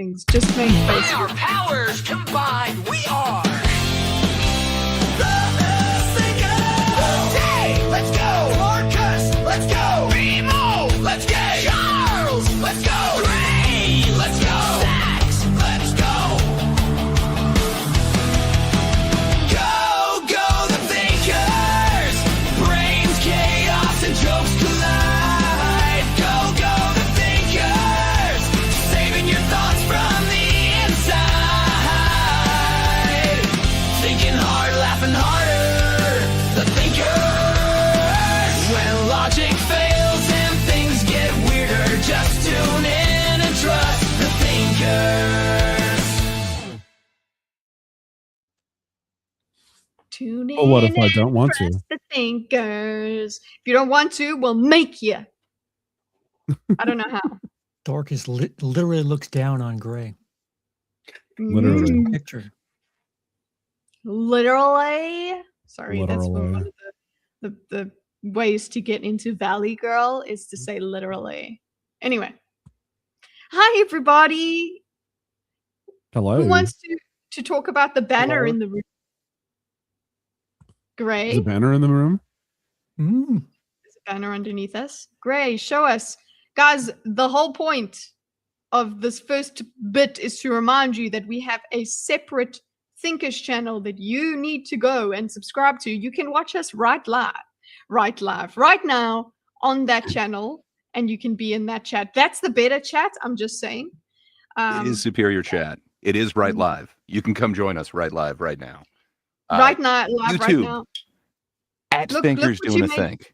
things. Just make When our powers combined, we are the Thinkers! Day, let's go! Marcus, let's go! Remo, let's go! Charles, let's go! Ray, let's go! Sax, let's go! Go, go, the Thinkers! Brains, chaos, and jokes collide. Go, go, the Thinkers! Saving your thoughts from the inside. Thinking hard, laughing harder. The Thinkers! When logic fails and things get weirder, just tune in and trust the Thinkers. Tune in. But what if I don't and want to? trust the Thinkers. If you don't want to, we'll make you. I don't know how. Dorcas literally looks down on Gray. Literally. Mm, Picture. literally. Sorry, that's one Literally. of the ways to get into Valley Girl is to say literally. Anyway. Hi everybody. Hello. Who wants to talk about the banner Hello. in the room? Gray. Is a banner in the room? Mm. There's a banner underneath us. Gray, show us. Guys, the whole point of this first bit is to remind you that we have a separate Thinkers channel that you need to go and subscribe to. You can watch us right now on that channel, and you can be in that chat. That's the better chat, I'm just saying. It is superior chat. It is right live. You can come join us right live right now. right now, live right YouTube. now. At Look Thinkers what doing you a made. think.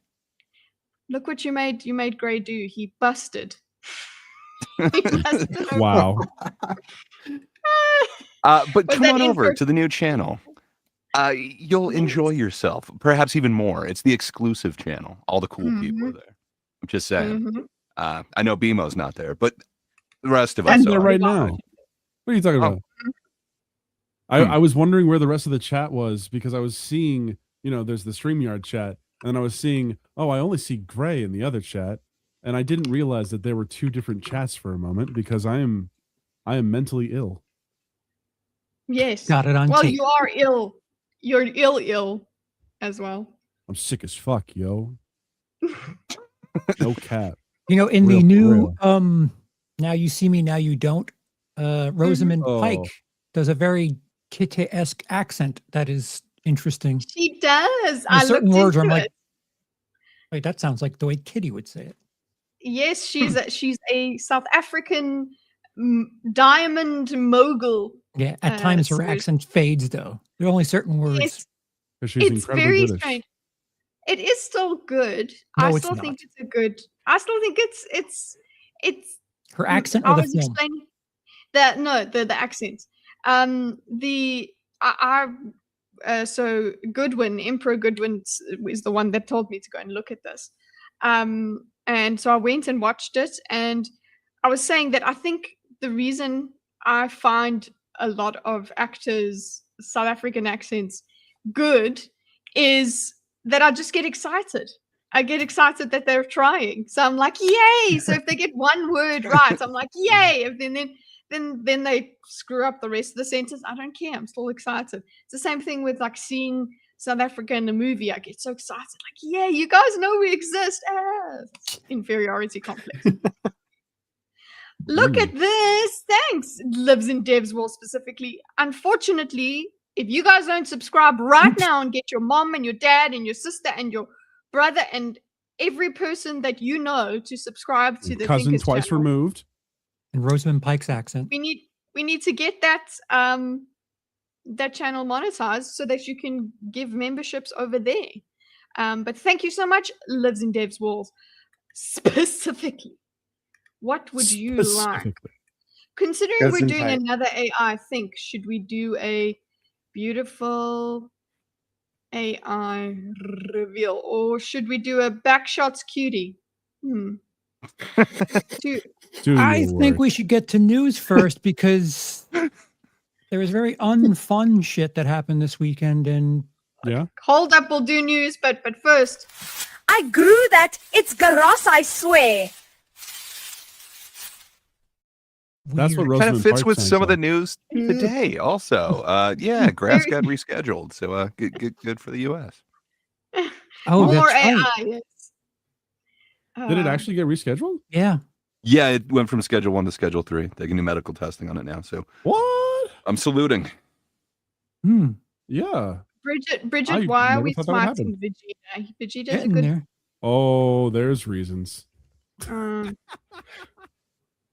Look what you made Gray do. He busted. He busted open. Wow. But Was come that on in over for- to the new channel. You'll enjoy yourself, perhaps even more. It's the exclusive channel. All the cool people are there. I'm just saying. Mhm. I know BMO's not there, but the rest of I'm us there are. right now. What are you talking Oh. about? I was wondering where the rest of the chat was because I was seeing, there's the StreamYard chat, and I was seeing, I only see Gray in the other chat, and I didn't realize that there were two different chats for a moment because I am mentally ill. Yes. Got it on Well, tape. you are ill. You're ill as well. I'm sick as fuck, yo. No cap. In Real the for new real. Now You See Me, Now You Don't, Rosamund Oh. Pike does a very Kitty-esque accent that is interesting. She does. There's I certain looked words where into I'm it. like, wait, that sounds like the way Kitty would say it. Yes, she's a South African diamond mogul. Yeah, at times her so- accent fades though. There are only certain words. It's 'Cause she's it's incredibly very British. strange. It is still good. No, I it's still not. think it's a good. I still think it's Her accent I or the was film? explaining that the accents. So Goodwin, Emperor Goodwin is the one that told me to go and look at this. And so I went and watched it, and I was saying that I think the reason I find a lot of actors' South African accents good is that I just get excited. I get excited that they're trying. So I'm like, yay! So if they get one word right, I'm like, yay! And then they screw up the rest of the sentence. I don't care. I'm still excited. It's the same thing with like seeing South Africa in a movie. I get so excited. Like, yeah, you guys know we exist. Inferiority complex. Look at this. Thanks. Lives in Dev's World specifically. Unfortunately, if you guys don't subscribe right now and get your mom and your dad and your sister and your brother and every person that you know to subscribe to the Cousin Thinkers twice channel, removed. And Rosamund Pike's accent. we need to get that that channel monetized so that you can give memberships over there. But thank you so much, Lives in Dev's World. Specifically, what would you like? Specifically. Considering we're Cousin doing Pike. another AI think, should we do a beautiful AI reveal, or should we do a backshots cutie? Do- Do I your think work. we should get to news first because there was very unfun shit that happened this weekend, and Yeah. Hold up, we'll do news, but first, I grew that. It's gross, I swear. That's what Weird. Kind of Rosamund fits Parks with sang some of for. the news today. Also, yeah, grass got rescheduled, so good for the U.S. Oh, More that's AI. right. Yes. Did it actually get rescheduled? Yeah. Yeah, it went from Schedule 1 to Schedule 3. They can do medical testing on it now, so What? I'm saluting. Hmm. Yeah. Bridget, I why are never we thought that would happen. smarting Vegeta? Vegeta's a Getting good. there. Oh, there's reasons. Um,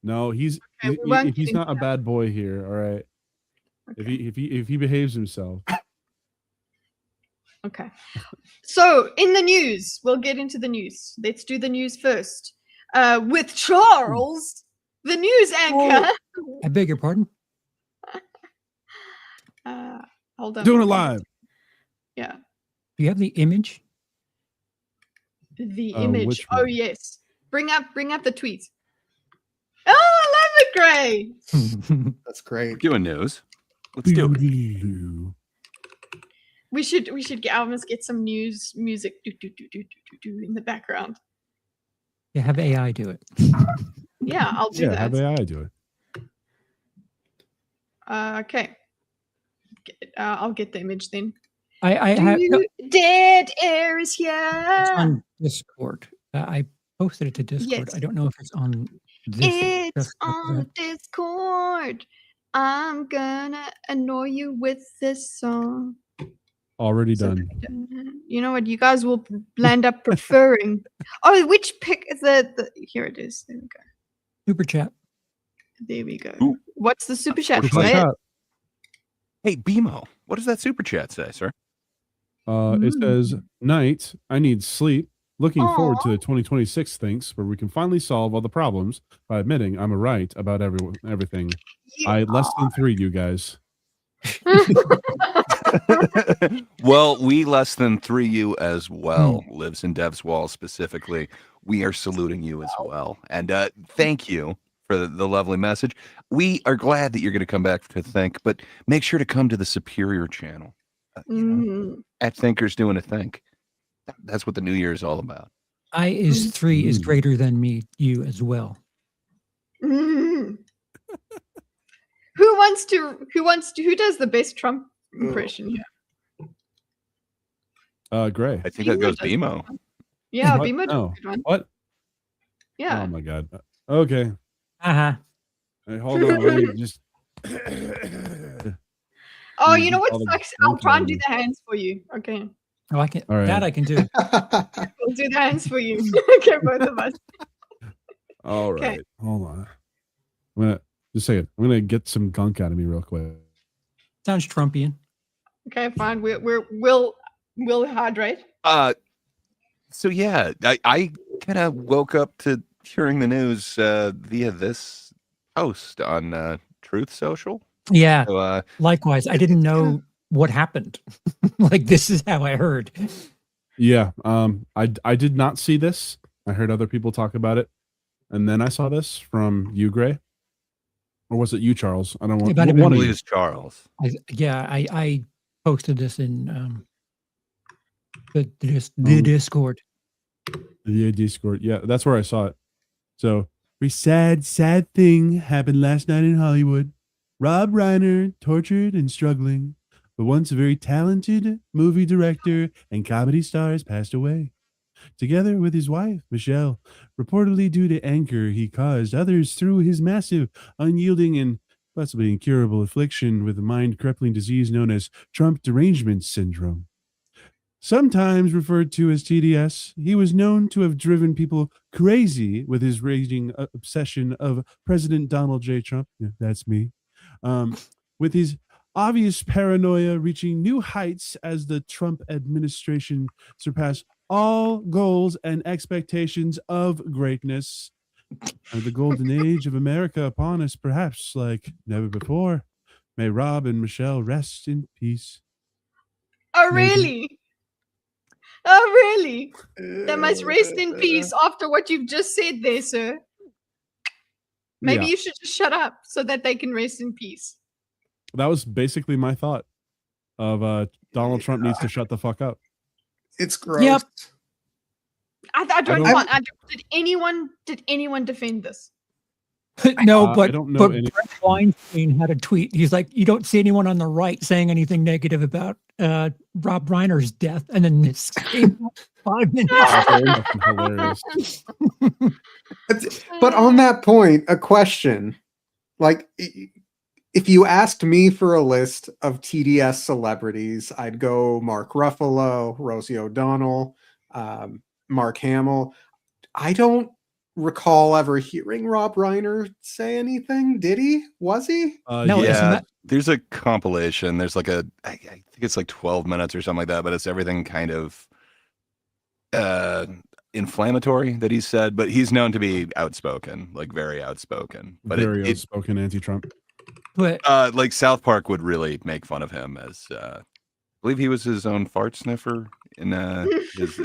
No, we won't if get he's into not a that. bad boy here, all right. Okay. If he behaves himself. Okay. So in the news, we'll get into the news. Let's do the news first. With Charles, the news anchor. I beg your pardon. Hold on. Doing it live. Yeah. Do you have the image? The image. Which Oh one? yes. Bring up the tweet. Oh, I love it, Gray. That's great. Doing news. Let's do it. Doo-doo-doo. We should almost get some news music in the background. Yeah, have AI do it. Yeah, I'll do Yeah, that. have AI do it. Okay. I'll get the image then. I have no, Dead air is it's here. on Discord. I posted it to Discord. Yes. I don't know if it's on this. It's desktop. on Discord. I'm gonna annoy you with this song. Already So done. you know what? You guys will land up preferring. Oh, which pick? The here it is. There we go. Super chat. There we go. Ooh. What's the super chat? Unfortunately, Say it. Hey, BMO, what does that super chat say, sir? It says, "Night. I need sleep. Looking forward to Aw. the 2026 thinks where we can finally solve all the problems by admitting I'm right about everything. I less than 3, you guys." Well, we less than 3 you as well. Lives in Dev's Wall specifically. We are saluting you as well. And thank you for the lovely message. We are glad that you're going to come back to Think, but make sure to come to the Superior channel. At Thinkers Doing a Think. That's what the new year is all about. I is 3 is greater than me, you as well. Who does the best Trump impression here? Gray. I think that goes does. BMO. Yeah, What? Bima does No. a good one. What? Yeah. Oh my god. Okay. Uh-huh. Hey, hold on. Let me just. Oh, You you know do what all the sucks? I'll try and do vocabulary. the hands for you. Okay. Oh, I can. All right. That I can do. We'll do the hands for you. Okay, both of us. All Okay. right. Hold on. I'm gonna just say it. I'm gonna get some gunk out of me real quick. Sounds Trumpian. Okay, fine. We'll hydrate. So yeah, I kind of woke up to hearing the news via this post on Truth Social. Yeah. So, Likewise, I didn't know what happened. Like, this is how I heard. Yeah. I did not see this. I heard other people talk about it, and then I saw this from you, Gray, or was it you, Charles? I don't want It might have one been of me you. is Charles. I posted this in the Um, Discord. The Discord. Yeah, that's where I saw it. So, very sad thing happened last night in Hollywood. Rob Reiner, tortured and struggling, but once a very talented movie director and comedy star, has passed away. Together with his wife, Michelle, reportedly due to anger he caused others through his massive, unyielding, and possibly incurable affliction with a mind-crippling disease known as Trump derangement syndrome. Sometimes referred to as TDS, he was known to have driven people crazy with his raging obsession of President Donald J. Trump. Yeah, that's me. With his obvious paranoia reaching new heights as the Trump administration surpassed all goals and expectations of greatness. And the golden age of America upon us, perhaps like never before. May Rob and Michelle rest in peace. Oh, Maybe. really? Oh, really? They must rest in peace after what you've just said there, sir. Maybe Yeah. you should just shut up so that they can rest in peace. That was basically my thought of Donald Trump needs to shut the fuck up. It's gross. Yep. I don't don't- want. Did anyone defend this? No, I but don't know but any. Brett Weinstein had a tweet. He's like, you don't see anyone on the right saying anything negative about Rob Reiner's death, and then this came out 5 minutes. That's fucking hilarious. But on that point, a question. Like, if you asked me for a list of TDS celebrities, I'd go Mark Ruffalo, Rosie O'Donnell, Mark Hamill. I don't recall ever hearing Rob Reiner say anything. Did he? Was he? No, it's Yeah, not. there's a compilation. There's like I think it's like 12 minutes or something like that, but it's everything kind of inflammatory that he said, but he's known to be outspoken, like very outspoken. But Very outspoken anti-Trump. But like South Park would really make fun of him as I believe he was his own fart sniffer in his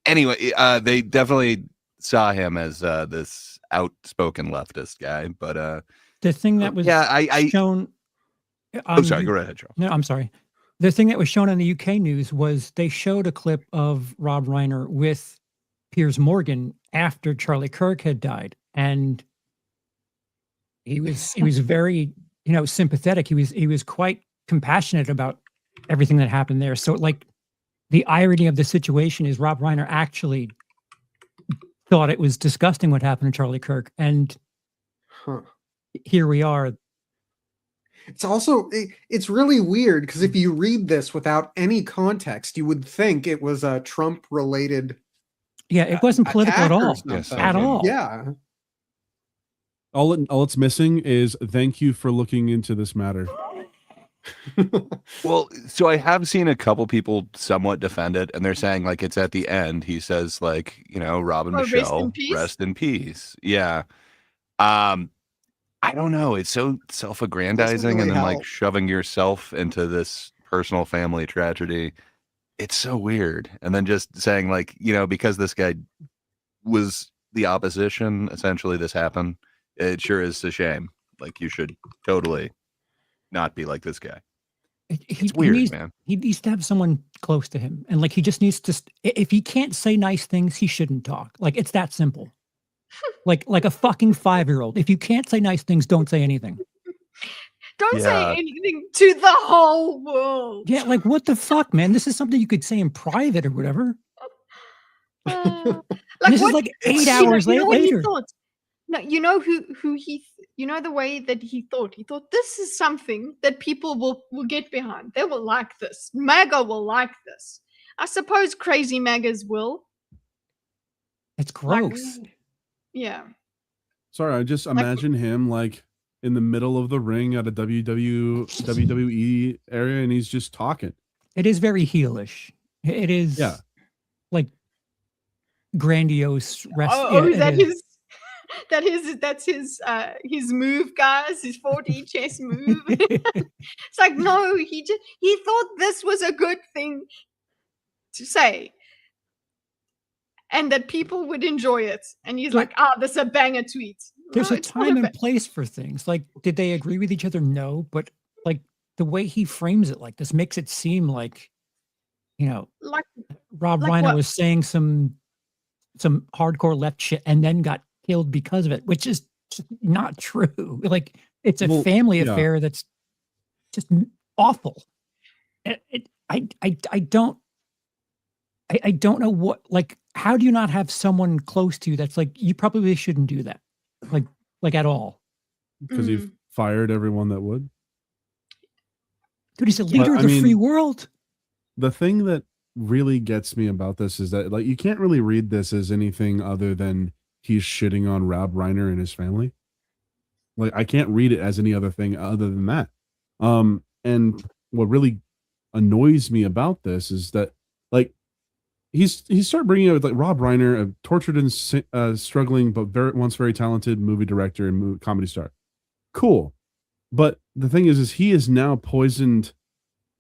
anyway, they definitely saw him as this outspoken leftist guy, but the thing that was shown I'm sorry, go ahead, Charles. No, I'm sorry. The thing that was shown on the UK news was they showed a clip of Rob Reiner with Piers Morgan after Charlie Kirk had died, and he was very sympathetic. He was quite compassionate about everything that happened there. So like the irony of the situation is Rob Reiner actually thought it was disgusting what happened to Charlie Kirk, and here we are. It's also, it's really weird because if you read this without any context, you would think it was a Trump-related. Yeah, it wasn't political at all. Yes, At all. Yeah. All it's missing is thank you for looking into this matter. Well, so I have seen a couple people somewhat defend it, and they're saying like it's at the end. He says like, Rob and Michelle, rest in peace. Yeah. I don't know. It's so self-aggrandizing, really and then help. like shoving yourself into this personal family tragedy. It's so weird. And then just saying like, because this guy was the opposition, essentially this happened. It sure is a shame. Like you should totally not be like this guy. It's weird, man. He needs to have someone close to him, and like he just needs to. If he can't say nice things, he shouldn't talk. Like it's that simple. like a fucking 5-year-old. If you can't say nice things, don't say anything. Don't say anything to the whole world. Yeah, like what the fuck, man? This is something you could say in private or whatever. This is like 8 hours later. No, you know who he. You know the way that he thought. He thought this is something that people will get behind. They will like this. MAGA will like this. I suppose crazy MAGAs will. It's gross. Yeah. Sorry, I just imagine him like in the middle of the ring at a WWE area, and he's just talking. It is very heelish. It is like grandiose wrestling. That's his move, guys. His 4D chess move. It's like no, he thought this was a good thing to say, and that people would enjoy it. And he's like, this is a banger tweet. There's a time and place for things. Like, did they agree with each other? No, but like the way he frames it, like this makes it seem like, like Rob Reiner was saying some hardcore left shit and then got killed because of it, which is just not true. Like it's a family affair that's just awful. I don't know what, like, how do you not have someone close to you that's like, you probably shouldn't do that, like at all? Because he fired everyone that would. Dude, he's a leader of the free world. The thing that really gets me about this is that like you can't really read this as anything other than he's shitting on Rob Reiner and his family. Like I can't read it as any other thing other than that. And what really annoys me about this is that like he started bringing out like Rob Reiner, a tortured and struggling but once very talented movie director and comedy star. Cool, but the thing is he has now poisoned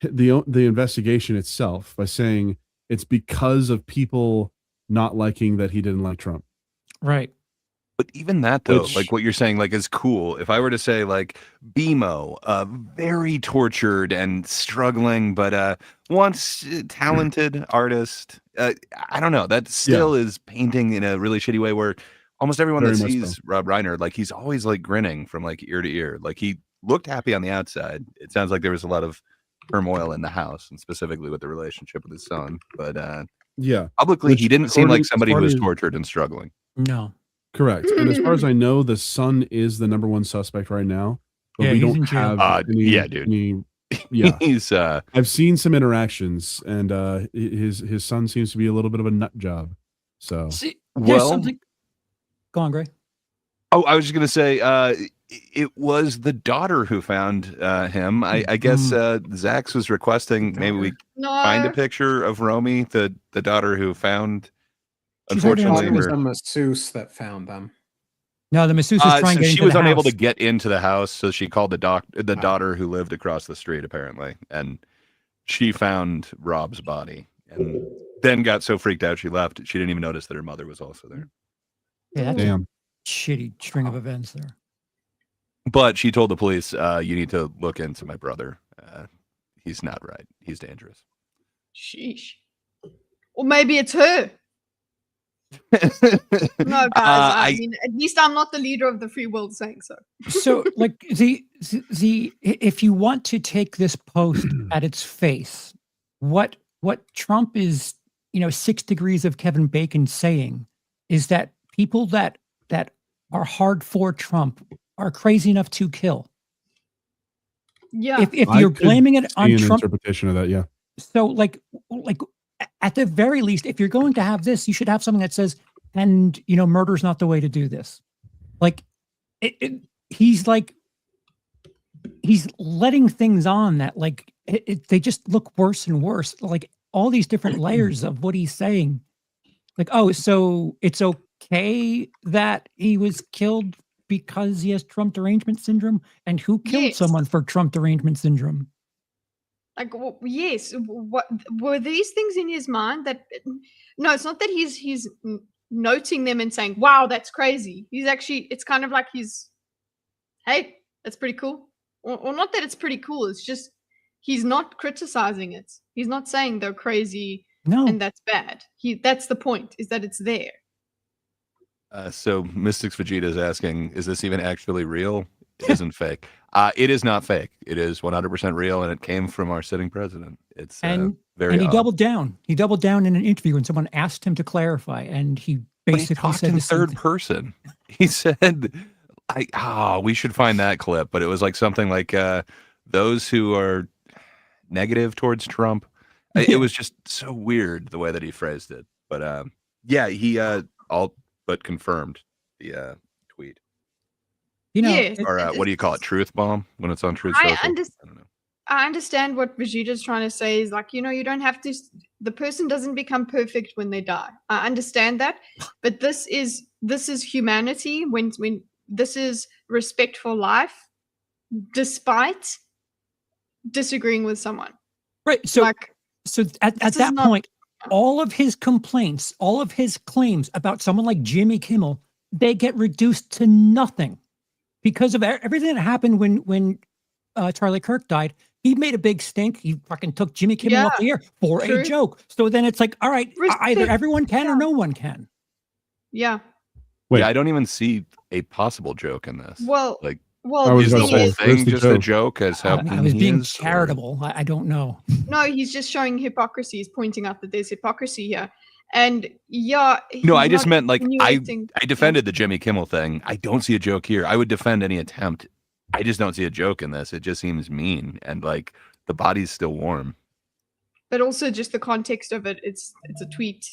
the investigation itself by saying it's because of people not liking that he didn't like Trump. Right. But even that though, like what you're saying, like is cool. If I were to say like BMO, very tortured and struggling, but once talented artist, I don't know. That still is painting in a really shitty way. Where almost everyone Very that much sees so. Rob Reiner, like he's always like grinning from like ear to ear. Like he looked happy on the outside. It sounds like there was a lot of turmoil in the house, and specifically with the relationship with his son. But Yeah. publicly, he Which, didn't seem like according- somebody who was according- tortured and struggling. No. Correct. And as far as I know, the son is the number one suspect right now, but Yeah, we he's don't in jail. have any. Yeah, dude. Yeah, He's I've seen some interactions, and his son seems to be a little bit of a nut job. So See, there's well. something. Go on, Gray. Oh, I was just gonna say, it was the daughter who found him. I guess Zax was requesting maybe we find a picture of Romy, the daughter who found. She's already I Unfortunately, thought it was her- a masseuse that found them. No, the masseuse was trying so to get she into was the unable house. to get into the house, so she called the daughter who lived across the street, apparently, and she found Rob's body, and then got so freaked out she left. She didn't even notice that her mother was also there. Yeah, that's damn. a shitty string of events there. But she told the police, "You need to look into my brother. He's not right. He's dangerous." Sheesh. Or maybe it's her. No, guys. I mean, at least I'm not the leader of the free world saying so. So, like the if you want to take this post at its face, what Trump is, 6 degrees of Kevin Bacon saying is that people that are hard for Trump are crazy enough to kill. Yeah. If I you're could blaming it on an Trump, interpretation of that, yeah. so like at the very least, if you're going to have this, you should have something that says, and murder's not the way to do this. Like he's letting things on that they just look worse and worse. Like all these different layers of what he's saying. Like, oh, so it's okay that he was killed because he has Trump derangement syndrome, and who killed Yes. someone for Trump derangement syndrome? Like, yes. What were these things in his mind that? No, it's not that he's noting them and saying, "Wow, that's crazy." He's actually. It's kind of like hey, that's pretty cool. Or not that it's pretty cool. It's just he's not criticizing it. He's not saying they're crazy No, and that's bad. That's the point. Is that it's there. So Mystics Vegeta is asking, is this even actually real? It isn't fake. It is not fake. It is 100% real, and it came from our sitting president. It's very and he odd. doubled down. He doubled down in an interview when someone asked him to clarify, and he But he basically talked said in the same third thing. person. He said, we should find that clip, but it was like something like those who are negative towards Trump. It was just so weird the way that he phrased it. But yeah, he all but confirmed the tweet. Yes. Or what do you call it? Truth bomb when it's on Truth I Social? understand. I don't know. I understand what Vegeta's trying to say is like, you don't have to, the person doesn't become perfect when they die. I understand that, but this is humanity when this is respect for life, despite disagreeing with someone. Right. So, Like, at this is that not- point, all of his complaints, all of his claims about someone like Jimmy Kimmel, they get reduced to nothing because of everything that happened when Charlie Kirk died. He made a big stink. He fucking took Jimmy Kimmel off the air for true. a joke. So then it's like, all right, either Respect. everyone can or no one can. yeah. Wait. Yeah, I don't even see a possible joke in this. Well, Like, well, I was is the the gonna thing whole is, Where's thing the just a joke? joke as how I was being he is, or- charitable. I don't know. no, he's just showing hypocrisy. He's pointing out that there's hypocrisy here. And yeah, No, I he's just not meant like insinuating- I defended the Jimmy Kimmel thing. I don't see a joke here. I would defend any attempt. I just don't see a joke in this. It just seems mean, and like the body's still warm. but also just the context of it. It's a tweet,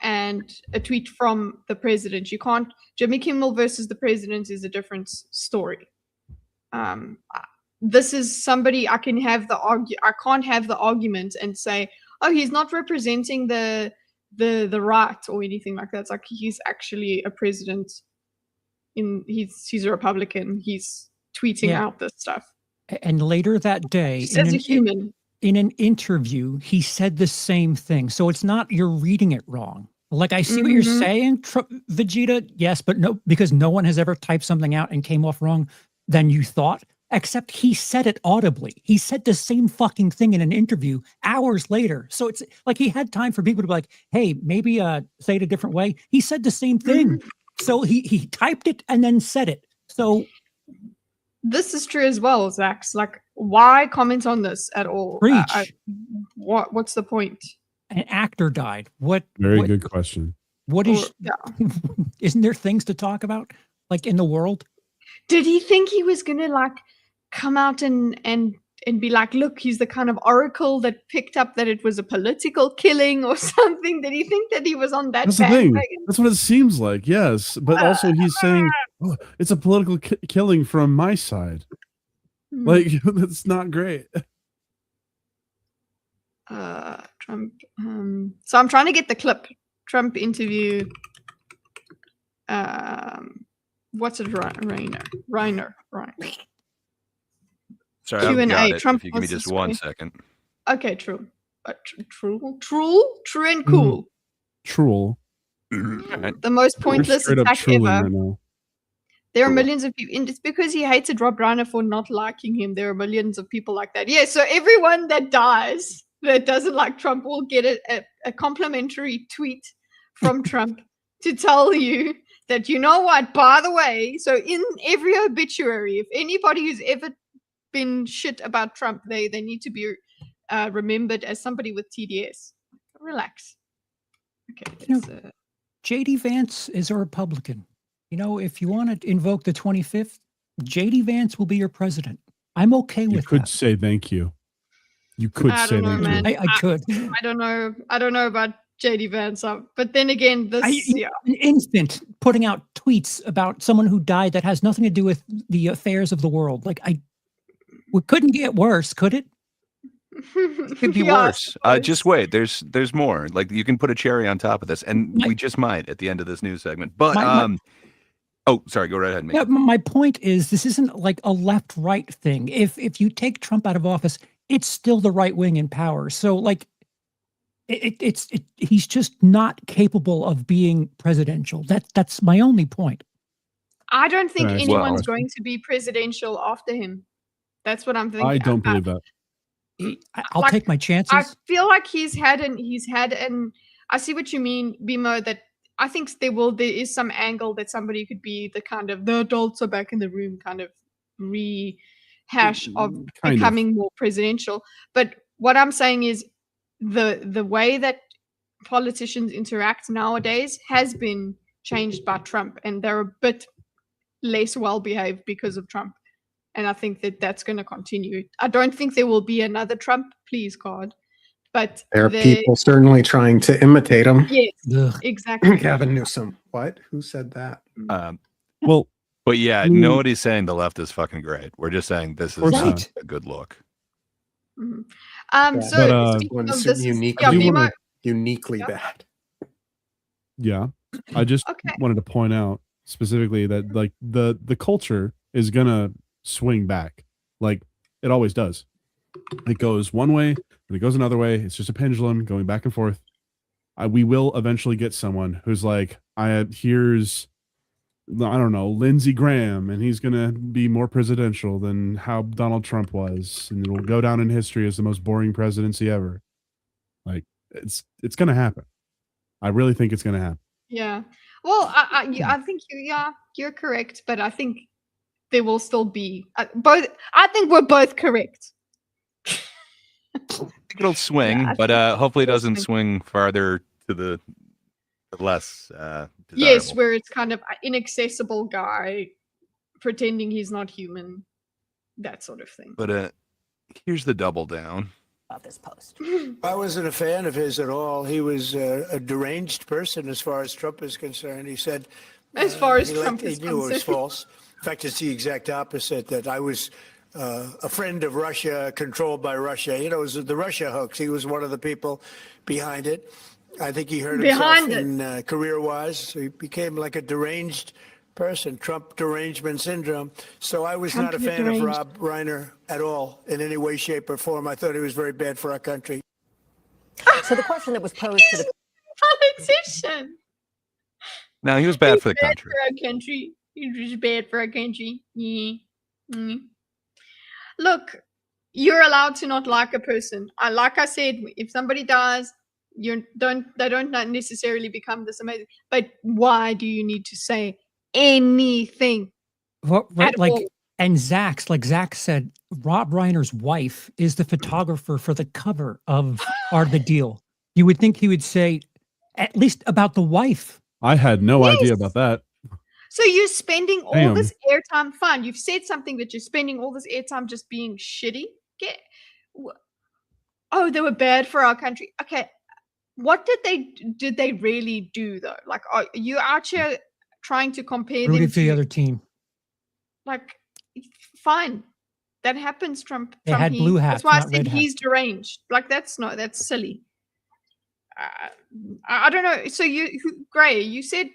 and a tweet from the president. You can't. Jimmy Kimmel versus the president is a different story. This is somebody I can have I can't have the argument and say, oh, he's not representing the right or anything like that. It's like he's actually a president. He's a Republican. He's tweeting Yeah. out this stuff. And later that day, Just as a human. in an interview, he said the same thing. So it's not you're reading it wrong. Like, I see what you're Mhm. saying, Vegeta. Yes, but no, because no one has ever typed something out and came off wrong than you thought, except he said it audibly. He said the same fucking thing in an interview hours later. So it's like he had time for people to be like, hey, maybe say it a different way. He said the same thing. So he typed it and then said it. So This is true as well, Zax. Like, why comment on this at all? preach. What's the point? An actor died. What? Very what, good question. What is? Or- yeah. Isn't there things to talk about, like in the world? Did he think he was gonna like come out and be like, look, he's the kind of oracle that picked up that it was a political killing or something? Did he think that he was on that That's the thing. bandwagon? That's what it seems like. Yes, but also he's saying oh, it's a political killing from my side. Hmm. Like that's not great. Trump. So I'm trying to get the clip. Trump interview. What's it? Reiner. Sorry, I've Q&A. got it. Trump If you give me wants to just 1 screen. second. Okay, true. True and cool. Troll. Alright. The most We're pointless straight up attack trolling ever. right now. There are Cool. millions of people, and it's because he hated Rob Reiner for not liking him. There are millions of people like that. Yeah, so everyone that dies that doesn't like Trump will get a complimentary tweet from Trump to tell you that, you know what, by the way, so in every obituary, if anybody who's ever been shit about Trump, they need to be remembered as somebody with TDS. Relax. Okay. You know, JD Vance is a Republican. You know, if you want to invoke the 25th, JD Vance will be your president. I'm okay You with could that. say thank you. You could I say don't know, thank man. you. I could. I don't know about JD Vance, but then again, yeah. An instant putting out tweets about someone who died that has nothing to do with the affairs of the world. Like we couldn't get worse, could it? It could be Yeah, I worse. suppose. Just wait. There's more. Like you can put a cherry on top of this, and My- we just might at the end of this news segment. But My- oh, sorry. Go right ahead. Mate. Yeah, my point is this isn't like a left-right thing. If you take Trump out of office, it's still the right wing in power. So like he's just not capable of being presidential. That's my only point. I don't think Right. anyone's Well- going to be presidential after him. That's what I'm thinking. I don't believe that. I'll Like, take my chances. I feel like he's had an I see what you mean, Bimo, that I think there is some angle that somebody could be the kind of the adults are back in the room kind of rehash of Kind of. becoming more presidential. But what I'm saying is the way that politicians interact nowadays has been changed by Trump, and they're a bit less well behaved because of Trump. And I think that that's going to continue. I don't think there will be another Trump, please God. But There are people certainly trying to imitate him. Yes, Ugh. exactly. Gavin Newsom. What? Who said that? Well, But yeah, Mm. nobody's saying the left is fucking great. We're just saying this is course not not. a good look. Mhm. Yeah. So But, speaking One's of this, unique- yeah, I do Bimo, wanna- Uniquely Yeah. bad. yeah. I just Okay. wanted to point out specifically that like the culture is gonna swing back, like it always does. It goes one way and it goes another way. It's just a pendulum going back and forth. We will eventually get someone who's like, here's, I don't know, Lindsey Graham, and he's gonna be more presidential than how Donald Trump was, and it'll go down in history as the most boring presidency ever. Like it's gonna happen. I really think it's gonna happen. yeah. Well, I think you're correct, but I think there will still be both. I think we're both correct. I think it'll swing, Yeah, I but think hopefully it it'll doesn't swing farther to the less Yes, desirable. where it's kind of an inaccessible guy pretending he's not human, that sort of thing. But here's the double down. About this post. I wasn't a fan of his at all. He was a deranged person as far as Trump is concerned. He said, As far as he Trump is he knew it was concerned. false. In fact, it's the exact opposite, that I was a friend of Russia, controlled by Russia. You know, it was the Russia hoax. He was one of the people behind it. I think he hurt Behind himself in career-wise. So he became like a deranged person, Trump derangement syndrome. So I was Trump not a is fan of deranged. Rob Reiner at all in any way, shape, or form. I thought he was very bad for our country. So the question that was posed to the Politician. Now he was bad for the Bad country. for our country. He's just bad for our country. Yeah. Mm. Look, you're allowed to not like a person. Like I said, if somebody dies, they don't not necessarily become this amazing. But why do you need to say anything What, right, at like, all? and Zach said, Rob Reiner's wife is the photographer for the cover of Art of the Deal. You would think he would say at least about the wife. I had no Yes. idea about that. So you're spending all Damn. this airtime. Fine, you've said something that you're spending all this airtime just being shitty. Oh, they were bad for our country. Okay, what did they really do though? Like, are you out here trying to compare them Rooted for the to, other team. like, fine, that happens. Trump had blue hats, that's why I not said red hats. he's deranged. Like, that's silly. I don't know. So Gray, you said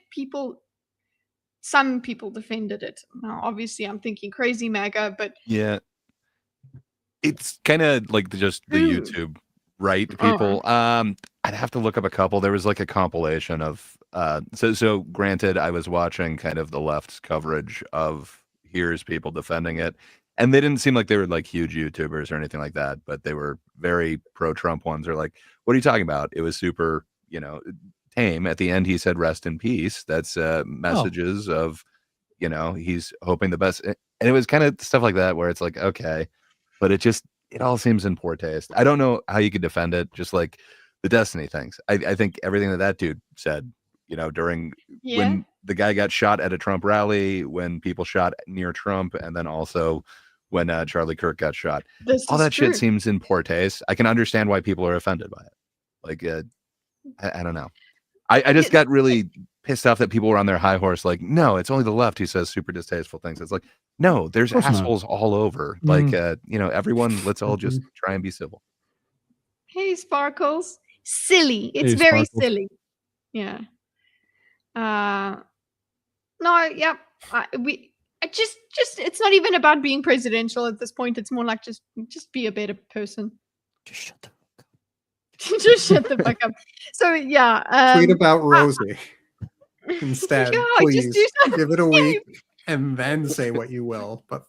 some people defended it. Now, obviously, I'm thinking crazy MAGA, but Yeah. It's kind of like just the Who? YouTube, right? People. I'd have to look up a couple. There was like a compilation of so granted, I was watching kind of the left's coverage of here's people defending it. And they didn't seem like they were like huge YouTubers or anything like that, but they were very pro-Trump ones. They're like, what are you talking about? It was super, tame. At the end, he said, rest in peace. That's messages of, he's hoping the best. And it was kind of stuff like that where it's like, okay, but it all seems in poor taste. I don't know how you could defend it, just like the Destiny things. I think everything that dude said, during when the guy got shot at a Trump rally, when people shot near Trump, and then also when Charlie Kirk got shot. All that shit seems in poor taste. I can understand why people are offended by it. Like, I don't know. I just got really pissed off that people were on their high horse. Like, no, it's only the left who says super distasteful things. It's like, no, there's assholes all over. Like, everyone, let's all just try and be civil. Hey, Sparkles. Silly. It's Hey, very Sparkles. silly. Yeah. No, yeah. Just it's not even about being presidential at this point. It's more like just be a better person. Just shut the Just shut the fuck up. So yeah. Tweet about Rosie instead. Yeah, Please just do something. give it a week and then say what you will. But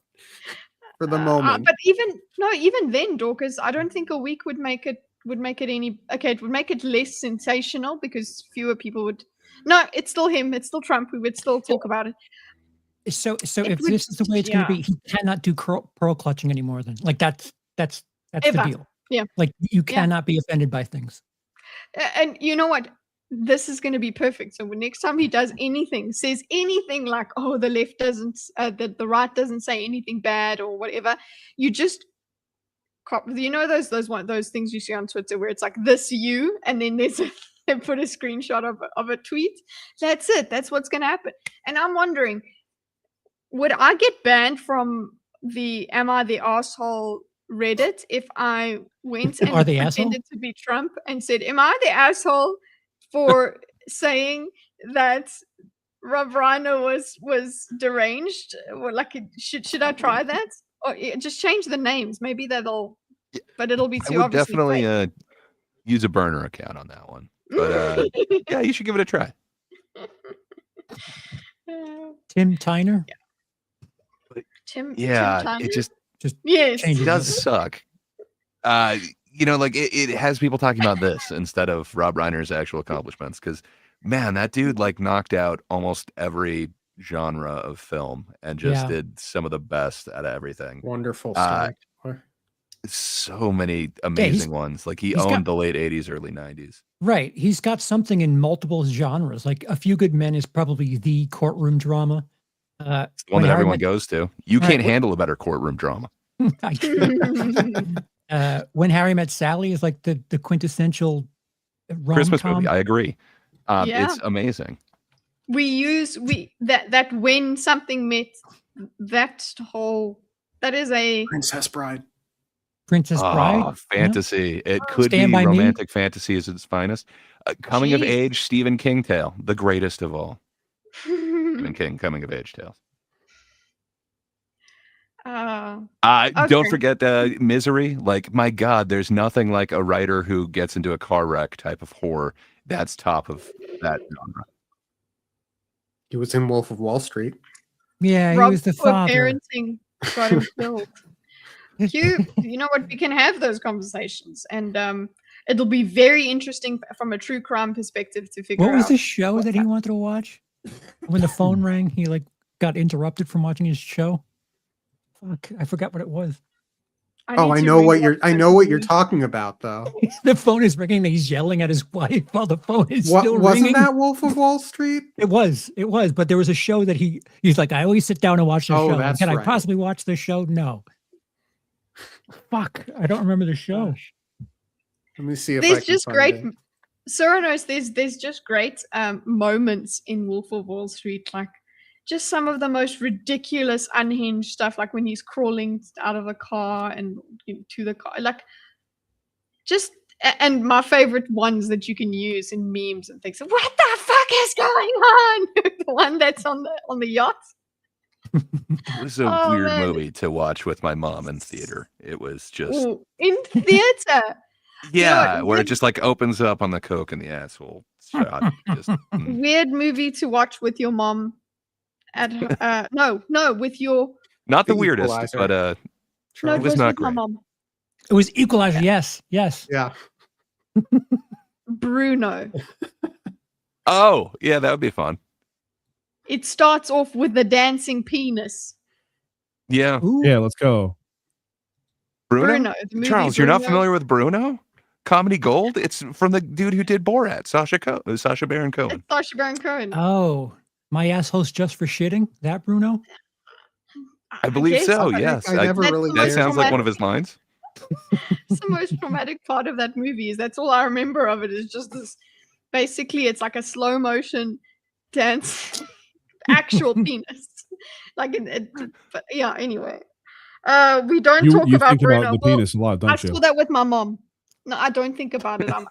for the moment, But even then, Dorcas, I don't think a week would make it any. Okay, it would make it less sensational because fewer people would. No, it's still him. It's still Trump. We would still talk about it. So if this is the way it's going to be, he cannot do pearl clutching anymore. Then, like that's the deal. Yeah. Like you cannot be offended by things. And you know what? This is going to be perfect. So when next time he does anything, says anything like, "Oh, the left doesn't, the right doesn't say anything bad or whatever," you just, those things you see on Twitter where it's like this you, and then they put a screenshot of a tweet. That's it. That's what's going to happen. And I'm wondering, would I get banned from the "Am I the Asshole" Reddit if I went and pretended to be Trump and said, "Am I the asshole for saying that Rob Reiner was deranged?" Or like, should I try that? Or just change the names? Maybe that'll. But it'll be too I would obviously definitely use a burner account on that one. But yeah, you should give it a try. Tim Tyner. Tim It just yes, it does suck. Like it has people talking about this instead of Rob Reiner's actual accomplishments. Because man, that dude like knocked out almost every genre of film and just did some of the best out of everything. wonderful story. So many amazing ones. Like he owned the late 80s, early 90s. Right. He's got something in multiple genres. Like A Few Good Men is probably the courtroom drama. It's the one that everyone goes to. You can't handle a better courtroom drama. When Harry Met Sally is like the quintessential Christmas rom-com. movie. I agree. It's amazing. We use that when something met that is a Princess Bride. Princess Bride. Fantasy. It could Stand be By Me. romantic fantasy at its finest. Coming of age Stephen King tale, the greatest of all. Stephen King coming of age tales. Don't forget Misery. Like, my God, there's nothing like a writer who gets into a car wreck type of horror. That's top of that genre. He was in Wolf of Wall Street. Yeah, he was the father. Parenting got him killed. You know what? We can have those conversations, and it'll be very interesting from a true crime perspective to figure out. What was the show what's that he wanted to watch? When the phone rang, he like got interrupted from watching his show. Fuck, I forgot what it was. Oh, I know what you're talking about, though. The phone is ringing and he's yelling at his wife while the phone is still ringing. Wasn't that Wolf of Wall Street? It was, but there was a show that he's like, I always sit down and watch the show. That's Can right. I possibly watch the show? No. Fuck, I don't remember the show. Let me see if There's I can just find great it. Cyrano's, there's just great moments in Wolf of Wall Street, like just some of the most ridiculous unhinged stuff, like when he's crawling out of a car and to the car, like just, and my favorite ones that you can use in memes and things. What the fuck is going on? The one that's on the yacht. It was a weird movie to watch with my mom in theater. It was just in theater. Yeah, where it just like opens up on the coke and the asshole shot. Just, weird movie to watch with your mom. At no, with your. Not the weirdest, Equalizer. but No, it was not with my great. mom. It was Equalizer. Yes. Yeah. Bruno. Oh, yeah, that would be fun. It starts off with the dancing penis. Yeah, Ooh. Yeah, let's go. Bruno. The movie Charles, you're not Bruno. familiar with Bruno? Comedy Gold? It's from the dude who did Borat, Sacha Baron Cohen. It's Sacha Baron Cohen. Oh, my asshole's just for shitting. That Bruno? I believe guess. so. I yes, never That's really the that most sounds like one of traumatic- his lines. It's the most traumatic part of that movie. That's all I remember of it. Is just this. Basically, it's like a slow motion dance, actual penis. Like, but yeah. Anyway, we don't You talk about think Bruno. about the Well, penis a lot, I don't saw you? that with my mom. No, I don't think about it. I'm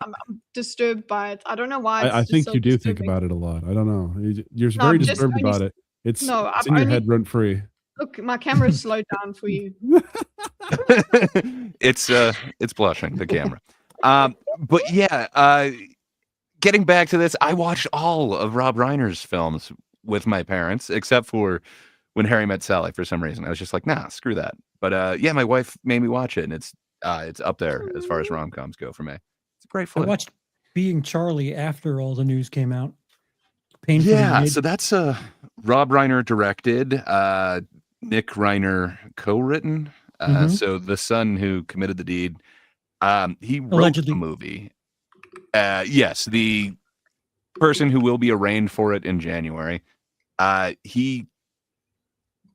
disturbed by it. I don't know why. I think you do think about it a lot. I don't know. You're No, very I'm just disturbed only- about it. It's No, it's I'm in your only- head rent free. Look, my camera's slowed down for you. It's blushing, the camera. But yeah, getting back to this, I watched all of Rob Reiner's films with my parents, except for When Harry Met Sally. For some reason, I was just like, nah, screw that. But yeah, my wife made me watch it, and it's up there as far as rom-coms go for me. It's a great I flick. watched Being Charlie after all the news came out. Painfully Yeah, mid- so that's Rob Reiner directed, Nick Reiner co-written. Mhm. So the son who committed the deed, he wrote Allegedly. the movie. Yes, the person who will be arraigned for it in January. He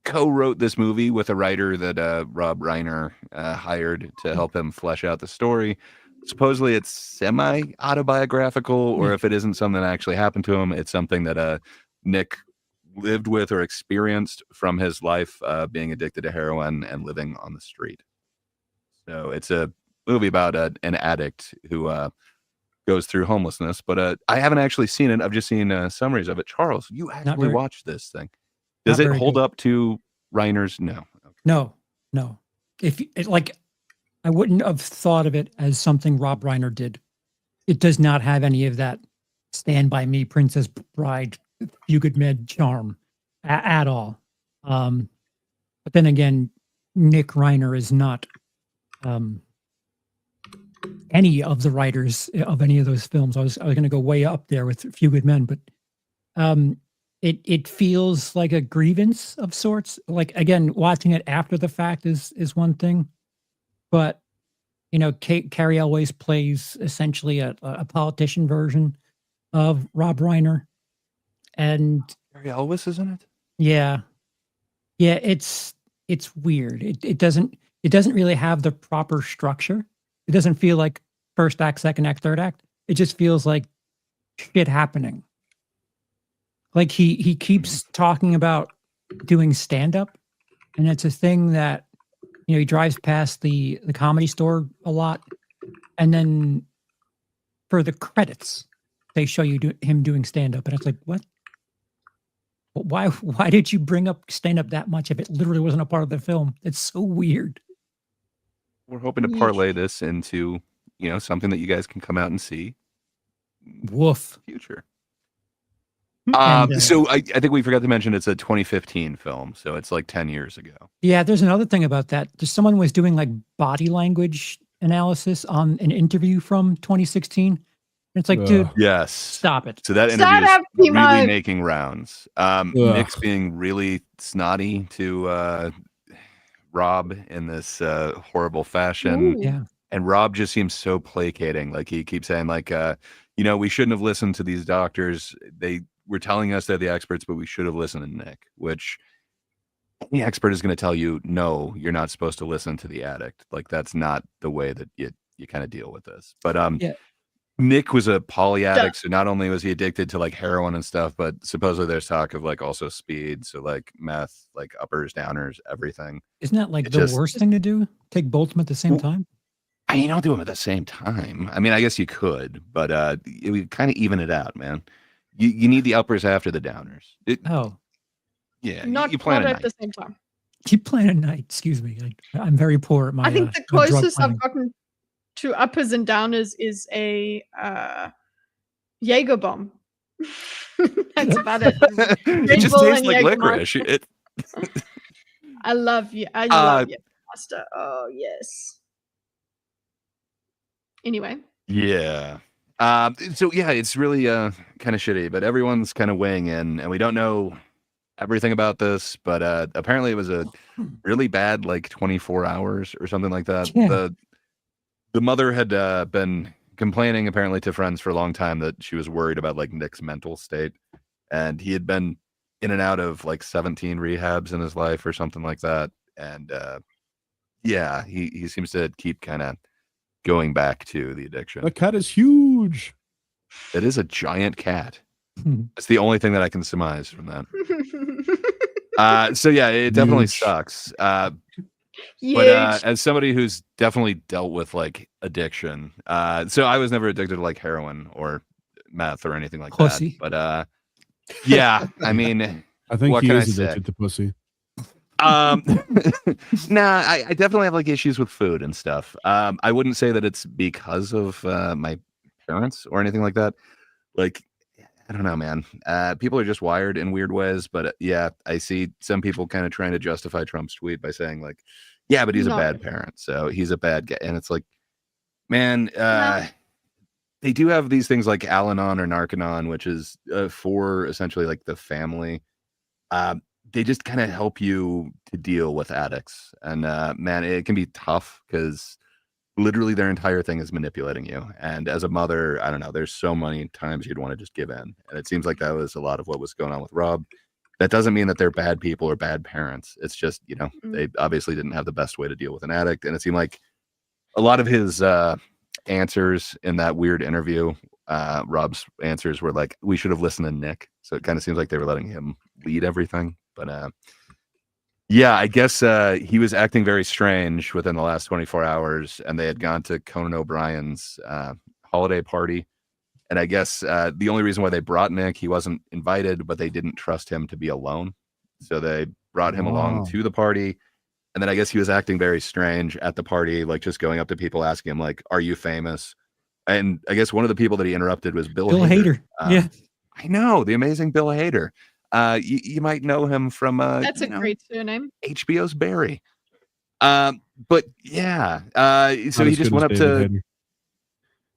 co-wrote this movie with a writer that Rob Reiner hired to help him flesh out the story. Supposedly it's semi-autobiographical, or if it isn't something that actually happened to him, it's something that Nick lived with or experienced from his life being addicted to heroin and living on the street. So it's a movie about an addict who goes through homelessness, but I haven't actually seen it. I've just seen summaries of it. Charles, you actually very- watched this thing. Does not it very hold good. up to Reiner's? No. No. If it, like, I wouldn't have thought of it as something Rob Reiner did. It does not have any of that Stand By Me, Princess Bride, You Good Med charm at all. But then again, Nick Reiner is not any of the writers of any of those films. I was going to go way up there with Few Good Men, but it feels like a grievance of sorts. Like, again, watching it after the fact is one thing, but Carrie Elways plays essentially a politician version of Rob Reiner, and Gary Elwes is in it? yeah, it's weird. It doesn't really have the proper structure. It doesn't feel like first act, second act, third act. It just feels like shit happening. Like he keeps talking about doing stand up, and it's a thing that he drives past the Comedy Store a lot, and then for the credits they show you him doing stand up, and it's like, what? Why did you bring up stand up that much if it literally wasn't a part of the film? It's so weird. We're hoping to parlay this into, something that you guys can come out and see Woof. in the future. And, So I think we forgot to mention it's a 2015 film, so it's like 10 years ago. Yeah, there's another thing about that. Someone was doing like body language analysis on an interview from 2016. And it's like, dude, Yes. stop it. So that Shut interview up, is really Timo. making rounds. Nick's being really snotty to Rob in this horrible fashion. Ooh. Yeah. And Rob just seems so placating. Like he keeps saying, like, we shouldn't have listened to these doctors. They were telling us they're the experts, but we should have listened to Nick, which any expert is going to tell you, no, you're not supposed to listen to the addict. Like that's not the way that you kind of deal with this. But Yeah. Nick was a poly addict, so not only was he addicted to like heroin and stuff, but supposedly there's talk of like also speed, so like meth, like uppers, downers, everything. Isn't that like It the just- worst thing to do? Take both of them at the same time? You don't do them at the same time. I mean, I guess you could, but it would kind of even it out, man. You need the uppers after the downers. Oh, Yeah, Not you plan quite a at the night. same time. you plan a night. Excuse me. I'm very poor at my. I think the my drug closest planning. I've gotten to uppers and downers is a Jaeger bomb. That's about it. It Red just Bull tastes and like Jägermeister. licorice. I love you. I love Jägermeister. Oh yes. Anyway, Yeah. So yeah, it's really kind of shitty, but everyone's kind of weighing in, and we don't know everything about this, but apparently it was a really bad like 24 hours or something like that. Yeah. The mother had been complaining apparently to friends for a long time that she was worried about like Nick's mental state, and he had been in and out of like 17 rehabs in his life or something like that, and yeah, he seems to keep kind of going back to the addiction. The cat is huge. It is a giant cat. That's the only thing that I can surmise from that. So yeah, it definitely Huge. sucks. Huge. But as somebody who's definitely dealt with like addiction, so I was never addicted to like heroin or meth or anything like Pussy. that. But yeah, I mean, I think What he can I is say? addicted to pussy. nah, I definitely have like issues with food and stuff. I wouldn't say that it's because of my parents or anything like that. Like, I don't know, man. People are just wired in weird ways, but yeah, I see some people kind of trying to justify Trump's tweet by saying like, yeah, but he's No. a bad parent, so he's a bad guy. And it's like, man, No. they do have these things like Al-Anon or Narcanon, which is for essentially like the family. They just kind of help you to deal with addicts, and man, it can be tough because literally their entire thing is manipulating you. And as a mother, I don't know, there's so many times you'd want to just give in, and it seems like that was a lot of what was going on with Rob. That doesn't mean that they're bad people or bad parents. It's just, they obviously didn't have the best way to deal with an addict, and it seemed like a lot of his answers in that weird interview, Rob's answers were like, we should have listened to Nick. So it kind of seems like they were letting him lead everything. But yeah, I guess he was acting very strange within the last 24 hours, and they had gone to Conan O'Brien's holiday party. And I guess the only reason why they brought Nick, he wasn't invited, but they didn't trust him to be alone. So they brought him along Wow. to the party. And then I guess he was acting very strange at the party, like just going up to people, asking him, like, are you famous? And I guess one of the people that he interrupted was Bill Hader. Yeah. I know, the amazing Bill Hader. You might know him from That's a great surname. HBO's Barry. But yeah, so Not he as just good went as up David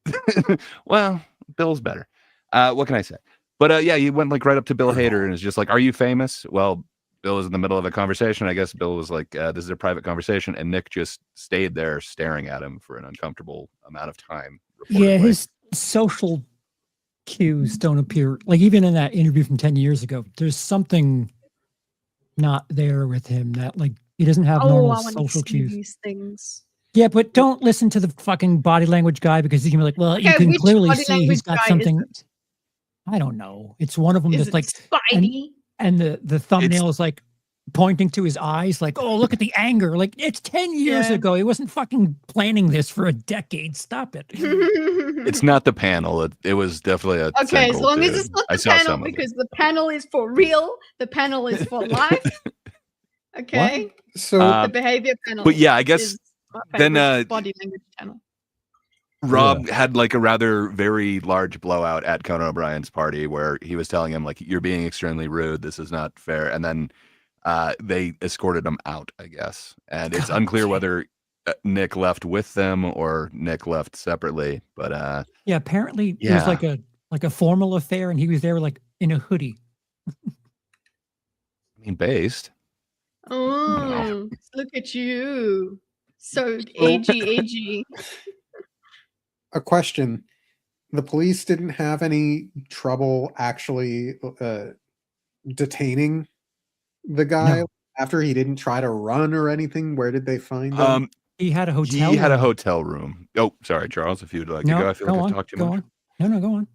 to Hayter. well, Bill's better. What can I say? But yeah, he went like right up to Bill Hader and is just like, are you famous? Well, Bill was in the middle of a conversation. I guess Bill was like, this is a private conversation. And Nick just stayed there staring at him for an uncomfortable amount of time. Yeah, reportedly. his social cues don't appear. Like even in that interview from 10 years ago, there's something not there with him that like he doesn't have Oh, normal I want to social see cues. these things. Yeah, but don't listen to the fucking body language guy because he can be like, well, you Okay, can which clearly body see language he's got guy is something. it? I don't know. It's one of them Is that's it like, Spidey? and the thumbnail is like pointing to his eyes, like, oh, look at the anger. Like it's 10 years Yeah. ago. He wasn't fucking planning this for a decade. Stop it. It's not the panel. It was definitely a Okay, as single long as dude. it's not I the saw panel, some of it. because the panel is for real. The panel is for life. Okay, So the behavior panel. But yeah, I guess is my then, favorite body language channel. Rob had like a rather very large blowout at Conan O'Brien's party where he was telling him like, you're being extremely rude. This is not fair. And then they escorted him out, I guess. And it's unclear whether Nick left with them or Nick left separately. But Yeah, apparently there's like a formal affair, and he was there like in a hoodie. I mean, based. Oh, look at you. So agey. A question. The police didn't have any trouble actually detaining the guy after he didn't try to run or anything. Where did they find him? He had a hotel. He had a room. hotel room. Oh, sorry, Charles. If you'd like No, to go, I feel go like on, I've talked too go much. on. No, go on.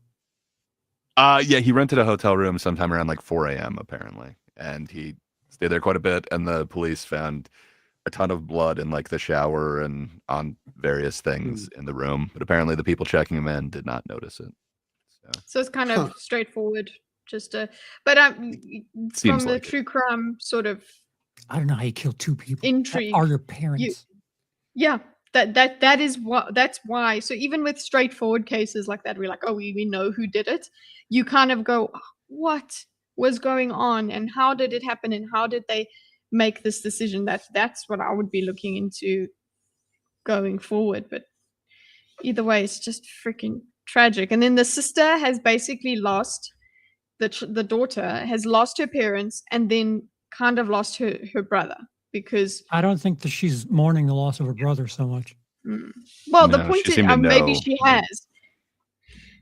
Yeah, he rented a hotel room sometime around like 4 a.m. apparently, and he stayed there quite a bit. And the police found a ton of blood in like the shower and on various things in the room. But apparently, the people checking him in did not notice it. So it's kind of straightforward. But Seems from the like true crime sort of I don't know how you kill two people. intrigue. That are your parents? Yeah, that's why. So even with straightforward cases like that, we're like, oh, we know who did it. You kind of go, what was going on, and how did it happen, and how did they make this decision? That's what I would be looking into going forward. But either way, it's just freaking tragic. And then the sister has basically lost the daughter has lost her parents, and then kind of lost her brother. Because I don't think that she's mourning the loss of her brother so much. Well, No, the point she is, seemed to maybe know. she has.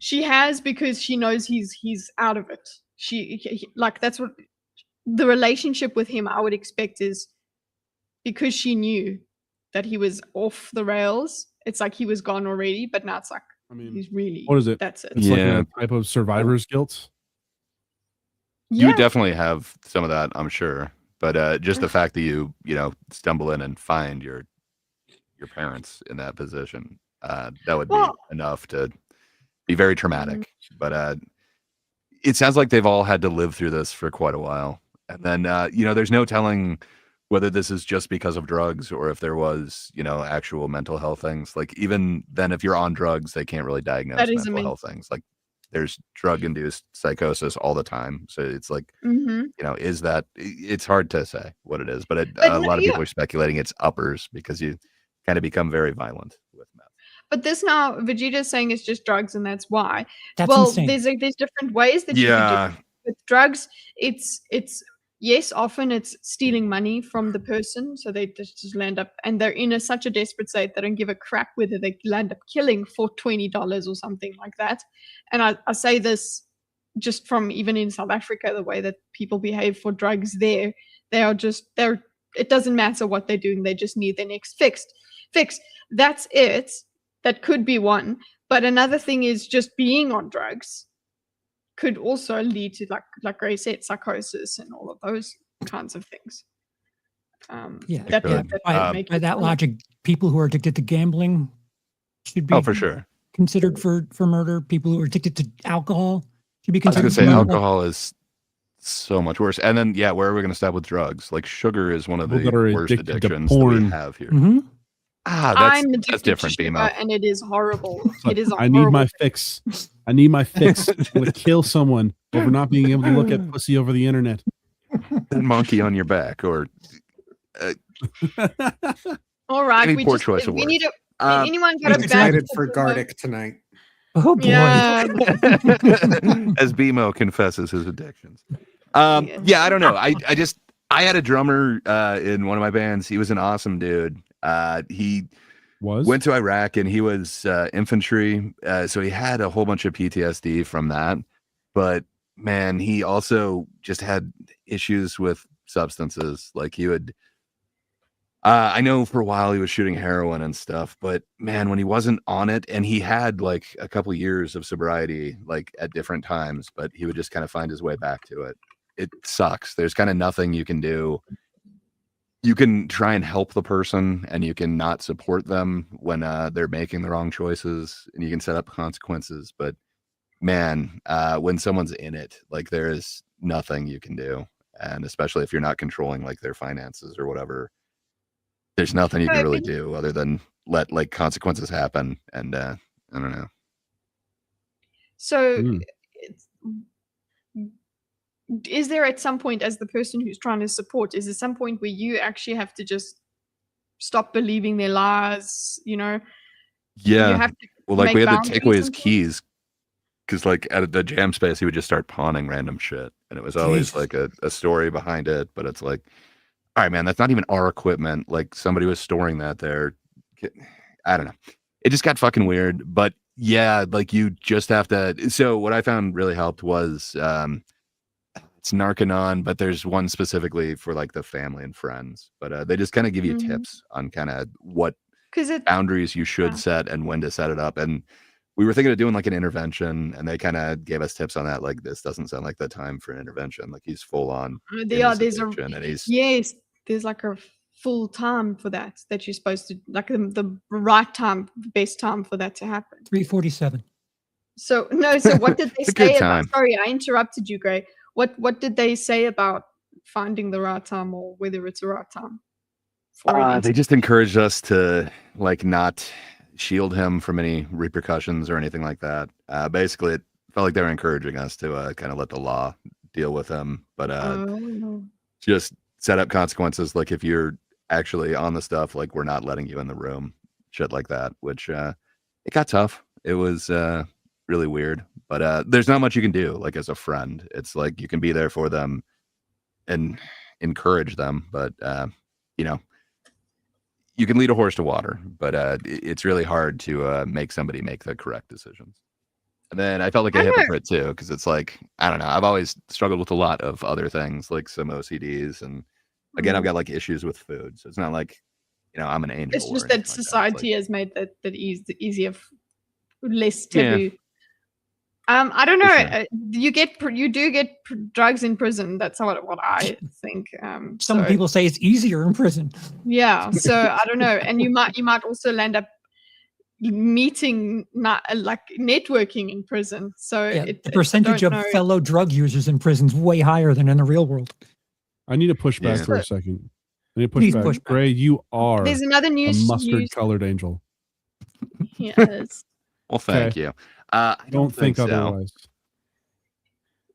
She has, because she knows he's out of it. Like, that's what the relationship with him, I would expect, is because she knew that he was off the rails. It's like he was gone already, but now it's like, I mean, he's really. what is it? That's it. It's like a type of survivor's guilt. You definitely have some of that, I'm sure. But just the fact that you stumble in and find your parents in that position, that would be enough to be very traumatic. But it sounds like they've all had to live through this for quite a while. And then, there's no telling whether this is just because of drugs or if there was, actual mental health things. Like, even then, if you're on drugs, they can't really diagnose mental health things. Like, there's drug-induced psychosis all the time. So it's like, is that, it's hard to say what it is, but a lot of people are speculating it's uppers, because you kind of become very violent with meth. But this now, Vegeta's saying it's just drugs, and that's why. That's well, insane. there's different ways that you can do it. With drugs, it's yes, often it's stealing money from the person, so they just land up, and they're in such a desperate state they don't give a crap whether they land up killing for $20 or something like that. And I say this just from even in South Africa, the way that people behave for drugs there, it doesn't matter what they're doing, they just need their next fix. That's it. That could be one. But another thing is just being on drugs could also lead to, like Ray said, psychosis and all of those kinds of things. By that logic, people who are addicted to gambling should be for sure considered for murder. People who are addicted to alcohol should be I was considered. going to say alcohol is so much worse. And then, where are we going to stop with drugs? Like, sugar is one of the worst addictions that we have here. Mm-hmm. I'm addicted that's different, to sugar, BMO. and it is horrible. It is. I need my fix. I need my fix. I'm gonna kill someone over not being able to look at pussy over the internet. Monkey on your back, or all right. any poor choice of we words. need to. Anyone got I'm a excited for Gardic tonight. Oh boy! Yeah. As BMO confesses his addictions. I don't know. I had a drummer in one of my bands. He was an awesome dude. He went to Iraq, and he was infantry, so he had a whole bunch of PTSD from that. But man, he also just had issues with substances. Like, he would I know for a while he was shooting heroin and stuff, but man, when he wasn't on it, and he had like a couple years of sobriety, like at different times, but he would just kind of find his way back to it. It sucks. There's kind of nothing you can do. You can try and help the person, and you can not support them when they're making the wrong choices, and you can set up consequences. But man, when someone's in it, like, there is nothing you can do. And especially if you're not controlling like their finances or whatever, there's nothing you can really do other than let like consequences happen. And I don't know. So is there at some point, as the person who's trying to support, is there some point where you actually have to just stop believing their lies. You know, Yeah. you have to Well, like make we had to boundaries take away his and stuff. keys because, like, at the jam space, he would just start pawning random shit, and it was always Jesus. like a story behind it. But it's like, all right, man, that's not even our equipment. Like somebody was storing that there. I don't know. It just got fucking weird. But yeah, like you just have to. So what I found really helped was it's Narcanon, but there's one specifically for like the family and friends. But they just kind of give you Mhm. tips on kind of what 'Cause it boundaries you should Yeah. set and when to set it up. And we were thinking of doing like an intervention, and they kind of gave us tips on that. Like, this doesn't sound like the time for an intervention. Like, he's full on in yeah, his there's a addiction, and he's yes, there's like a full time for that you're supposed to like the right time, best time for that to happen. 3:47. So no, so what did they It's a good say about? time. Sorry, I interrupted you, Gray. What did they say about finding the right time or whether it's the right time? For an they just encouraged us to like not shield him from any repercussions or anything like that. Basically, it felt like they were encouraging us to kind of let the law deal with him, but Oh. just set up consequences. Like if you're actually on the stuff, like we're not letting you in the room, shit like that. Which it got tough. It was really weird, but there's not much you can do. Like as a friend, it's like you can be there for them and encourage them, but you know, you can lead a horse to water, but it's really hard to make somebody make the correct decisions. And then I felt like a I know. hypocrite too, because it's like, I don't know, I've always struggled with a lot of other things, like some OCDs, and again, I've got like issues with food, so it's not like, you know, I'm an angel. It's or just anything that like It's society like, has made that easier, less Yeah. taboo. I don't know. For sure. You do get drugs in prison. That's what I think. Some so, people say it's easier in prison. yeah. So I don't know, and you might also land up meeting, not like networking in prison. So Yeah, it, the I percentage don't of know. fellow drug users in prison is way higher than in the real world. I need to push back Yeah. for a second. I need to push Please back. push back. Gray, you are There's another a news. mustard-colored angel. Yes. Well, thank you. I Don't think so. otherwise.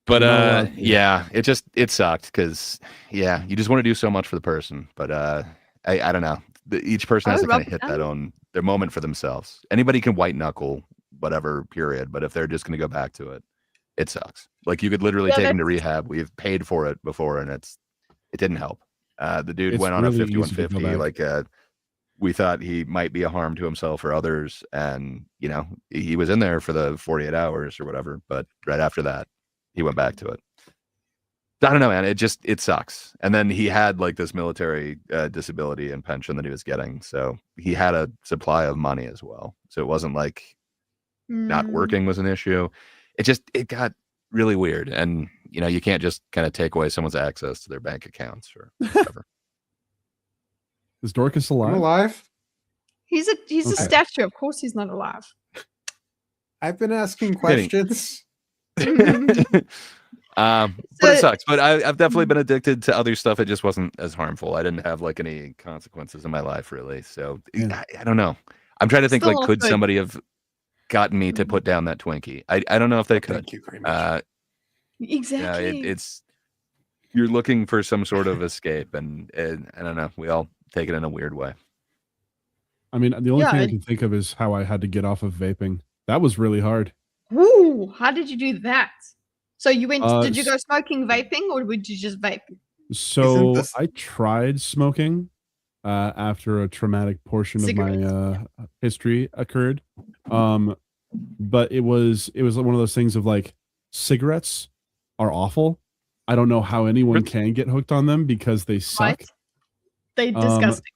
But You're not allowed to. yeah, it sucked because yeah, you just want to do so much for the person, but I don't know. Each person has Oh, to kind of Robert hit their moment for themselves. Anybody can white knuckle whatever period, but if they're just going to go back to it, it sucks. Like you could literally Yeah, take him to that's- rehab. We've paid for it before, and it didn't help. The dude It's went on really a easy to go 5150. back. Like we thought he might be a harm to himself or others, and you know he was in there for the 48 hours or whatever. But right after that, he went back to it. I don't know, man. It sucks. And then he had like this military disability and pension that he was getting, so he had a supply of money as well. So it wasn't like not Mm. working was an issue. It got really weird, and you know you can't just kind of take away someone's access to their bank accounts or whatever. Is Dorcas I'm alive? alive. He's a Okay. statue. Of course, he's not alive. I've been asking Kidding. questions. But So- it sucks. But I've definitely been addicted to other stuff. It just wasn't as harmful. I didn't have like any consequences in my life really. So Yeah. I don't know. I'm trying to think Still like, could good. somebody have gotten me to put down that Twinkie? I don't know if they could. Thank you very much. Yeah, Exactly. it's you're looking for some sort of escape, and I don't know. We all take it in a weird way. I mean, the only Yeah, thing I it- can think of is how I had to get off of vaping. That was really hard. Ooh, how did you do that? So you went? Did you s- go smoking, vaping, or would you just vape? So this- I tried smoking after a traumatic portion of my history occurred. But it was one of those things of like cigarettes are awful. I don't know how anyone Really? can get hooked on them because they suck. Right? They disgusting.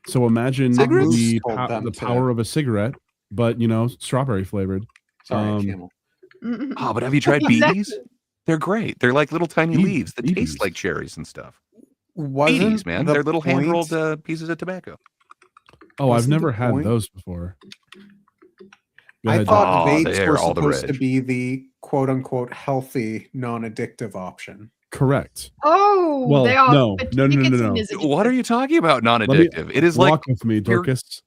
So imagine Cigarettes? the, Told them the to- power of a cigarette, but you know, strawberry flavored. Sorry, Camel. Mm-mm. Oh, but have you tried Exactly. bees? They're great. They're like little tiny Bee- leaves that bee taste bees. like cherries and stuff. Wasn't Beaties, man. the They're little point- hand rolled pieces of tobacco. Oh, I've Wasn't the never had point- those before. Go I ahead, thought Oh, vapes they were are all the supposed to rage. be the quote unquote healthy, non-addictive option. correct. Oh, Well, they are. no, but no, no, no, nicotine no. is What are addictive. you talking about? me- Non-addictive. It is like Walk with me, Dorcas.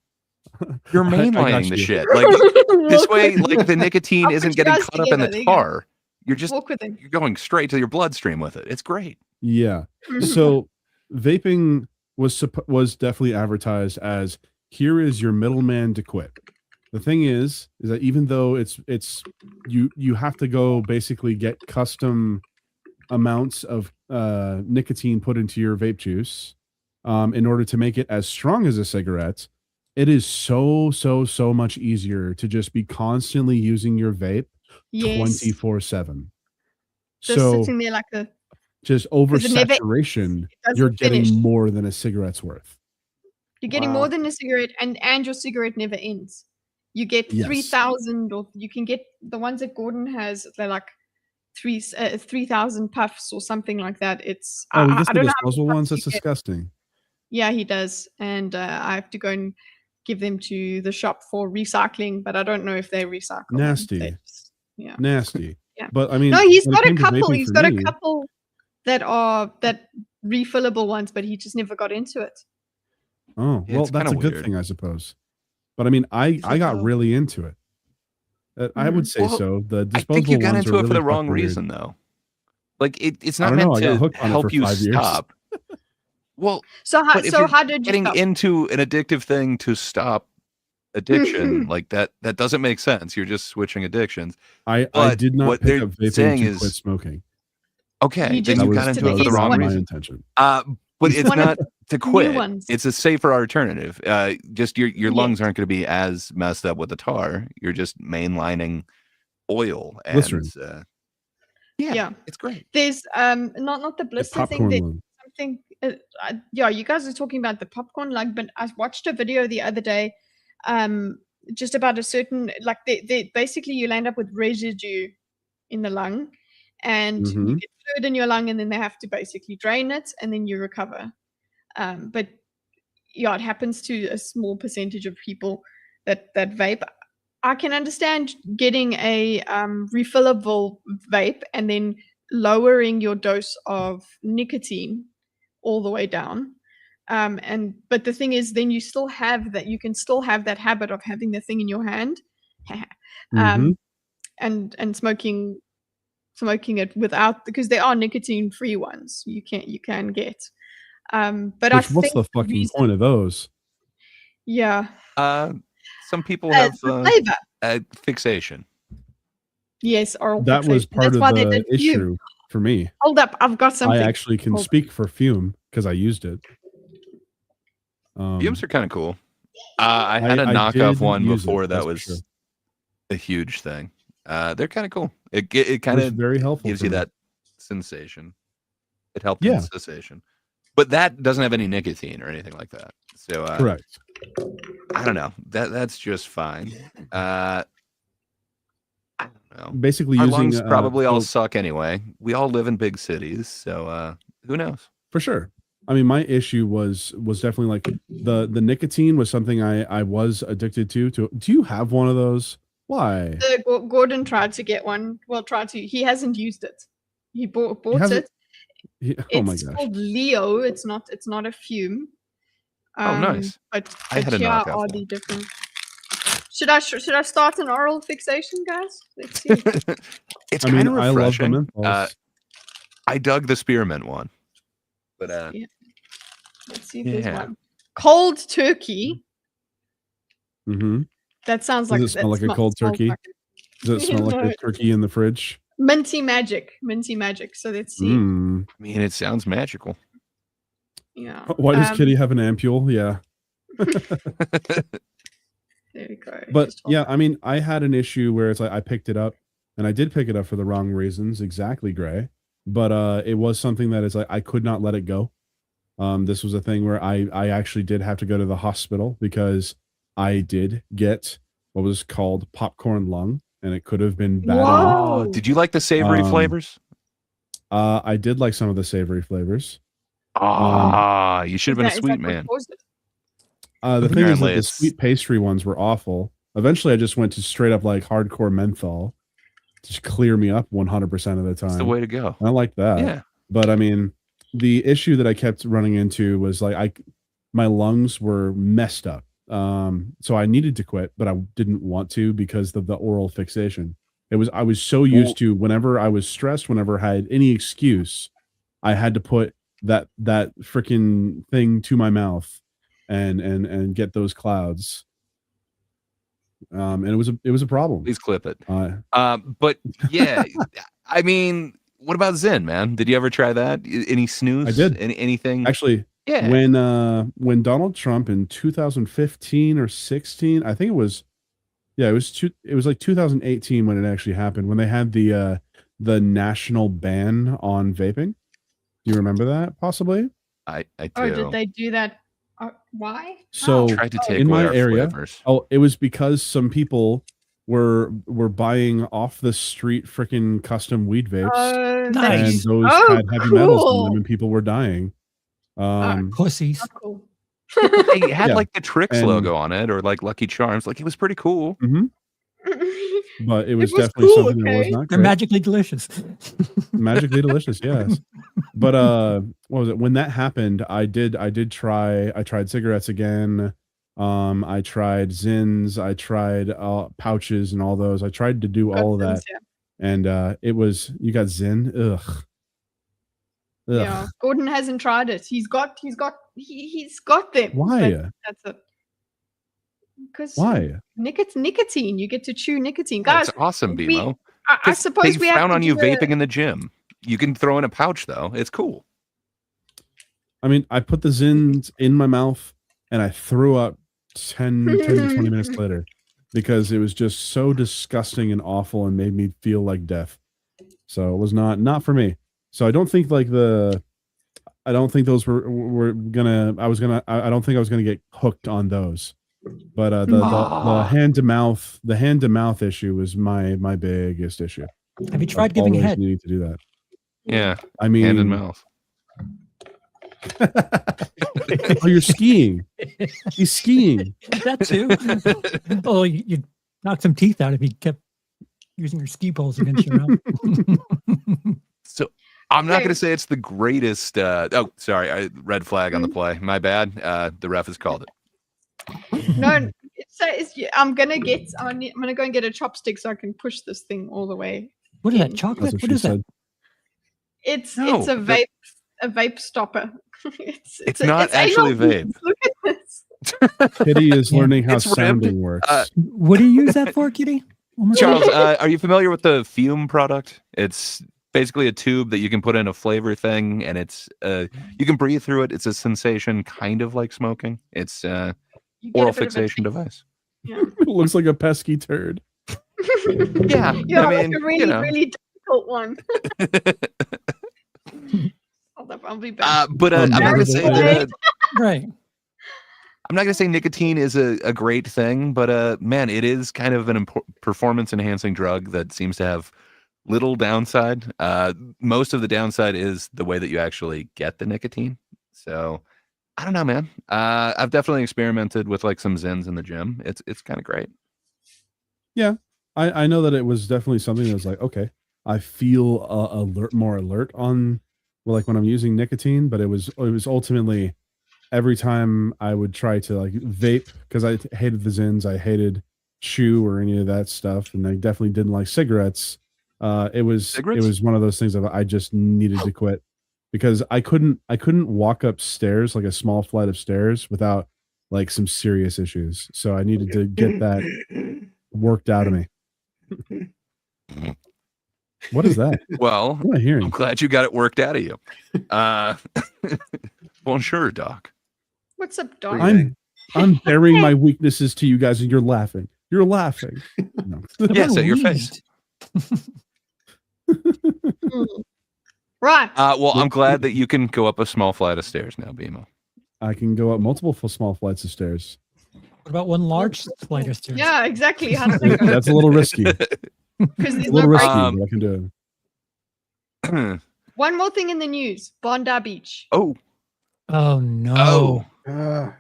you're I got mainlining the you. shit. Like this Walk way, with me. like the nicotine I'll isn't put you getting guys caught up in the together, there you go. tar. You're just Walk with him. you're going straight to your bloodstream with it. It's great. Yeah. Mhm. So vaping was definitely advertised as, here is your middleman to quit. The thing is that even though it's you have to go basically get custom amounts of nicotine put into your vape juice in order to make it as strong as a cigarette, it is so much easier to just be constantly using your vape Yes. 24/7. Just So sitting there like a. just oversaturation, doesn't you're getting finish. more than a cigarette's worth. You're getting Wow. more than a cigarette, and your cigarette never ends. You get Yes. 3,000, or you can get the ones that Gordon has. They're like 3,000 puffs or something like that. It's Oh, he I gets the don't know how many disposable ones. puffs That's you get. disgusting. Yeah, he does, and I have to go and give them to the shop for recycling, but I don't know if they recycle them. Nasty. They just- yeah. Nasty. Yeah. But I mean, No, he's when it got a came to couple. vaping He's for got me- a couple that are refillable ones, but he just never got into it. Oh, Yeah, well, it's that's a kinda good weird. thing, I suppose. But I mean, I got So- really into it. I would say Well, so. The I disposable think you got ones into are it for really the wrong fucking weird. reason, though. Like it's I not don't know, meant I got to hooked on it help for you 5 years. stop. Well, So how but if you're how did you getting stop? into an addictive thing to stop addiction, like that doesn't make sense. You're just switching addictions. I But did not what pick they're up vaping saying to is- quit smoking. Okay, You then just you used got to into the it for the S wrong not my reason. intention. But it's one of not to new quit. ones. It's a safer alternative. Just your lungs Yes. aren't going to be as messed up with the tar. You're just mainlining oil and Glycerin. Yeah. it's great. There's not the The blister thing. popcorn There's lung. something. Yeah, you guys are talking about the popcorn lung, but I watched a video the other day, just about a certain like they basically you'll end up with residue in the lung, and you Mhm. get fluid in your lung, and then they have to basically drain it, and then you recover. But yeah, it happens to a small percentage of people that vape. I can understand getting a refillable vape and then lowering your dose of nicotine all the way down. But the thing is, then you still have that. You can still have that habit of having the thing in your hand, Mhm. and smoking it without, because there are nicotine free ones you can get. But I Which what's think the the fucking reason- point of those? Yeah, Some people have the flavor. fixation. Yes, oral That was fixation. part That's of why they the did fume. issue for me. Hold up, I've got something. I actually can Hold speak for fume because I used it. Fumes are kind of cool. I had a I knockoff did one use it, before that that's for was sure. a huge thing. They're kind of cool. It kind was of very helpful gives for you me. that sensation. It helped Yeah. in cessation, but that doesn't have any nicotine or anything like that. So Correct. I don't know. That's just fine. I don't know. Basically Our using lungs probably all so- suck anyway. We all live in big cities, so who knows? for sure. I mean, my issue was definitely like the nicotine was something I was addicted to. Do you have one of those? Why? Gordon tried to get one. Well, he hasn't used it. He bought hasn't- it. Oh my It's gosh. called Leo. It's not a fume. Oh, nice. But I had a here knockoff are one. the different. Should I start an oral fixation, guys? Let's see. It's I kind mean, of I love the refreshing. menthols. I dug the spearmint one, but Let's see if there's Yeah. one. Cold turkey. Mm-hmm. That sounds Does like it smell like a cold smells turkey? like Does it smell like No. a turkey in the fridge? minty magic. So let's see. Mm. I mean, it sounds magical. Yeah. Why does Kitty have an ampule? Yeah. There we go. But Just hold yeah, on. I mean, I had an issue where it's like I picked it up, and I did pick it up for the wrong reasons, exactly, Gray. But it was something that is like I could not let it go. This was a thing where I actually did have to go to the hospital because I did get what was called popcorn lung, and it could have been bad. Whoa. Oh, did you like the savory flavors? I did like some of the savory flavors. You should have been a Is that sweet what man. caused it? The thing is Apparently that the it's- sweet pastry ones were awful. Eventually, I just went to straight up like hardcore menthol, just clear me up 100% of the time. It's the way to go. I like that. Yeah. But I mean, the issue that I kept running into was like my lungs were messed up. So I needed to quit, but I didn't want to because of the oral fixation. I was so used to whenever I was stressed, whenever I had any excuse, I had to put that freaking thing to my mouth and get those clouds. And it was a problem. Please clip it. But yeah, I mean, what about Zen, man? Did you ever try that? Any snooze? I did. Anything? Actually, yeah. When Donald Trump in 2015 or 16, I think it was, yeah, it was like 2018 when it actually happened, when they had the national ban on vaping. Do you remember that possibly? I do. Oh, did they do that? Why? So tried to take in away my our area, flavors. it was because some people were buying off the street freaking custom weed vapes, Nice. and those had heavy metals in them, and people were dying. Pussies. That's cool. It had Yeah. like the Tricks And- logo on it, or like Lucky Charms. Like, it was pretty cool. But it was was definitely cool, something that was okay? not They're great. magically delicious. Magically delicious, yes. But what was it? When that happened, I tried cigarettes again. I tried Zins, I tried pouches and all those. I tried to do all of that. And it was, you got Zin. Ugh. Yeah, Gordon hasn't tried it. He's got them. Why? But that's it. Because Why? nicotine. You get to chew nicotine, That's guys. awesome, BMO. I 'Cause suppose they we have frown to on you do vaping in the gym. You can throw in a pouch though. It's cool. I mean, I put the Zins in my mouth and I threw up 10 to 20 minutes later because it was just so disgusting and awful and made me feel like death. So it was not for me. So I don't think those were gonna, I don't think I was gonna get hooked on those. But the hand to mouth issue was my biggest issue. Have you tried giving Always head? needing to do that. Yeah. I mean, Hand and mouth. Oh, you're skiing. He's skiing. That too. Oh, you'd knock some teeth out if you kept using your ski poles against your mouth. So I'm not Okay. going to say it's the greatest. Oh, sorry. Red flag on the play. My bad. The ref has called it. No, I'm gonna go and get a chopstick so I can push this thing all the way. What is that? in. Chocolate? That's what What she is that? said. It's No, a vape stopper. It's not actually anal vape. beads. Look at this. Kitty is learning how It's ribbed. sounding works. What do you use that for, Kitty? One more time. Charles, are you familiar with the Fume product? It's basically a tube that you can put in a flavor thing, and it's you can breathe through it. It's a sensation, kind of like smoking. It's You get a oral bit of a fixation taste. device. Yeah. It looks like a pesky turd. Yeah, Yeah, I like mean, a really, you know. really difficult one. I'll be back. But I'm not going to say that. Right. I'm not going to say nicotine is a great thing, but man, it is kind of an performance enhancing drug that seems to have little downside. Most of the downside is the way that you actually get the nicotine. So I don't know, man. I've definitely experimented with like some Zins in the gym. It's kind of great. Yeah, I know that it was definitely something that was like, okay, I feel more alert on, well, like when I'm using nicotine, but it was ultimately every time I would try to like vape, because I hated the Zins, I hated chew or any of that stuff, and I definitely didn't like cigarettes. It was one of those things that I just needed to quit because I couldn't walk upstairs, like a small flight of stairs, without like some serious issues. So I needed to get that worked out of me. What is that? Well, What am I I'm hearing? glad you got it worked out of you. Bonjour, Doc. What's up, dog? I'm burying my weaknesses to you guys, and you're laughing. You're laughing. No. Yes, at your face. Right. Well, I'm glad that you can go up a small flight of stairs now, BMO. I can go up multiple small flights of stairs. What about one large flight of stairs? Yeah, exactly. How does that go? That's a little risky. A Because there's little no risky, break. but I can do it. One more thing in the news: Bondi Beach. Oh, Oh no. I One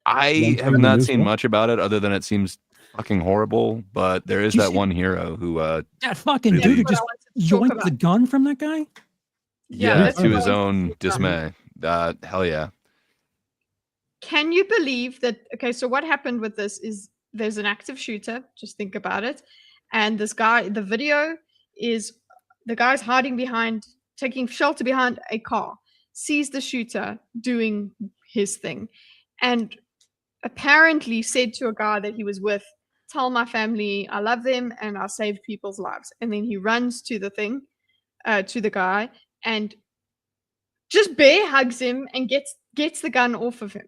have thing in the not news, seen what? much about it other than it seems fucking horrible. But there is You that see- one hero who, That fucking Really? dude who That's just what I wanted to talk yoinked the about. gun from that guy? Yeah, that's to what I his wanted to own talk about. dismay. Hell yeah. Can you believe that? Okay, so what happened with this is there's an active shooter. Just think about it. And this guy, the video is the guy's hiding behind, taking shelter behind a car. sees the shooter doing his thing, and apparently said to a guy that he was with, "Tell my family I love them and I saved people's lives." And then he runs to the thing, to the guy, and just bear hugs him and gets the gun off of him,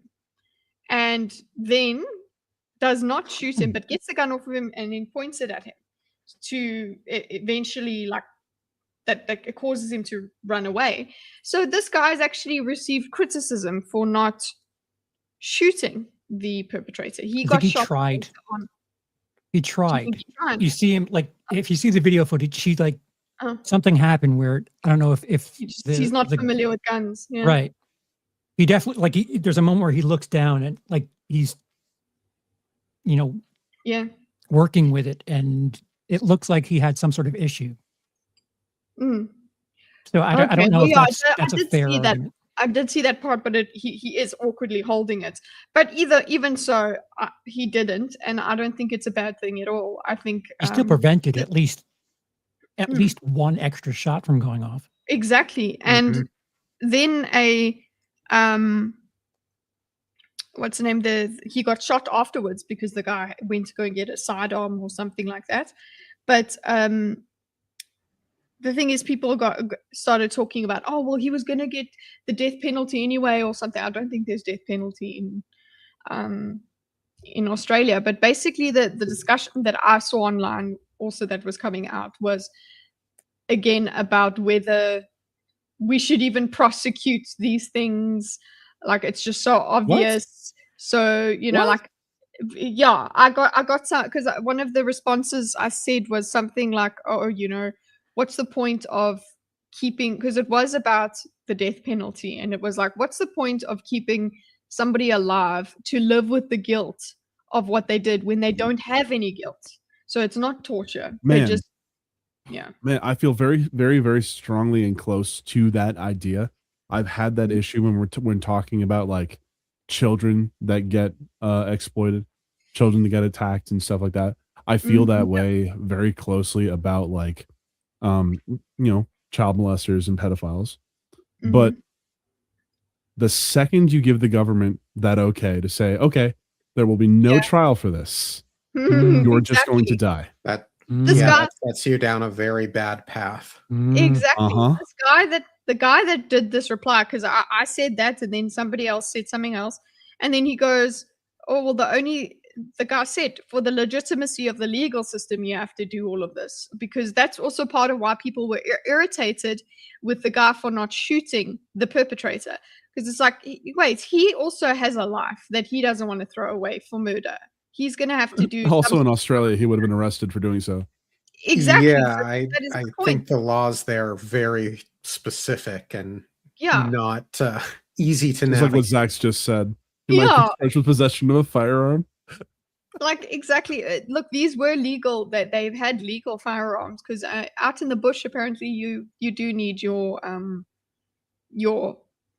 and then does not shoot him, but gets the gun off of him and then points it at him to eventually, like, that it causes him to run away. So this guy's actually received criticism for not shooting the perpetrator. He I got think he shot. tried. On, He do you tried. think he tried? You see him, like, if you see the video footage, he, like, Oh. something happened where, I don't know if He's not familiar with guns. Yeah. right. He definitely, like, there's a moment where he looks down and, like, he's, Yeah. working with it, and it looks like he had some sort of issue. Mm. So I Okay, don't know well, if yeah, that's I a did fair see that. argument. I did see that part, but he is awkwardly holding it. But even so, he didn't, and I don't think it's a bad thing at all. I think He still prevented at least Hmm. one extra shot from going off. exactly. And then what's the name? He got shot afterwards because the guy went to go and get a sidearm or something like that. But the thing is, people started talking about, oh, well, he was going to get the death penalty anyway or something. I don't think there's death penalty in Australia. But basically, the discussion that I saw online also that was coming out was, again, about whether we should even prosecute these things. Like, it's just so obvious. So, like, yeah, I got some, because one of the responses I said was something like, oh, what's the point of keeping, because it was about the death penalty, and it was like, what's the point of keeping somebody alive to live with the guilt of what they did when they don't have any guilt? So it's not torture. They Man. just, yeah. Man, I feel very, very, very strongly and close to that idea. I've had that issue when talking about, like, children that get exploited, children that get attacked and stuff like that. I feel that way very closely about, like, child molesters and pedophiles. But the second you give the government that okay to say, okay, there will be no trial for this, you're just going to die. That's you down a very bad path. Exactly. Uh-huh. The guy that did this reply, because I said that, and then somebody else said something else, and then he goes, oh, well, the guy said, for the legitimacy of the legal system, you have to do all of this, because that's also part of why people were irritated with the guy for not shooting the perpetrator, because it's like, wait, he also has a life that he doesn't want to throw away for murder. He's going to have to do Also, something. in Australia, he would have been arrested for doing so. Exactly. Yeah, So I that is the point. think the laws there are very specific and Yeah. not easy to It's like navigate. what Zach's just said. He might Yeah. be charged with possession of a firearm. Like, exactly. Look, these were legal, that they've had legal firearms, because out in the bush, apparently you do need your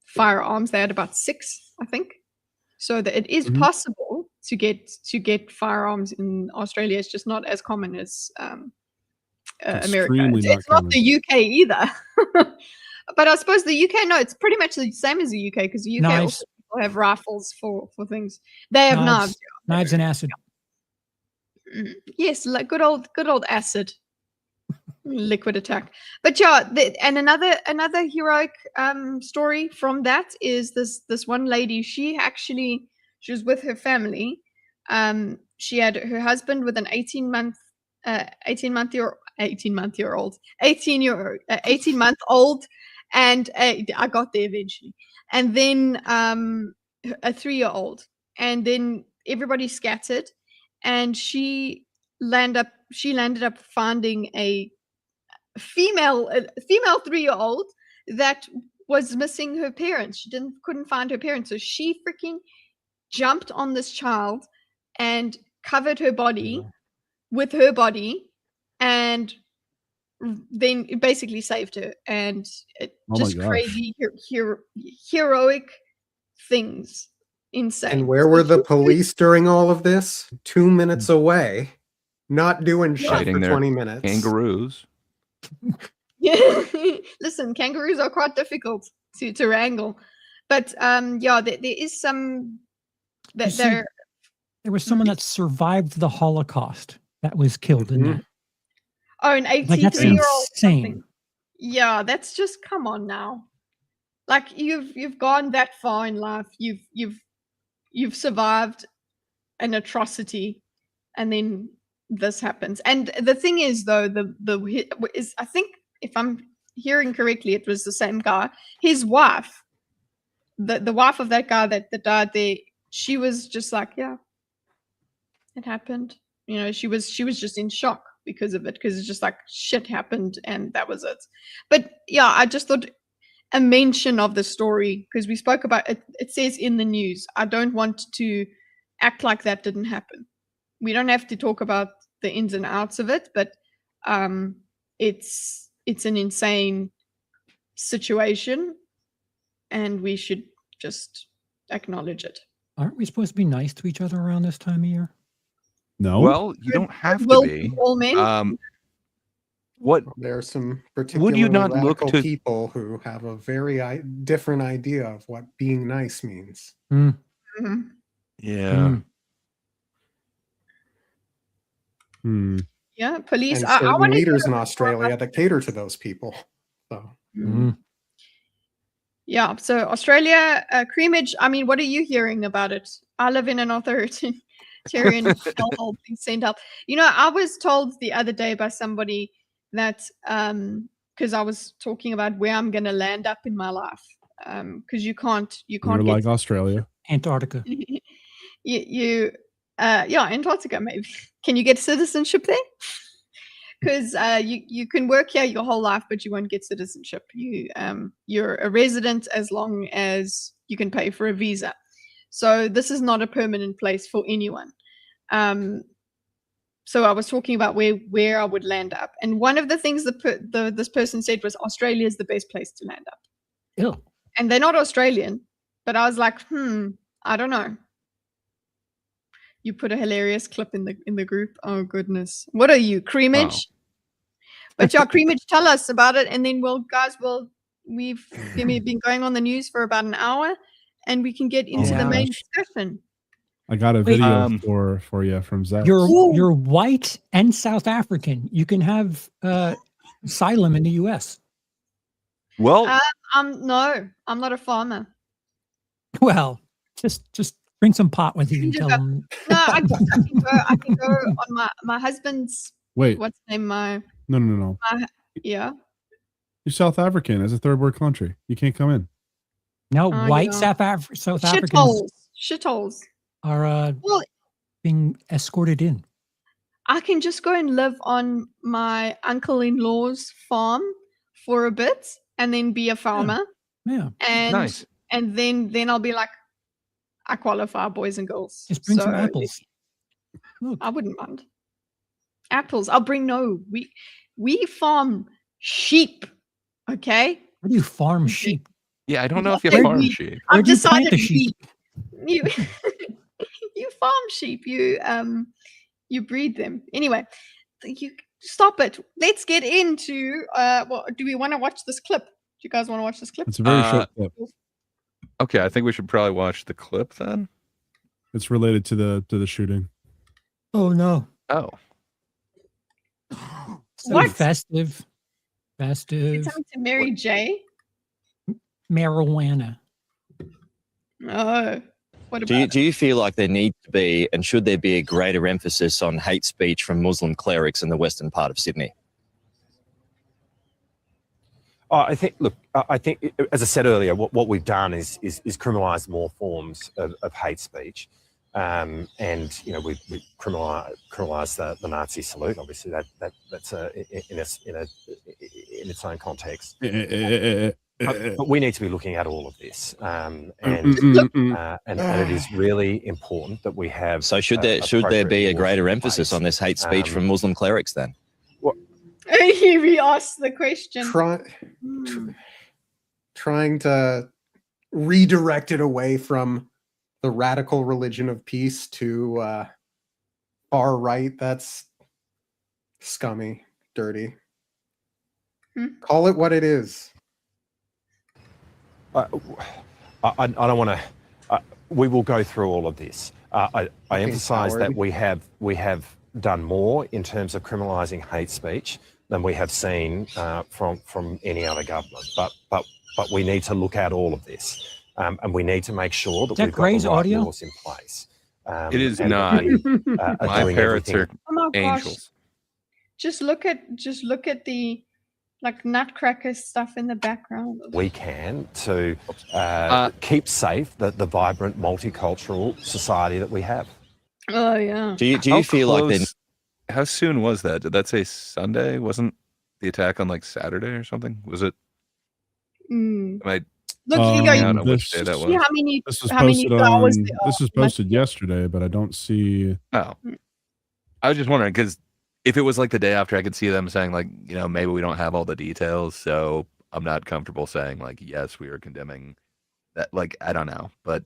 firearms. They had about 6, I think, so that it is possible to get firearms in Australia. It's just not as common as America. Extremely It's not not the UK either. But I suppose the UK, no, it's pretty much the same as the UK, because the UK Knives. also people have rifles for things. They have knives. Knives and acid. Yes, like good old acid liquid attack. But yeah, and another heroic story from that is this one lady. She was with her family. She had her husband with an 18 month old, and I got there eventually, and then a 3-year-old, and then everybody scattered, and she landed up finding a female 3-year-old that was missing her parents. She couldn't find her parents, so she freaking jumped on this child and covered her body with her body, and then it basically saved her. And just crazy heroic things. Insane. And where were the police during all of this? 2 minutes away, not doing shit Fighting for their 20 minutes. Kangaroos. Yeah. Listen, kangaroos are quite difficult. to wrangle. But yeah, there is some that see, there. There was someone that survived the Holocaust that was killed in that. Oh, an Like, that's 83-year-old. insane. Yeah, that's just, come on now. Like, you've gone that far in life. You've survived an atrocity, and then this happens. And the thing is, though, I think, if I'm hearing correctly, it was the same guy. His wife, the wife of that guy that died there, she was just like, yeah, it happened. You know, she was just in shock because of it, because it's just like, shit happened and that was it. But yeah, I just thought a mention of the story, because we spoke about it. It says in the news. I don't want to act like that didn't happen. We don't have to talk about the ins and outs of it, but it's an insane situation, and we should just acknowledge it. Aren't we supposed to be nice to each other around this time of year? No. Well, you don't have to Will be. all men? What There are some Would particularly you not look radical to- people who have a very different idea of what being nice means. Mhm. Yeah. Hmm. Yeah, police. And I certain want to leaders in Australia that cater to those people. So Yeah, so Australia, creamage. I mean, what are you hearing about it? I live in an authoritarian hellhole. Please send help. You know, I was told the other day by somebody that, because I was talking about where I'm going to land up in my life, because you can't You're get like Australia. Antarctica. yeah, Antarctica maybe. Can you get citizenship there? Because you can work here your whole life, but you won't get citizenship. You're a resident as long as you can pay for a visa. So this is not a permanent place for anyone. So I was talking about where I would land up, and one of the things this person said was Australia is the best place to land up. Ew. And they're not Australian, but I was like, I don't know. You put a hilarious clip in the group. Oh goodness, what are you, creamage? Wow. But yeah, creamage, tell us about it, and then we've been going on the news for about an hour, and we can get into the main gosh. discussion. I got a Wait, video for you from Zach. You're white and South African. You can have asylum in the U.S. Well, No, I'm not a farmer. Well, just bring some pot with you and Just tell go- them. No, I can go on my husband's. Wait, What's the name? no. Yeah. You're South African as a third world country. You can't come in. No, Oh, white yeah. South Africans Shitholes. are Well, being escorted in. I can just go and live on my uncle-in-law's farm for a bit, and then be a farmer, Yeah, and nice. and then I'll be like, I qualify, boys and girls. just bring some So, apples. Look, I wouldn't mind apples. I'll bring we farm sheep. Okay. where do you farm Okay. sheep? Yeah, I don't know if you Where farm we- sheep. Where I've do you plant decided the sheep? you you farm sheep. You breed them. Anyway, you stop it. Let's get into do we want to watch this clip? Do you guys want to watch this clip? It's a very short clip. Okay, I think we should probably watch the clip then. It's related to the shooting. Oh no! Oh, So What? festive, It's something to Mary J. marijuana. Oh, what about Do you feel like there needs to be, and should there be, a greater emphasis on hate speech from Muslim clerics in the western part of Sydney? I think, look, I think, as I said earlier, what we've done is criminalise more forms of hate speech, and we criminalise the Nazi salute. Obviously, that's in its own context. But we need to be looking at all of this, and it is really important that we have. So should there be a greater emphasis on this hate speech from Muslim clerics then? He re-asked the question. Trying to redirect it away from the radical religion of peace to far right. That's scummy, dirty. Call it what it is. I don't want to. We will go through all of this. I emphasise that we have done more in terms of criminalising hate speech than we have seen from any other government. But we need to look at all of this, and we need to make sure that we've got the right laws in place. It is not. My parrots are angels. Just look at the like nutcracker stuff in the background. We can to keep safe the vibrant multicultural society that we have. Oh yeah. Do you feel like then? How soon was that? Did that say Sunday? Wasn't the attack on like Saturday or something? Was it? Am I Look, I don't know which day that was. See how many This was how many posted flowers on. there This are. was posted yesterday, but I don't see. Oh, I was just wondering because if it was like the day after, I could see them saying like, you know, maybe we don't have all the details, so I'm not comfortable saying like, yes, we are condemning that. Like, I don't know, but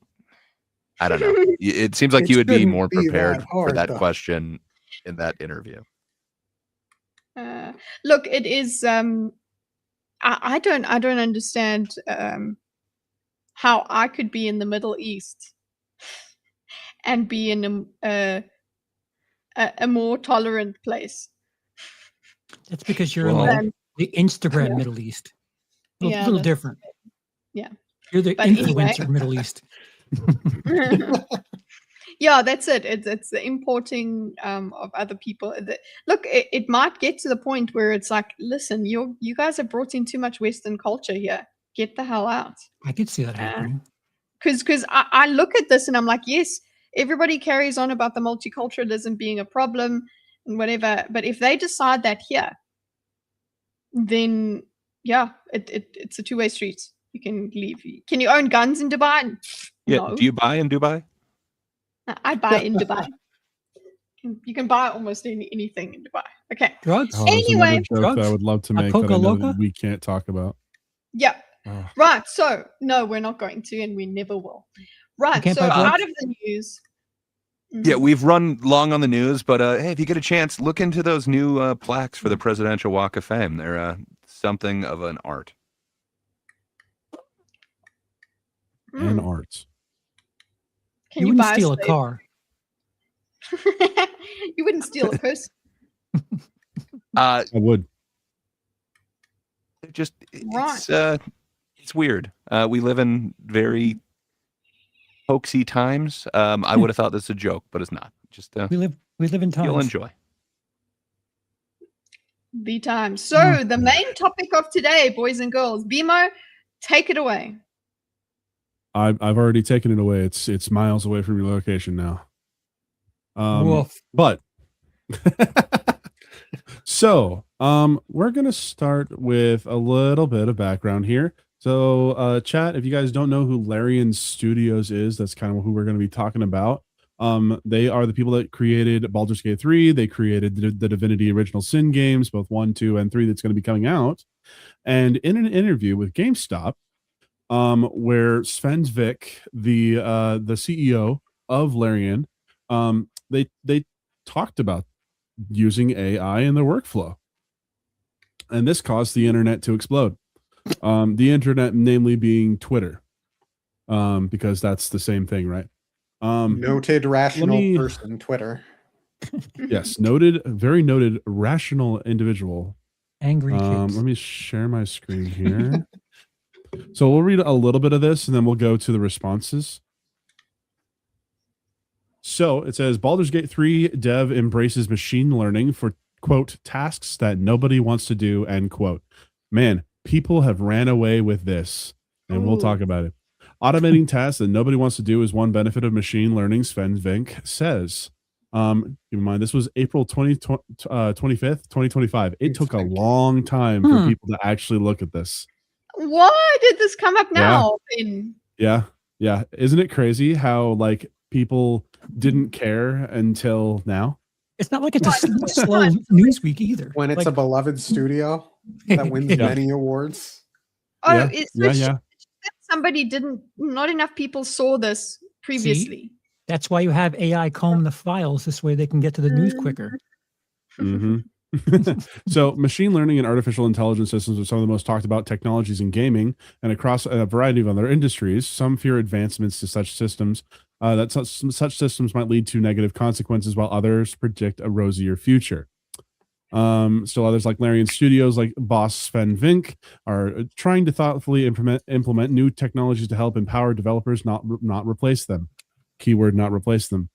I don't know. It seems like you would be more prepared for that question in that interview. Look, it is. I don't understand how I could be in the Middle East and be in a more tolerant place. That's because you're in the Instagram Middle East. A little different. Yeah. You're the But influencer anyway. Middle East. Yeah, that's it. It's the importing of other people. Look, it might get to the point where it's like, listen, you guys have brought in too much Western culture here. Get the hell out. I could see that happening. Because I look at this and I'm like, yes, everybody carries on about the multiculturalism being a problem and whatever. But if they decide that here, then yeah, it's a two-way street. You can leave. Can you own guns in Dubai? Yeah. No. Do you buy in Dubai? I buy in Dubai. You can buy almost anything in Dubai. Okay. Drugs? Oh, there's Anyway. another joke that I would love to make that I know Coca-Lola? that we can't talk about. Yeah. Oh. Right. So, no, we're not going to, and we never will. Right. can't So, buy drugs? out of the news. Yeah, we've run long on the news, but hey, if you get a chance, look into those new plaques for the Presidential Walk of Fame. They're something of an art. And arts. Can You you wouldn't buy steal a slave? car. You wouldn't steal a person. I would. It's weird. We live in very hoaxy times. I would have thought this was a joke, but it's not. Just We live in times. you'll enjoy. The time. So, the main topic of today, boys and girls, BMO, take it away. I've already taken it away. It's miles away from your location now. Woof. But so we're gonna start with a little bit of background here. So chat, if you guys don't know who Larian Studios is, that's kind of who we're going to be talking about. They are the people that created Baldur's Gate 3. They created the Divinity Original Sin games, both 1, 2, and 3 that's going to be coming out. And in an interview with GameStop, where Sven Vik, the CEO of Larian, they talked about using AI in their workflow, and this caused the internet to explode. The internet, namely being Twitter, because that's the same thing, right? Noted rational person, Twitter. Yes, very noted rational individual. Angry kids. Let me share my screen here. So we'll read a little bit of this and then we'll go to the responses. So it says Baldur's Gate 3 dev embraces machine learning for, quote, tasks that nobody wants to do, end quote. Man, people have ran away with this, and we'll talk about it. Automating tasks that nobody wants to do is one benefit of machine learning, Sven Vink says. Keep in mind, this was April 25th, 2025. It took a long time for people to actually look at this. Why did this come up now? Yeah. Isn't it crazy how like people didn't care until now? It's not like it's a slow news week either. When it's like, a beloved studio that wins many awards. Oh, yeah. Somebody not enough people saw this previously. See? That's why you have AI comb the files. This way they can get to the news quicker. Mm-hmm. So machine learning and artificial intelligence systems are some of the most talked about technologies in gaming and across a variety of other industries. Some fear advancements to such systems that such systems might lead to negative consequences, while others predict a rosier future. Still others like Larian Studios, like boss Sven Vink, are trying to thoughtfully implement new technologies to help empower developers, not replace them. Keyword, not replace them.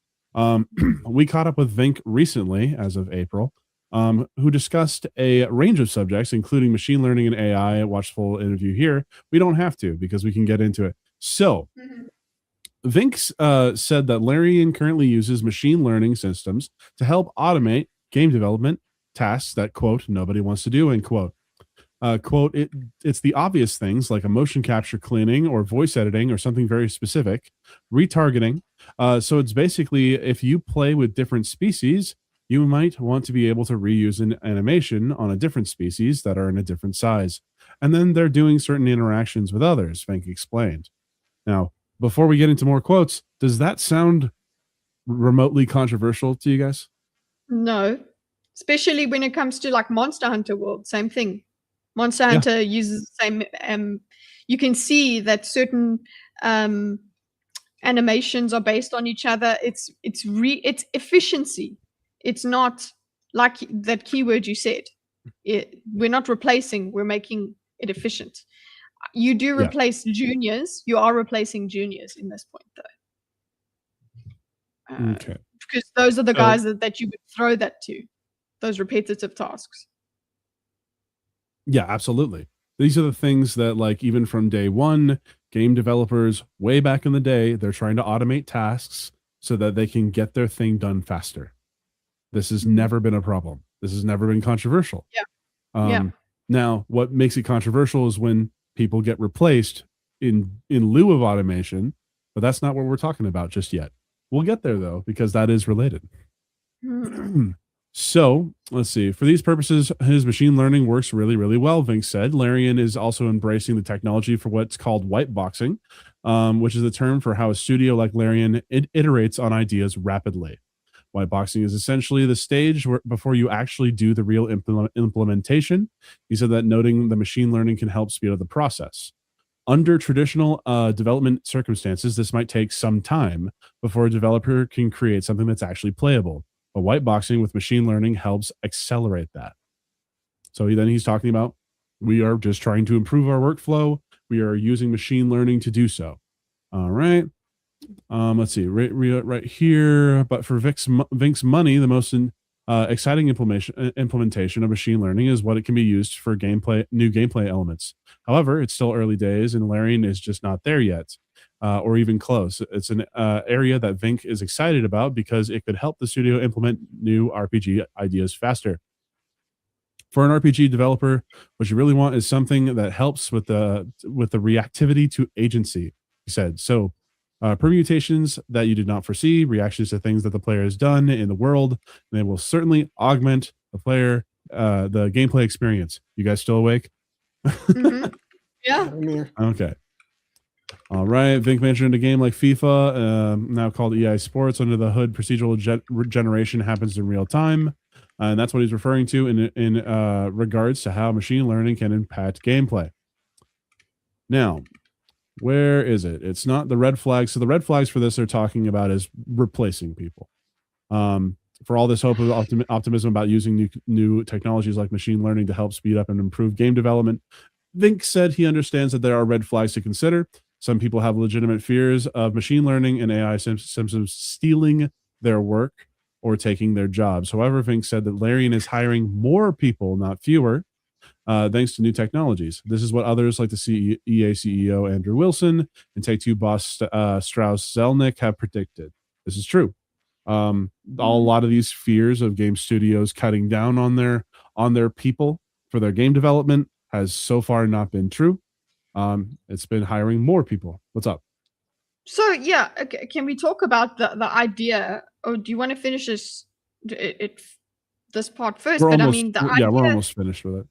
We caught up with Vink recently, as of April, who discussed a range of subjects, including machine learning and AI. Watch full interview here. We don't have to because we can get into it. So, Vink said that Larian currently uses machine learning systems to help automate game development tasks that, quote, nobody wants to do, end quote. Quote, it's the obvious things like a motion capture cleaning or voice editing or something very specific, retargeting. So it's basically if you play with different species, you might want to be able to reuse an animation on a different species that are in a different size. And then they're doing certain interactions with others, Fink explained. Now, before we get into more quotes, does that sound remotely controversial to you guys? No, especially when it comes to like Monster Hunter World, same thing. Monster Hunter uses the same. You can see that certain animations are based on each other. It's efficiency. It's not like that keyword you said. We're not replacing. We're making it efficient. You do replace juniors. You are replacing juniors in this point, though. Okay. Because those are the guys that you would throw that to. Those repetitive tasks. Yeah, absolutely. These are the things that, like, even from day one, game developers way back in the day, they're trying to automate tasks so that they can get their thing done faster. This has never been a problem. This has never been controversial. Yeah. Now, what makes it controversial is when people get replaced in lieu of automation, but that's not what we're talking about just yet. We'll get there, though, because that is related. So let's see. For these purposes, his machine learning works really, really well, Vink said. Larian is also embracing the technology for what's called whiteboxing, which is a term for how a studio like Larian iterates on ideas rapidly. Whiteboxing is essentially the stage before you actually do the real implementation. He said that noting the machine learning can help speed up the process. Under traditional development circumstances, this might take some time before a developer can create something that's actually playable. But whiteboxing with machine learning helps accelerate that. So he's talking about we are just trying to improve our workflow. We are using machine learning to do so. All right. Let's see right here. But for Vink's money, the most exciting implementation of machine learning is what it can be used for new gameplay elements. However, it's still early days, and Larian is just not there yet. Or even close. It's an area that Vink is excited about because it could help the studio implement new RPG ideas faster. For an RPG developer, what you really want is something that helps with the reactivity to agency, he said. So permutations that you did not foresee, reactions to things that the player has done in the world, and they will certainly augment the gameplay experience. You guys still awake? Yeah. Okay. All right. Vink mentioned a game like FIFA, now called EA Sports. Under the hood, procedural generation happens in real time. And that's what he's referring to in regards to how machine learning can impact gameplay. Now, where is it? It's not the red flags. So the red flags for this they're talking about is replacing people. For all this hope of optimism about using new technologies like machine learning to help speed up and improve game development, Vink said he understands that there are red flags to consider. Some people have legitimate fears of machine learning and AI systems stealing their work or taking their jobs. However, Vink said that Larian is hiring more people, not fewer, thanks to new technologies. This is what others like the EA CEO Andrew Wilson and Take-Two boss Strauss Zelnick have predicted. This is true. A lot of these fears of game studios cutting down on their people for their game development has so far not been true. It's been hiring more people. What's up? So yeah, okay, can we talk about the idea? Or do you want to finish this part first? We're Idea, we're almost finished with it.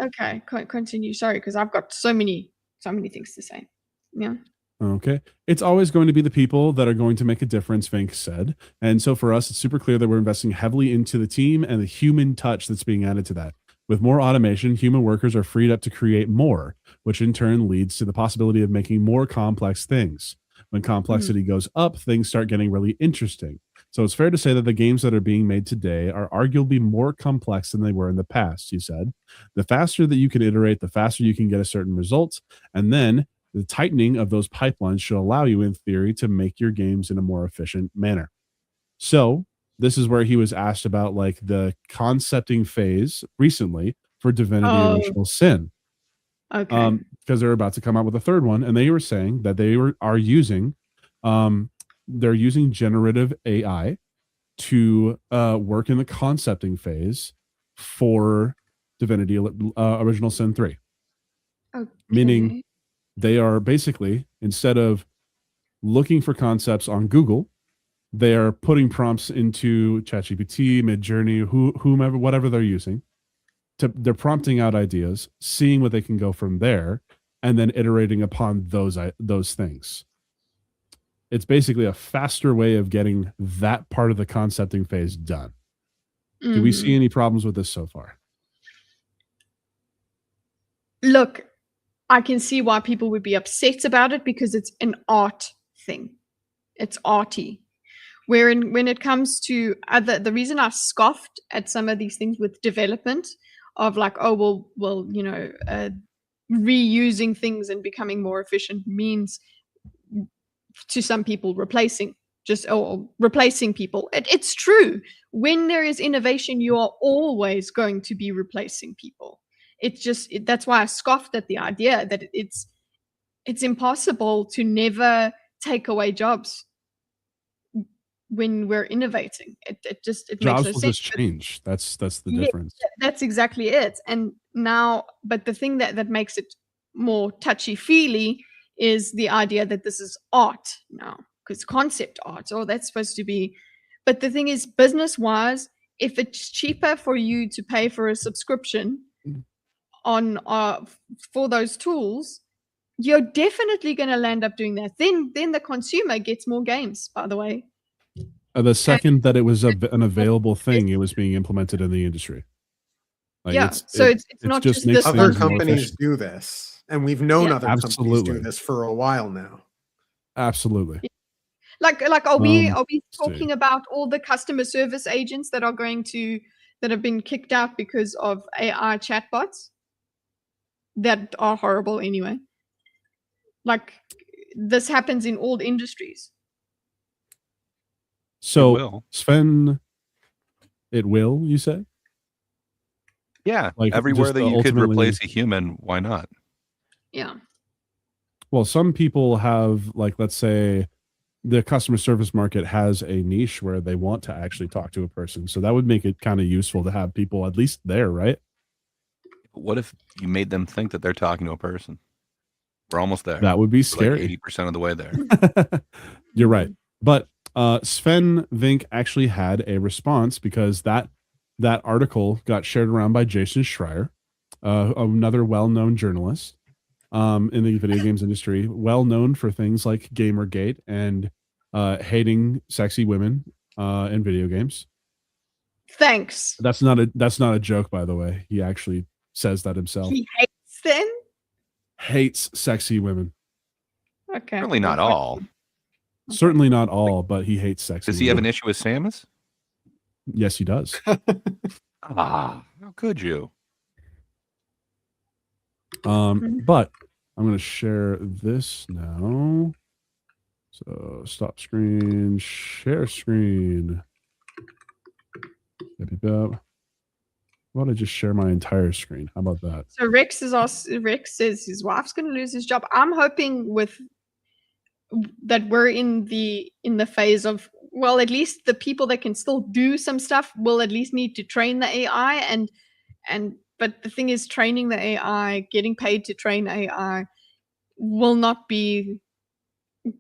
Okay, continue. Sorry, because I've got so many things to say. Yeah. Okay. It's always going to be the people that are going to make a difference, Vink said. And so for us, it's super clear that we're investing heavily into the team and the human touch that's being added to that. With more automation, human workers are freed up to create more, which in turn leads to the possibility of making more complex things. When complexity goes up, things start getting really interesting. So it's fair to say that the games that are being made today are arguably more complex than they were in the past, he said. The faster that you can iterate, the faster you can get a certain result. And then the tightening of those pipelines should allow you, in theory, to make your games in a more efficient manner. So this is where he was asked about like the concepting phase recently for Divinity Oh, Original Sin, okay. because they're about to come out with a third one, and they were saying that are using, they're using generative AI to work in the concepting phase for Divinity Original Sin 3, meaning Okay. they are basically, instead of looking for concepts on Google, they are putting prompts into ChatGPT, Midjourney, whomever, whatever they're using. They're prompting out ideas, seeing what they can go from there, and then iterating upon those things. It's basically a faster way of getting that part of the concepting phase done. Do we see Mhm. any problems with this so far? Look, I can see why people would be upset about it because it's an art thing. It's arty. When it comes to the reason I scoffed at some of these things with development of like, oh well, reusing things and becoming more efficient means to some people replacing replacing people. It's true. When there is innovation, you are always going to be replacing people. That's why I scoffed at the idea that it's impossible to never take away jobs when we're innovating. It makes Jobs no will sense. just change. That's the Yeah, difference. that's exactly it. And now, but the thing that makes it more touchy-feely is the idea that this is art now, because concept art, oh, that's supposed to be. But the thing is, business-wise, if it's cheaper for you to pay for a subscription on for those tools, you're definitely going to land up doing that. Then the consumer gets more games, by the way. The And second that it was an available thing, it was being implemented in the industry. Like yeah, so it's not just just makes this Other things more companies efficient. do this, and we've known Yeah. other companies do Absolutely. this for a while now. Absolutely. Like are we Let's see. talking about all the customer service agents that have been kicked out because of AI chatbots that are horrible anyway? Like this happens in all industries. So will. Sven, it will, you say? Yeah, Like, everywhere just, that you could ultimately- replace a human, why not? Yeah. Well, some people have, like, let's say the customer service market has a niche where they want to actually talk to a person. So that would make it kind of useful to have people at least there, right? What if you made them think that they're talking to a person? We're almost there. That would be We're scary. like 80% of the way there. You're right. But Sven Vink actually had a response because that article got shared around by Jason Schreier, another well-known journalist in the video games industry, well known for things like Gamergate and hating sexy women in video games. Thanks. That's not a joke, by the way. He actually says that himself. He hates them? Hates sexy women. Okay. Certainly not all. Certainly not all, but he hates sexy Does he have women. an issue with Samus? Yes, he does. How could you? But I'm going to share this now. So stop screen, share screen. Why don't I just share my entire screen? How about that? So Rex says his wife's going to lose his job. I'm hoping that we're in the phase of, well, at least the people that can still do some stuff will at least need to train the AI but the thing is, training the AI, getting paid to train AI will not be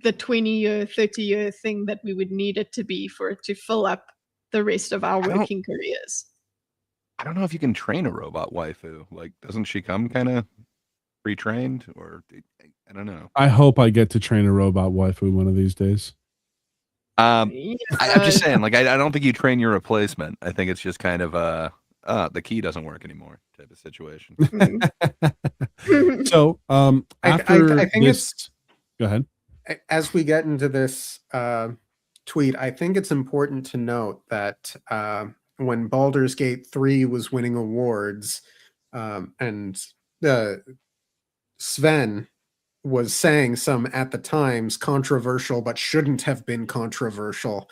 the 20-year, 30-year thing that we would need it to be for it to fill up the rest of our working careers. I don't know if you can train a robot waifu. Like, doesn't she come kind of pre-trained, or I don't know. I hope I get to train a robot waifu one of these days. I'm just saying, like, I don't think you train your replacement. I think it's just kind of the key doesn't work anymore type of situation. So after I think this, go ahead. As we get into this tweet, I think it's important to note that when Baldur's Gate 3 was winning awards, and Sven was saying some at the times controversial but shouldn't have been controversial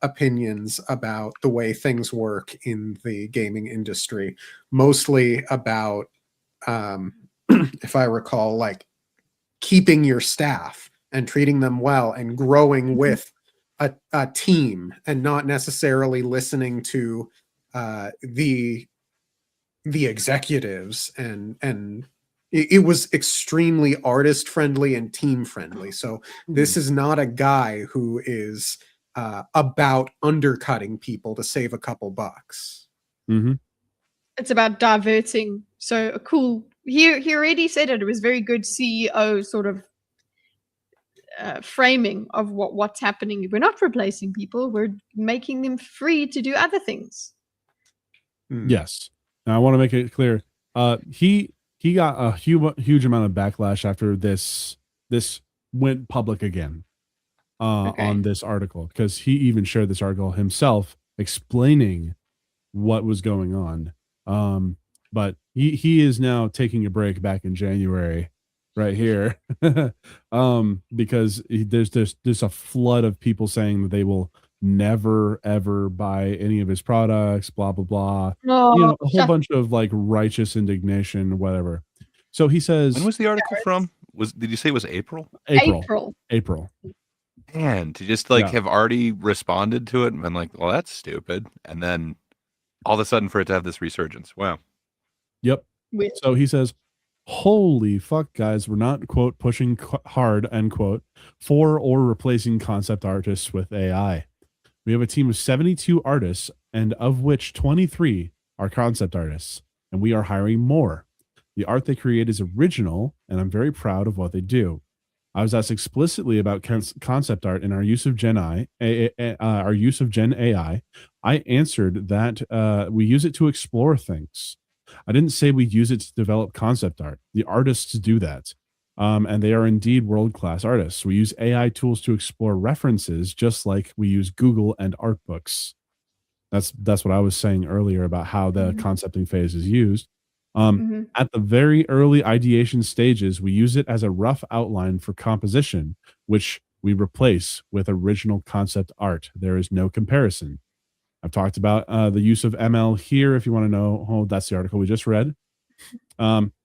opinions about the way things work in the gaming industry, mostly about, if I recall, like keeping your staff and treating them well and growing with a team, and not necessarily listening to the executives, and it was extremely artist friendly and team friendly. So this is not a guy who is about undercutting people to save a couple bucks. Mm-hmm. It's about diverting. So a cool. He already said it. It was very good CEO sort of framing of what's happening. We're not replacing people. We're making them free to do other things. Yes. Now I want to make it clear. He got a huge amount of backlash after this went public again on this article, because he even shared this article himself explaining what was going on. But he is now taking a break back in January right here because there's a flood of people saying that they will never ever buy any of his products, blah blah blah. No, A whole bunch of like righteous indignation, whatever. So he says, when was the article from? Did you say it was April? April. And to just have already responded to it and been like, well, that's stupid, and then all of a sudden for it to have this resurgence. Wow. Yep. So he says, holy fuck, guys, we're not, quote, pushing hard, end quote, for or replacing concept artists with AI. We have a team of 72 artists, and of which 23 are concept artists, and we are hiring more. The art they create is original, and I'm very proud of what they do. I was asked explicitly about concept art and our use of Gen AI. I answered that we use it to explore things. I didn't say we use it to develop concept art. The artists do that. And they are indeed world-class artists. We use AI tools to explore references, just like we use Google and art books. That's what I was saying earlier about how the concepting phase is used. At the very early ideation stages, we use it as a rough outline for composition, which we replace with original concept art. There is no comparison. I've talked about the use of ML here. If you want to know, that's the article we just read.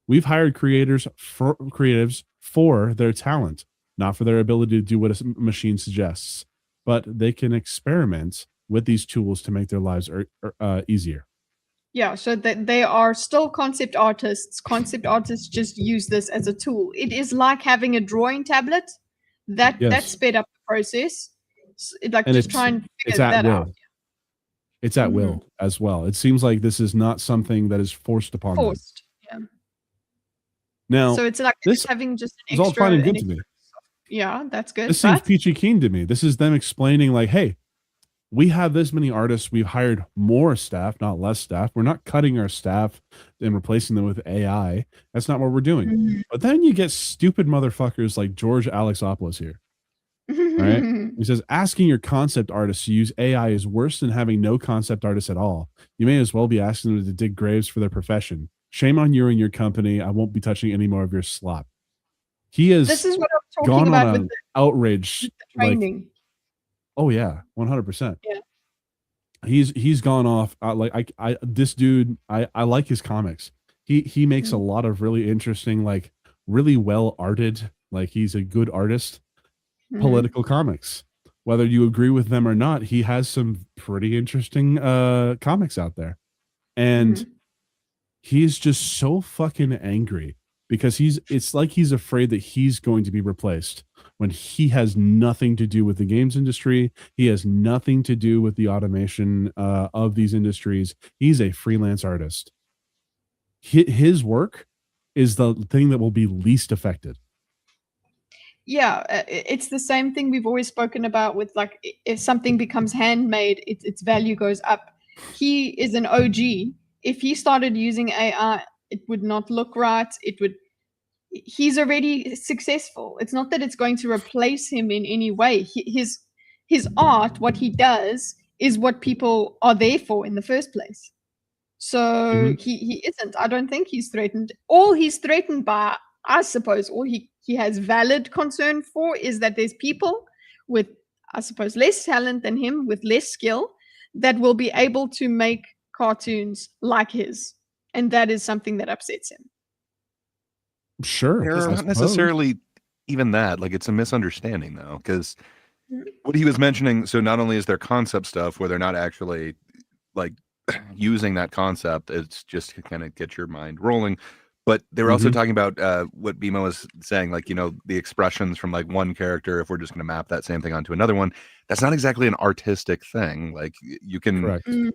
We've hired creatives for their talent, not for their ability to do what a machine suggests, but they can experiment with these tools to make their lives easier. Yeah, so that they are still concept artists. Concept artists just use this as a tool. It is like having a drawing tablet. That sped up the process. Just try and figure that out. It's at will as well. It seems like this is not something that is forced upon them. Yeah. Now, so it's like this having just an is all fine and good to me. Yeah, that's good. This seems peachy keen to me. This is them explaining like, hey, we have this many artists. We've hired more staff, not less staff. We're not cutting our staff and replacing them with AI. That's not what we're doing. But then you get stupid motherfuckers like George Alexopoulos here. Right? He says, asking your concept artists to use AI is worse than having no concept artists at all. You may as well be asking them to dig graves for their profession. Shame on you and your company. I won't be touching any more of your slop. He has this is what I was gone talking about on with an the outrage. training. Oh yeah, 100%. Yeah. He's gone off. This dude, I like his comics. He makes a lot of really interesting, like really well arted, like he's a good artist, political comics. Whether you agree with them or not, he has some pretty interesting comics out there. And he's just so fucking angry because it's like he's afraid that he's going to be replaced when he has nothing to do with the games industry. He has nothing to do with the automation of these industries. He's a freelance artist. His work is the thing that will be least affected. Yeah, it's the same thing we've always spoken about with like if something becomes handmade, its value goes up. He is an OG. If he started using AI, it would not look right. It would. He's already successful. It's not that it's going to replace him in any way. His art, what he does, is what people are there for in the first place. So he isn't. I don't think he's threatened. All he's threatened by, I suppose, all he has valid concern for is that there's people with, I suppose, less talent than him, with less skill, that will be able to make cartoons like his. And that is something that upsets him. Sure. It's I not suppose. necessarily even that. Like, it's a misunderstanding, though, because what he was mentioning, so not only is there concept stuff where they're not actually, like, using that concept, it's just to kind of get your mind rolling. But they were also talking about what BMO was saying, like, you know, the expressions from like one character, if we're just going to map that same thing onto another one, that's not exactly an artistic thing. Like, you can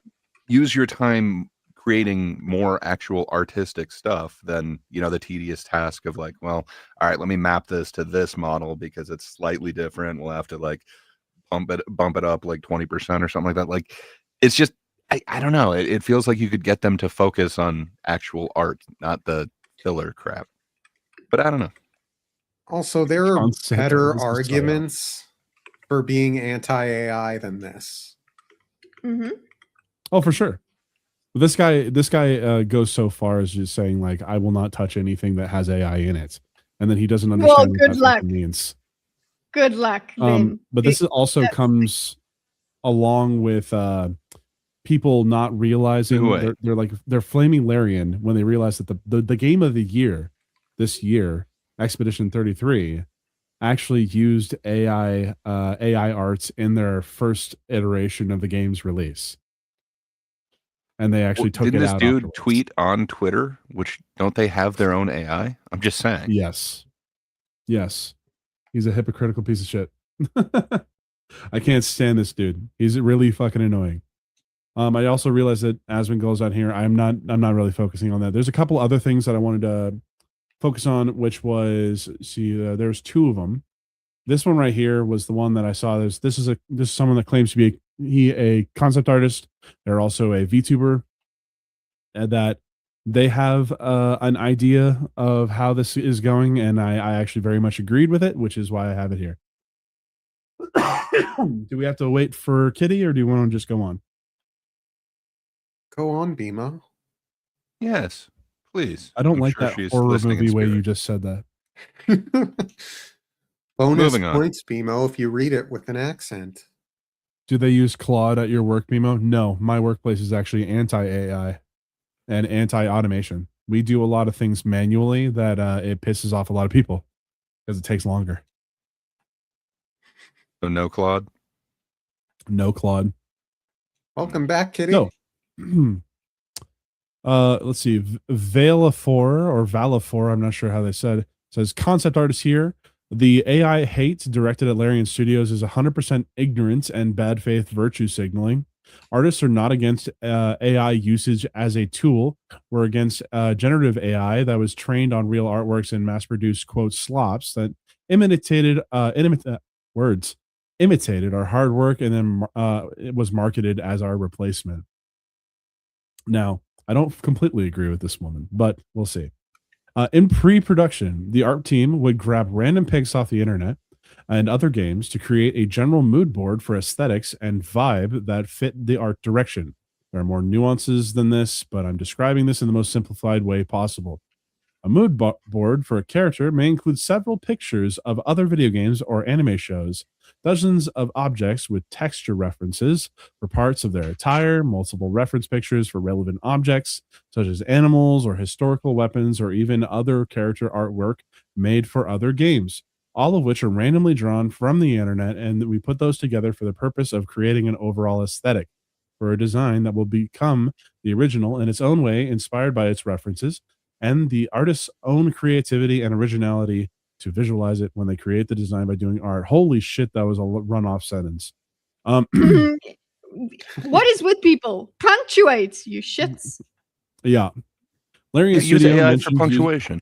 use your time creating more actual artistic stuff than, you know, the tedious task of like, well, all right, let me map this to this model because it's slightly different. We'll have to like bump it up like 20% or something like that. Like, it's just, I don't know. It feels like you could get them to focus on actual art, not the filler crap. But I don't know. Also, there are Concept better art is so arguments for being anti-AI than this. Oh, for sure. This guy goes so far as just saying like, I will not touch anything that has AI in it, and then he doesn't understand what good that luck. fucking means. Good luck, then. But this is also comes along with people not realizing they're flaming Larian when they realize that the game of the year this year, Expedition 33, actually used AI arts in their first iteration of the game's release. And they actually took Didn't it this out dude afterwards. tweet on Twitter, which don't they have their own AI? I'm just saying. Yes. He's a hypocritical piece of shit. I can't stand this dude. He's really fucking annoying. I also realized that Asmund goes on here. I'm not really focusing on that. There's a couple other things that I wanted to focus on, which was there's two of them. This one right here was the one that I saw. This is someone that claims to be a concept artist. They're also a VTuber, and that they have an idea of how this is going, and I actually very much agreed with it, which is why I have it here. Do we have to wait for Kitty, or do you want to just go on? Go on, Bima. Yes, please. I don't I'm like sure that she's horror listening in movie way spirit. you just said that. Bonus Moving on. points, Bimo, if you read it with an accent. Do they use Claude at your work, Mimo? No, my workplace is actually anti-AI and anti-automation. We do a lot of things manually that it pisses off a lot of people because it takes longer. So no Claude? No Claude. Welcome back, Kitty. No. Let's see. Valafor, I'm not sure how they said, says concept artist here. The AI hate directed at Larian Studios is 100% ignorance and bad faith virtue signaling. Artists are not against AI usage as a tool. We're against generative AI that was trained on real artworks and mass-produced, quote, slops that imitated our hard work and then it was marketed as our replacement. Now, I don't completely agree with this woman, but we'll see. In pre-production, the art team would grab random pics off the internet and other games to create a general mood board for aesthetics and vibe that fit the art direction. There are more nuances than this, but I'm describing this in the most simplified way possible. A mood board for a character may include several pictures of other video games or anime shows, dozens of objects with texture references for parts of their attire, multiple reference pictures for relevant objects, such as animals or historical weapons, or even other character artwork made for other games, all of which are randomly drawn from the internet, and we put those together for the purpose of creating an overall aesthetic for a design that will become the original in its own way, inspired by its references, and the artist's own creativity and originality to visualize it when they create the design by doing art. Holy shit, that was a runoff sentence. What is with people? Punctuate, you shits. Yeah. Larian Use Studio AI for mentions punctuation.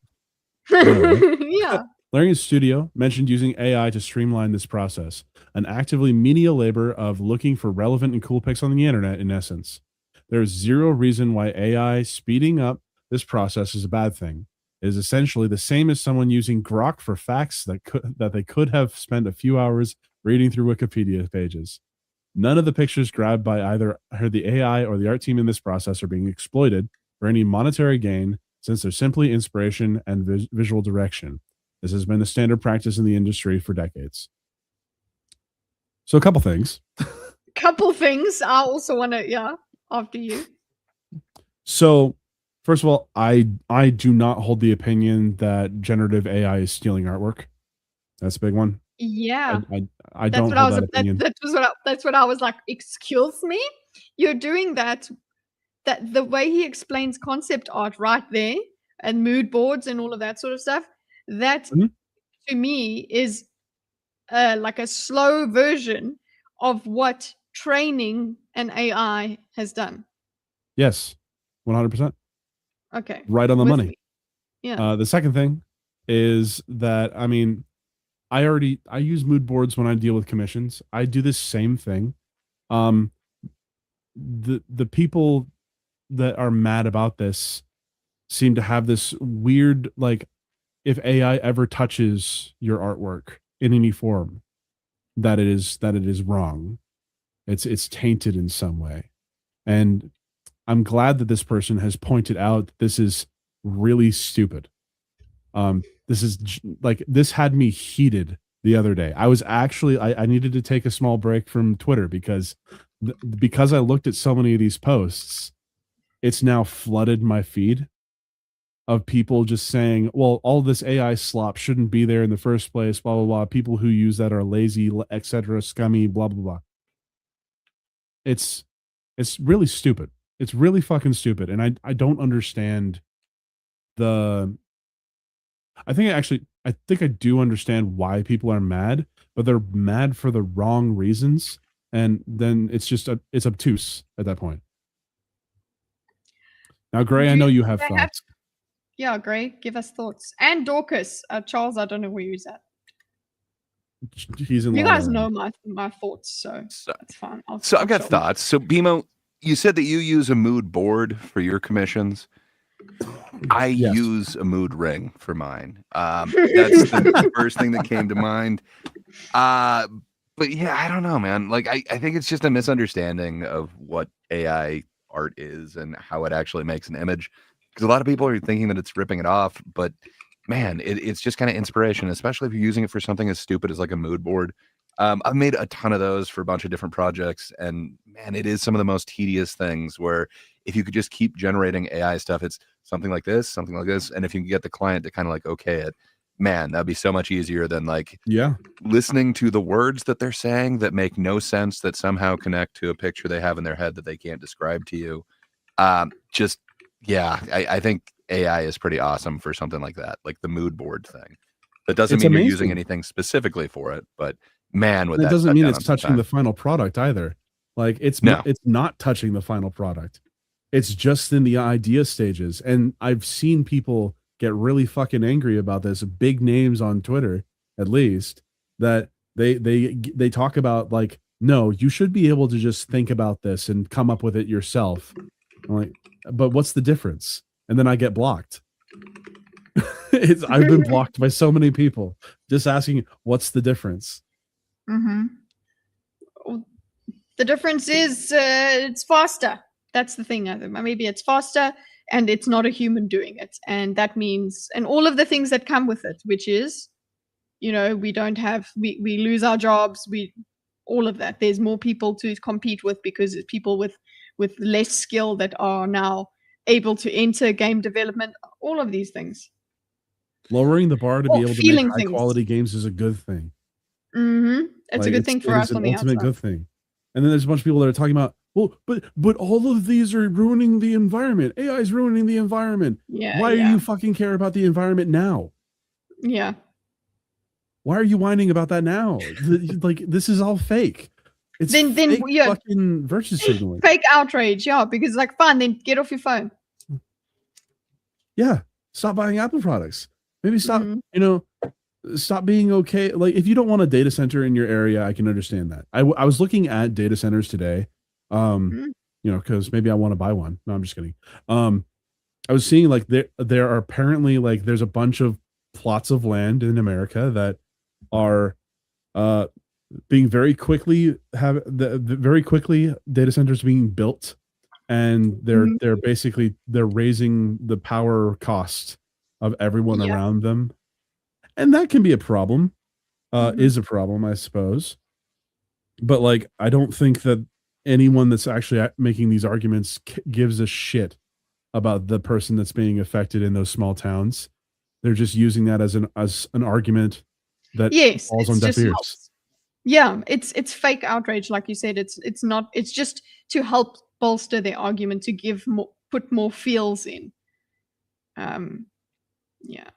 Yeah. Larian's studio mentioned using AI to streamline this process, an actively menial labor of looking for relevant and cool pics on the internet, in essence. There is zero reason why AI speeding up this process is a bad thing. It is essentially the same as someone using Grok for facts that they could have spent a few hours reading through Wikipedia pages. None of the pictures grabbed by either the AI or the art team in this process are being exploited for any monetary gain, since they're simply inspiration and visual direction. This has been the standard practice in the industry for decades. So a couple things. Couple things. I also want to, after you. So first of all, I do not hold the opinion that generative AI is stealing artwork. That's a big one. Yeah. I don't hold that opinion. That's what I was like, excuse me? You're doing that the way he explains concept art right there and mood boards and all of that sort of stuff, that to me is like a slow version of what training an AI has done. Yes, 100%. Okay. Right on the money. Me. Yeah. The second thing is that, I mean, I use mood boards when I deal with commissions. I do this same thing. The people that are mad about this seem to have this weird, like, if AI ever touches your artwork in any form, that it is wrong. It's tainted in some way. And I'm glad that this person has pointed out that this is really stupid. This had me heated the other day. I was actually, I needed to take a small break from Twitter because I looked at so many of these posts, it's now flooded my feed of people just saying, well, all this AI slop shouldn't be there in the first place, blah, blah, blah. People who use that are lazy, etc., scummy, blah, blah, blah. It's really stupid. It's really fucking stupid. And I don't understand I think I do understand why people are mad, but they're mad for the wrong reasons. And then it's obtuse at that point. Now, Gray, I know you have thoughts. Yeah, Gray, give us thoughts. And Dorcas, Charles, I don't know where he's at. He's in. You guys know my thoughts, so that's fine. I've got thoughts. So, Bimo, you said that you use a mood board for your commissions. I use a mood ring for mine. That's the first thing that came to mind. But yeah, I don't know, man. Like, I think it's just a misunderstanding of what AI art is and how it actually makes an image. Because a lot of people are thinking that it's ripping it off, but man, it's just kind of inspiration, especially if you're using it for something as stupid as like a mood board. I've made a ton of those for a bunch of different projects, and man, it is some of the most tedious things where if you could just keep generating AI stuff, it's something like this, and if you can get the client to kind of like okay it, man, that'd be so much easier than like listening to the words that they're saying that make no sense that somehow connect to a picture they have in their head that they can't describe to you. I think AI is pretty awesome for something like that, like the mood board thing. That doesn't mean you're using anything specifically for it, but man, it doesn't mean it's touching the final product either. Like it's not touching the final product. It's just in the idea stages. And I've seen people get really fucking angry about this, big names on Twitter, at least, that they talk about like, no, you should be able to just think about this and come up with it yourself. I'm like, but what's the difference? And then I get blocked. I've been blocked by so many people just asking, what's the difference? The difference is it's faster. That's the thing. Maybe it's faster and it's not a human doing it. And that means, and all of the things that come with it, which is, we lose our jobs. All of that. There's more people to compete with because it's people with less skill that are now able to enter game development, all of these things. Lowering the bar to be able to make high quality games is a good thing. It's a good thing for us on the outside. It's an ultimate good thing. And then there's a bunch of people that are talking about, well, but all of these are ruining the environment. AI is ruining the environment. Why do you fucking care about the environment now? Yeah. Why are you whining about that now? Like, this is all fake. It's fake fucking virtue signaling. Fake outrage, because like, fine, then get off your phone. Yeah, stop buying Apple products. Maybe stop, stop being okay. Like, if you don't want a data center in your area, I can understand that. I was looking at data centers today, Mhm. because maybe I want to buy one. No, I'm just kidding. I was seeing like there are apparently like there's a bunch of plots of land in America that are being very quickly very quickly data centers being built, and they're basically they're raising the power cost of everyone Yeah. around them, and that can be a problem. Mhm. Is a problem, I suppose. But like, I don't think that anyone that's actually making these arguments gives a shit about the person that's being affected in those small towns. They're just using that as an argument that Yes, falls on it's deaf just ears. helps. Yeah, it's fake outrage, like you said. It's not. It's just to help bolster their argument, to give more, put more feels in. Yeah.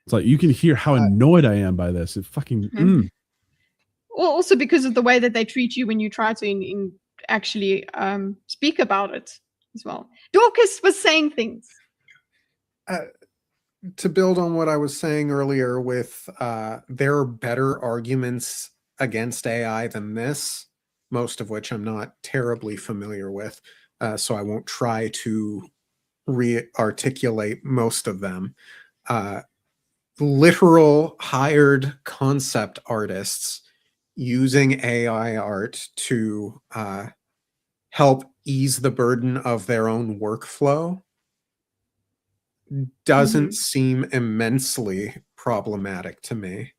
It's like, you can hear how annoyed I am by this. It fucking Well, also because of the way that they treat you when you try to actually speak about it as well. Dorcas was saying things. To build on what I was saying earlier with there are better arguments against AI than this, most of which I'm not terribly familiar with, so I won't try to re-articulate most of them. Literal hired concept artists using AI art to help ease the burden of their own workflow doesn't seem immensely problematic to me.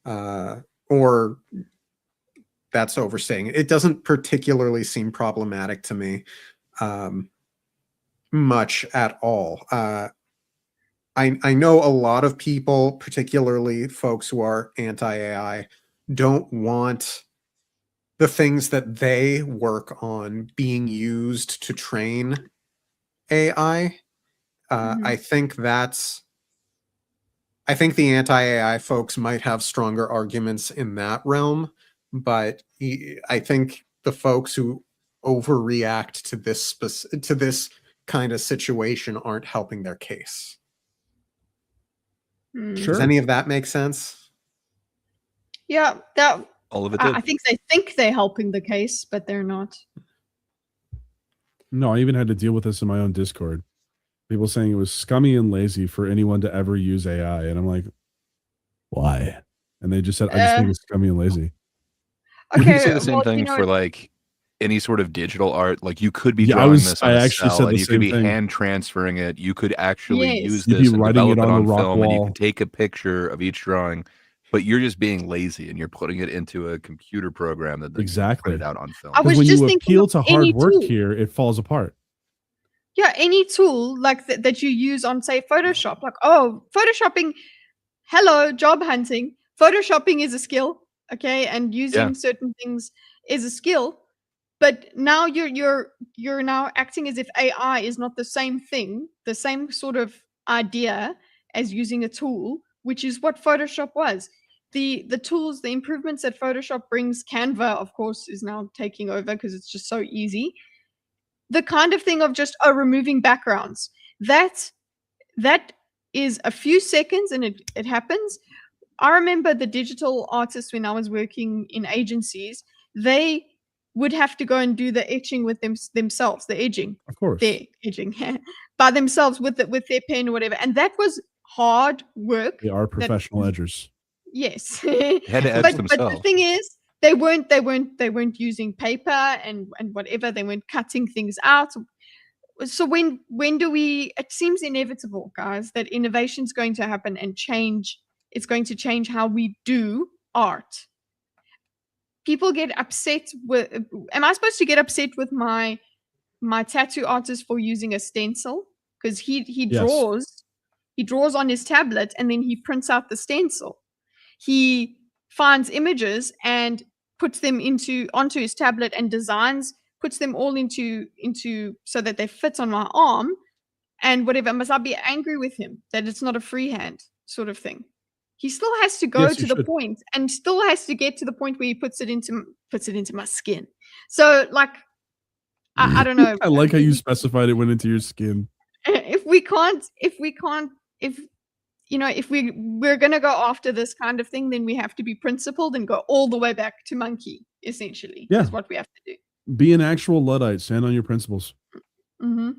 Or that's overstating it. It doesn't particularly seem problematic to me much at all. I know a lot of people, particularly folks who are anti-AI, don't want the things that they work on being used to train AI. I think the anti-AI folks might have stronger arguments in that realm, but I think the folks who overreact to this kind of situation aren't helping their case. Does any of that make sense? Yeah, that All of it did. I think they think they're helping the case, but they're not. No, I even had to deal with this in my own Discord. People saying it was scummy and lazy for anyone to ever use AI, and I'm like, why? And they just said, I just think it's scummy and lazy. You Okay, say the same well, thing you know, for like any sort of digital art. Like, you could be Yeah, drawing this on I a actually cell, said and the you could same be thing. hand transferring it. You could actually Yes. use You'd be this and writing develop it it on on the rock film, and you wall. can take a picture of each drawing. But you're just being lazy, and you're putting it into a computer program that then Exactly. print it out on film. I Because was when just you thinking appeal of to hard any work tool. here, it falls apart. Yeah, any tool like that you use on, say, Photoshop. Like, oh, Photoshopping, hello, job hunting. Photoshopping is a skill, okay, and using certain things is a skill. But now you're now acting as if AI is not the same thing, the same sort of idea as using a tool, which is what Photoshop was. The tools, the improvements that Photoshop brings, Canva, of course, is now taking over because it's just so easy. The kind of thing of just removing backgrounds. That is a few seconds and it happens. I remember the digital artists when I was working in agencies, they would have to go and do the etching with themselves, the edging. Of course. Their edging by themselves with their pen or whatever. And that was hard work. They are professional edgers. Yes. Had to edge But the themselves. thing is, they weren't using paper and whatever. They weren't cutting things out. So when do we? It seems inevitable, guys, that innovation's going to happen and change. It's going to change how we do art. People get upset with. Am I supposed to get upset with my tattoo artist for using a stencil? Because he Yes. draws on his tablet and then he prints out the stencil. He finds images and puts them onto his tablet and puts them all into so that they fit on my arm and whatever. Must I be angry with him that it's not a freehand sort of thing? He still has to go Yes, to you the should. point and still has to get to the point where he puts it into my skin. So like I don't know. I like how you specified it went into your skin. If if we're gonna go after this kind of thing, then we have to be principled and go all the way back to monkey. Essentially, Yeah. is what we have to do. Be an actual Luddite. Stand on your principles. Mm-hmm.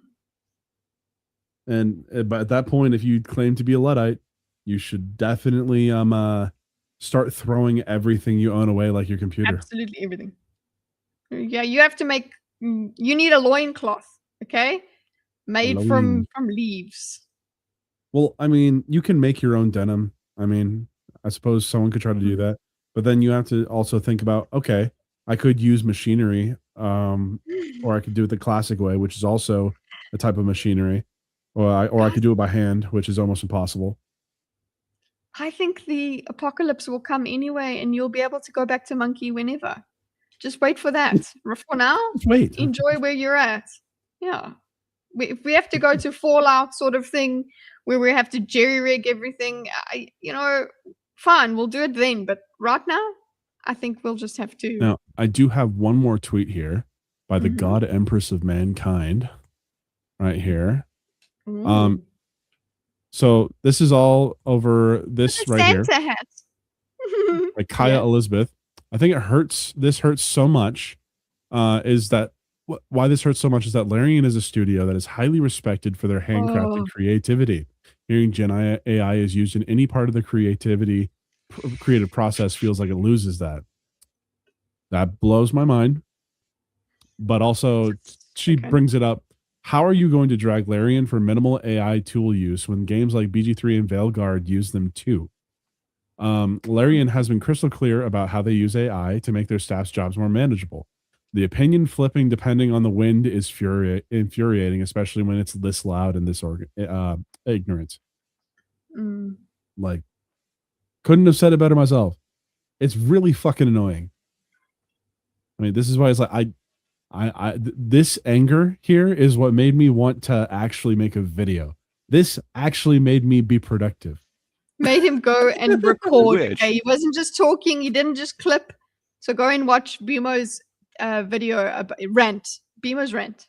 And but at that point, if you claim to be a Luddite, you should definitely start throwing everything you own away, like your computer. Absolutely everything. Yeah, you have to make. You need a loincloth, okay, made from leaves. Well, I mean, you can make your own denim. I mean, I suppose someone could try to do that, but then you have to also think about, okay, I could use machinery, or I could do it the classic way, which is also a type of machinery, or I could do it by hand, which is almost impossible. I think the apocalypse will come anyway, and you'll be able to go back to monkey whenever. Just wait for that. For now, Just wait. enjoy where you're at. Yeah. If we have to go to Fallout sort of thing, where we have to jerry rig everything, fine, we'll do it then. But right now, I think we'll just have to. Now, I do have one more tweet here by the Mhm. God Empress of Mankind, right here. Ooh. So this is all over this It's a right here, Santa hat. by Kaya Yeah. Elizabeth. I think it hurts. This hurts so much. Is that why this hurts so much? Is that Larian is a studio that is highly respected for their handcrafted Oh. creativity. Hearing Gen AI is used in any part of the creative process feels like it loses that. That blows my mind. But also, she Okay. brings it up. How are you going to drag Larian for minimal AI tool use when games like BG3 and Veilguard use them too? Larian has been crystal clear about how they use AI to make their staff's jobs more manageable. The opinion flipping depending on the wind is infuriating, especially when it's this loud and this ignorant. Mm. Like, couldn't have said it better myself. It's really fucking annoying. I mean, this is why it's like this anger here is what made me want to actually make a video. This actually made me be productive. Made him go and record. Which- Okay, he wasn't just talking. He didn't just clip. So go and watch BMO's video rant. BMO's rant.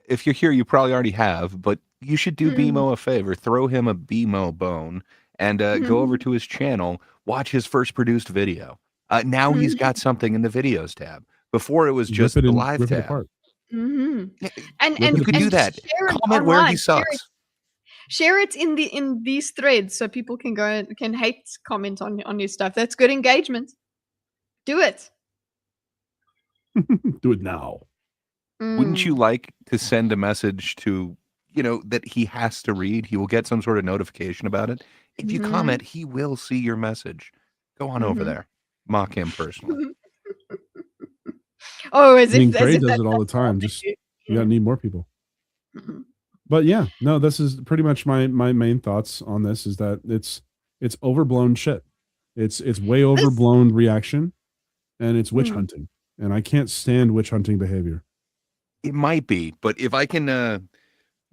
If you're here, you probably already have, but you should do Mm. BMO a favor. Throw him a BMO bone and go over to his channel, watch his first produced video. Now he's got something in the videos tab. Before it was just Rip it the and live rip it tab. apart. Mm-hmm. Yeah, And you can do that. share it Comment where online. he sucks. Share it in these threads so people can go and can hate comment on your stuff. That's good engagement. Do it. Do it now. Wouldn't you Mm. like to send a message to, that he has to read? He will get some sort of notification about it. If you Mhm. comment, he will see your message. Go on over Mhm. there. Mock him personally. Oh, as I mean, if Gray as if does it all the that's all time. they Just do. you gotta need more people. Mhm. But yeah, no, this is pretty much my main thoughts on this is that it's overblown shit. It's way overblown reaction, and it's witch Mm. hunting. And I can't stand witch hunting behavior. It might be, but if I can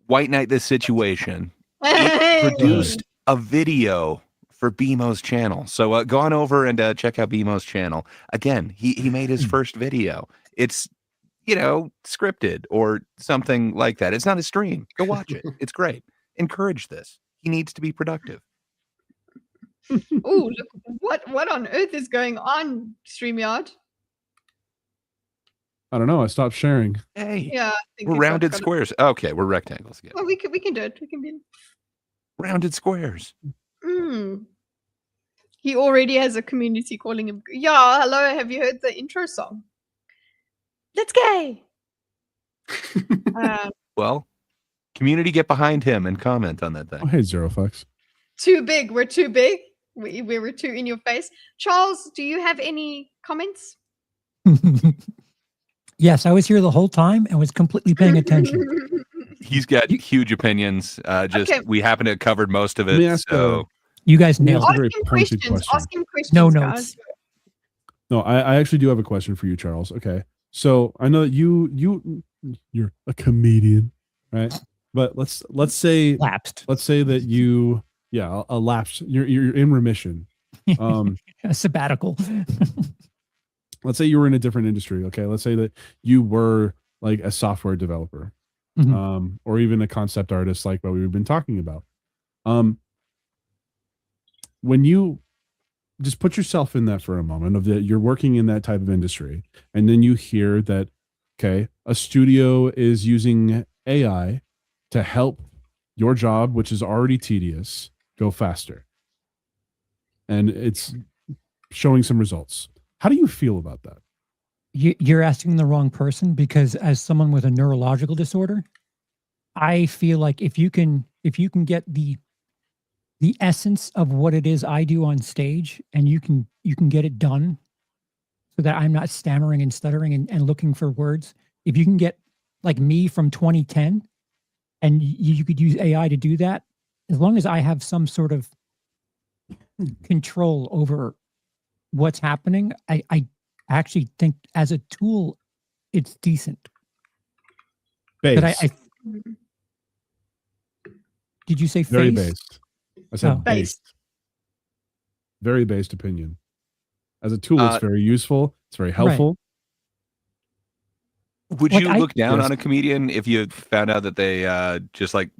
white knight this situation, it Hey! produced a video for BMO's channel. So go on over and check out BMO's channel. Again, he made his first video. It's scripted or something like that. It's not a stream. Go watch it. It's great. Encourage this. He needs to be productive. Oh, look, what on earth is going on, StreamYard? I don't know. I stopped sharing. Hey, Yeah, I think we're we've got- rounded got it. squares. Okay, we're rectangles again. Well, we can do it. We can be. Rounded squares. Mm. He already has a community calling him. Yeah, hello. Have you heard the intro song? Let's gay. Well, community, get behind him and comment on that Oh, thing. hey, Zero Fucks. Too big. We're too big. We were too in your face. Charles, do you have any comments? Yes, I was here the whole time and was completely paying attention. He's got huge opinions. Okay. We happen to have covered most of Let me it. ask So You guys nailed That's a it. very Ask him pointed questions. question. Ask him questions. No guys. notes. No, I actually do have a question for you, Charles. Okay. So I know that you're a comedian, right? But let's say Lapsed. that you a lapse. You're in remission. A sabbatical. Let's say you were in a different industry. Okay. Let's say that you were like a software developer, Mhm. or even a concept artist, like what we've been talking about. when you just put yourself in that for a moment of that you're working in that type of industry, and then you hear that, okay, a studio is using AI to help your job, which is already tedious, go faster. And it's showing some results. How do you feel about that? You're asking the wrong person, because as someone with a neurological disorder, I feel like if you can get the essence of what it is I do on stage, and you can get it done so that I'm not stammering and stuttering and looking for words. If you can get like me from 2010, and you could use AI to do that, as long as I have some sort of control over what's happening, I actually think as a tool, it's decent. Based. But did you say Very face? based. I said Oh. based. Very based opinion. As a tool, it's very useful. It's very helpful. Would Like, you look down on a comedian if you found out that they just like,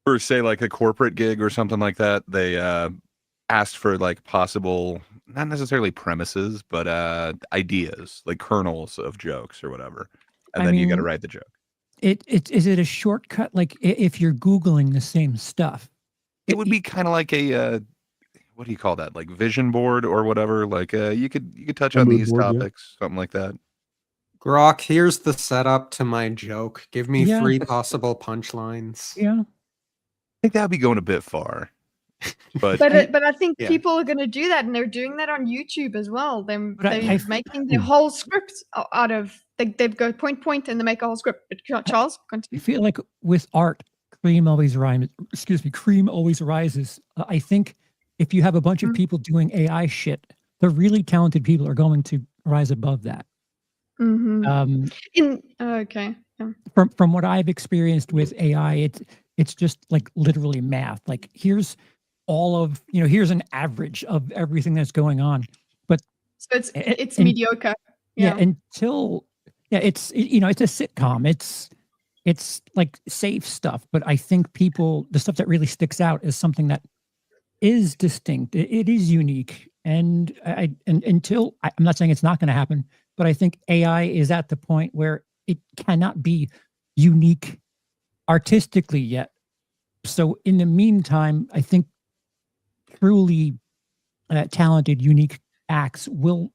for say like a corporate gig or something like that, they asked for like possible, not necessarily premises, but ideas, like kernels of jokes or whatever, and then you got to write the joke. Is it a shortcut? Like if you're Googling the same stuff, It would be kind of like a what do you call that? Like vision board or whatever. Like you could touch A on mood these board, yeah. topics, something like that. Grok, here's the setup to my joke. Give me Yeah. 3 possible punchlines. yeah. I think that'd be going a bit far. But But I think Yeah. people are going to do that, and they're doing that on YouTube as well. They're I- making the whole script out of they go point and they make a whole script. But Charles, I continue. feel like with art, cream always rises. Cream always rises. I think if you have a bunch of people doing AI shit, the really talented people are going to rise above that. Mm-hmm. Okay. Yeah. From what I've experienced with AI, it's just like literally math. Like here's all of here's an average of everything that's going on. But So it's mediocre. Yeah, until it's it's a sitcom. It's like safe stuff. But I think the stuff that really sticks out is something that is distinct. It is unique. And until I'm not saying it's not going to happen, but I think AI is at the point where it cannot be unique artistically yet. So in the meantime, I think truly talented, unique acts will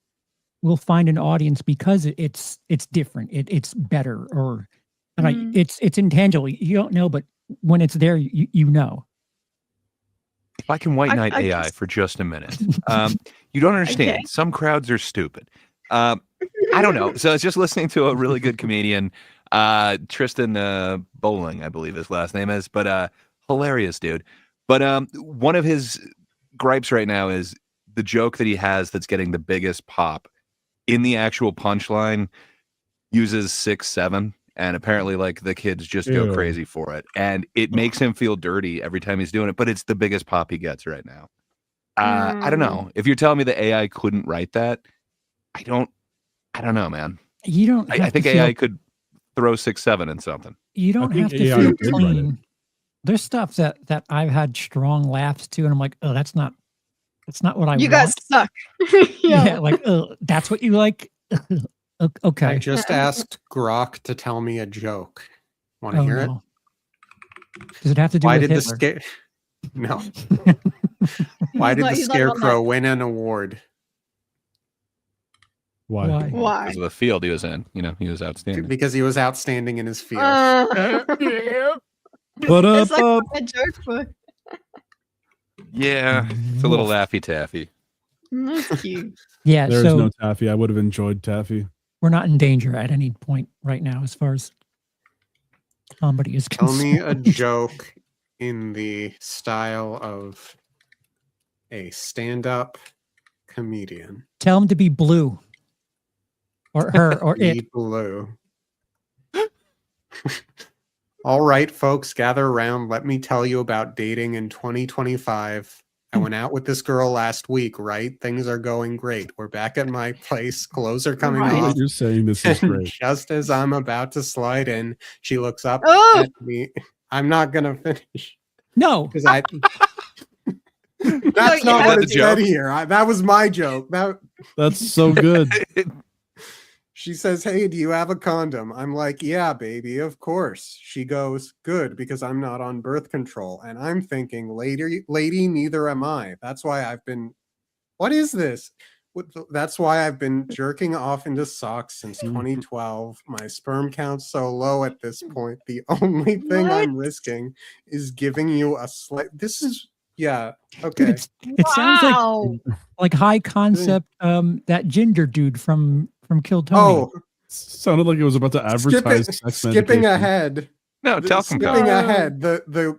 find an audience because it's different. It's better, or it's intangible. You don't know, but when it's there, you know. if I can white knight I AI just- for just a minute, you don't understand. Okay. Some crowds are stupid. I don't know. So I was just listening to a really good comedian, Tristan Bowling, I believe his last name is, but hilarious dude. But one of his gripes right now is the joke that he has that's getting the biggest pop in the actual punchline uses 6-7, and apparently like the kids just go Ew. crazy for it, and it makes him feel dirty every time he's doing it, but it's the biggest pop he gets right now. I don't know. If you're telling me that AI couldn't write that, I don't know, man. You don't. I Have think to feel, AI could throw 6-7 in something. You don't think have to AI feel did write it. clean. There's stuff that I've had strong laughs to, and I'm like, oh, that's not what I You want. guys suck. Yeah, like, oh, that's what you like. Okay. I just asked Grok to tell me a joke. Want to Oh, hear it? no. Does it have to do Why with did Hitler? No. Why did the He's not on Scarecrow that. win an award? Why? Why? Why? Because of the field he was in. He was outstanding. Because he was outstanding in his field. But It's like a joke book. Yeah, it's a little laffy taffy. That's cute. Yeah, there's so no taffy. I would have enjoyed taffy. we're not in danger at any point right now as far as comedy is Tell concerned. me a joke in the style of a stand-up comedian. Tell him to be blue. Or her, or Be it. blue. All right, folks, gather around. Let me tell you about dating in 2025. I went out with this girl last week, right? Things are going great. We're back at my place. Clothes are coming Right. off. You're saying this is And great. just as I'm about to slide in, she looks up Oh! at me. I'm not going to finish No. because That's No, not yeah. what Is that it the said joke? here. That was my joke. That's so good. She says, "Hey, do you have a condom?" I'm like, "Yeah, baby, of course." She goes, "Good, because I'm not on birth control." And I'm thinking, lady, neither am I. That's why I've been. What is this? That's why I've been jerking off into socks since 2012. My sperm count's so low at this point. The only thing I'm risking is giving you a slight. This is yeah. Okay. Dude, it sounds Wow. like high concept. That ginger dude from Kill Tony. Oh, Sounded like it was about to advertise sex skipping medication. ahead. No, talcum Skipping powder. ahead. The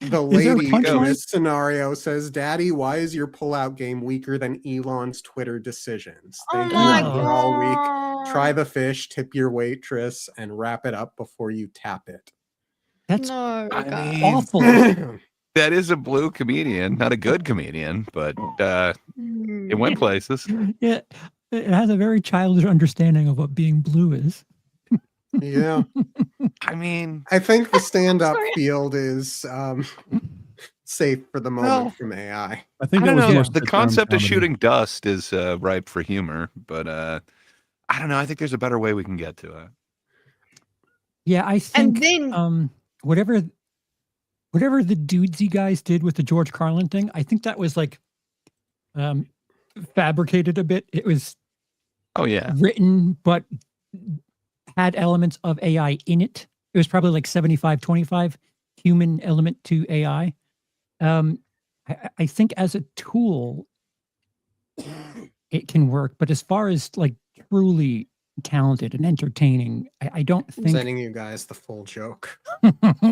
Is there a lady in punchline? this scenario says, "Daddy, why is your pullout game weaker than Elon's Twitter decisions? Oh Thank my you for all week. god. Try the fish, tip your waitress, and wrap it up before you tap it." That's No, I God. mean, awful. that is a blue comedian, not a good comedian, but it went places. Yeah, it has a very childish understanding of what being blue is. Yeah. I mean, I think the stand-up Sorry. field is safe for the moment Oh. from AI. I think I it don't was know. more The sitcom concept of comedy. shooting dust is ripe for humor, but I don't know. I think there's a better way we can get to it. Yeah, I And think then whatever the dudesy guys did with the George Carlin thing, I think that was like fabricated a bit. It was Oh yeah, written but had elements of AI in it. It was probably like 75-25 human element to AI. I think as a tool, it can work, but as far as like truly talented and entertaining, I don't I'm think sending you guys the full joke.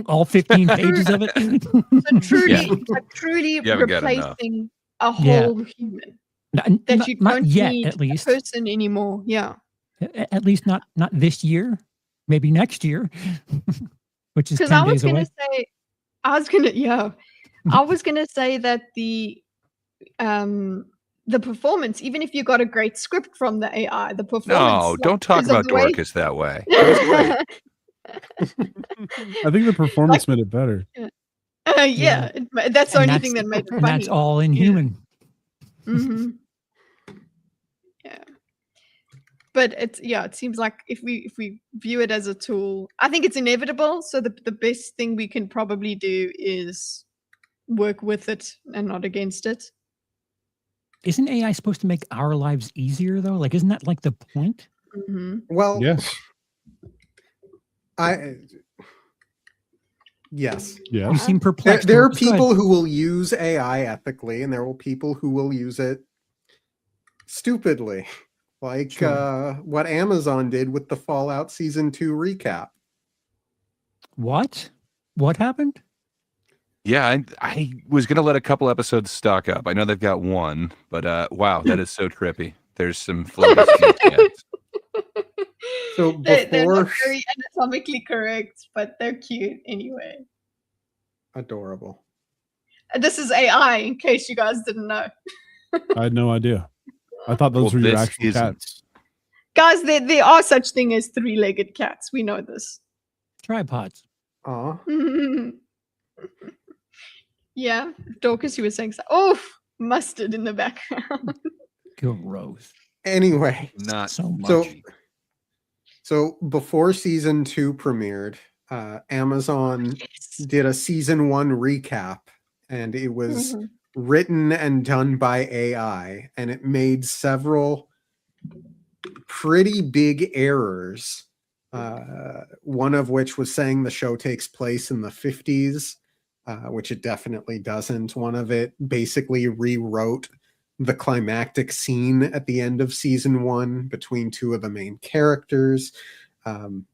all 15 pages of it. so truly, Yeah. like truly You haven't got enough. replacing a Yeah. whole human. Not, That you not don't yet, need at least. a person anymore. Yeah. At least not this year. Maybe next year, which is Because 10 I was days gonna away. say, I was gonna say that the performance, even if you got a great script from the AI, the performance. no, like, don't talk 'cause of about the way- Dorcas that way. It was great. I think the performance made it better. Yeah, that's the And only thing that made it and funny. that's all inhuman. hmm Yeah. But it seems like if we view it as a tool, I think it's inevitable. So the best thing we can probably do is work with it and not against it. Isn't AI supposed to make our lives easier though? Like, isn't that like the point? hmm Well, Yes. Yes. Yeah. You seem There, perplexed. there are Marcus. Go ahead. people who will use AI ethically, and there will people who will use it stupidly, like Sure. what Amazon did with the Fallout Season 2 recap. What? What happened? Yeah, I was gonna let a couple episodes stock up. I know they've got one, but wow, that is so trippy. There's some floaty cats. So They're not before very anatomically correct, but they're cute anyway. adorable. And this is AI, in case you guys didn't know. I had no idea. I thought those Well, were your this actual isn't. cats. Guys, there are such thing as three-legged cats. We know this. Tripods. Aw. Yeah, Dorcas, you were saying so. Oh, mustard in the background. Gross. Anyway, Not So much. so before Season 2 premiered, Amazon did a Season 1 recap, and it was written and done by AI, and it made several pretty big errors. One of which was saying the show takes place in the 50s, which it definitely doesn't. One of it basically rewrote the climactic scene at the end of Season 1 between two of the main characters. And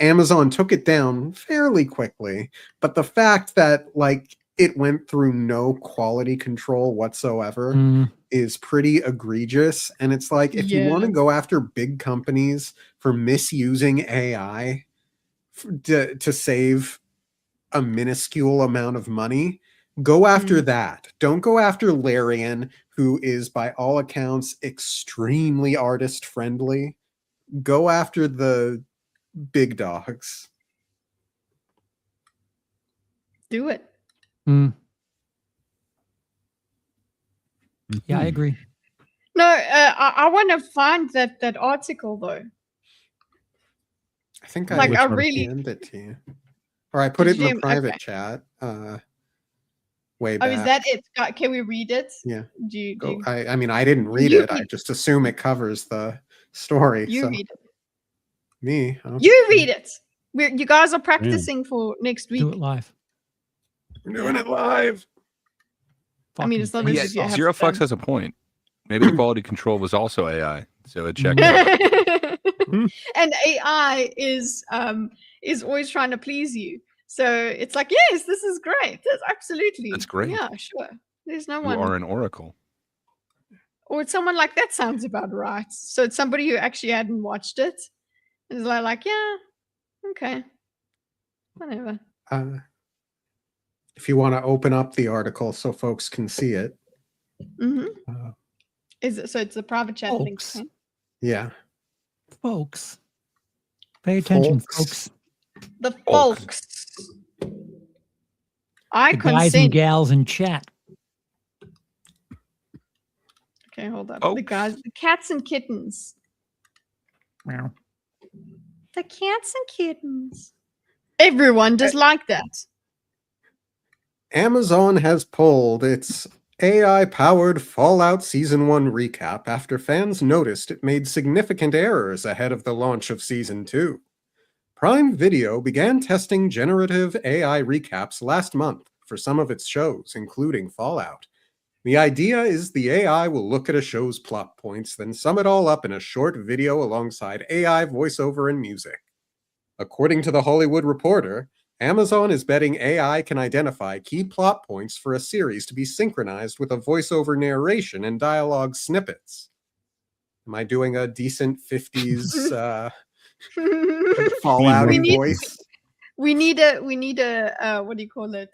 Amazon took it down fairly quickly. But the fact that like it went through no quality control whatsoever is pretty egregious. And it's like, if you want to go after big companies for misusing AI to save a minuscule amount of money, go after that. Don't go after Larian, who is by all accounts extremely artist friendly. Go after the big dogs. Do it. Yeah, I Mhm. agree. No, I want to find that article though. I think Like, Which I article? really DM'd it to you. Or I put did it in you the private okay. chat way Oh, is back. that it? Can we read it? Yeah. Do you, do Go. you, I mean, I didn't read you it. I read, just assume it covers the story. you So read it. me. Okay. You read it. You guys are Damn. practicing for next Do week. it live. We're doing it live. I mean, it's not Fucking as Yeah, if you have Zero to. Flux has a point. Maybe the quality control was also AI, so it checked out. And AI is always trying to please you. So it's like, yes, this is great. That's absolutely. That's great. Yeah, sure. There's no You one. are an oracle. Or it's someone like that sounds about right. So it's somebody who actually hadn't watched it. And is like, yeah, okay. Whatever. If you want to open up the article so folks can see it. Mm-hmm. Uh, Is it so it's a private chat link? Folks. Okay? yeah. Folks. Pay attention, Folks. folks. The Folks. folks. I The guys and consent. gals in chat. Okay, hold up. The Folks. guys, the cats and kittens. Meow. The cats and kittens. Everyone does like that. Amazon has pulled its AI-powered Fallout Season 1 recap after fans noticed it made significant errors ahead of the launch of Season 2. Prime Video began testing generative AI recaps last month for some of its shows, including Fallout. The idea is the AI will look at a show's plot points, then sum it all up in a short video alongside AI voiceover and music. According to The Hollywood Reporter, Amazon is betting AI can identify key plot points for a series to be synchronized with a voiceover narration and dialogue snippets. Am I doing a decent 50s Fallout We need- voice? We need a what do you call it?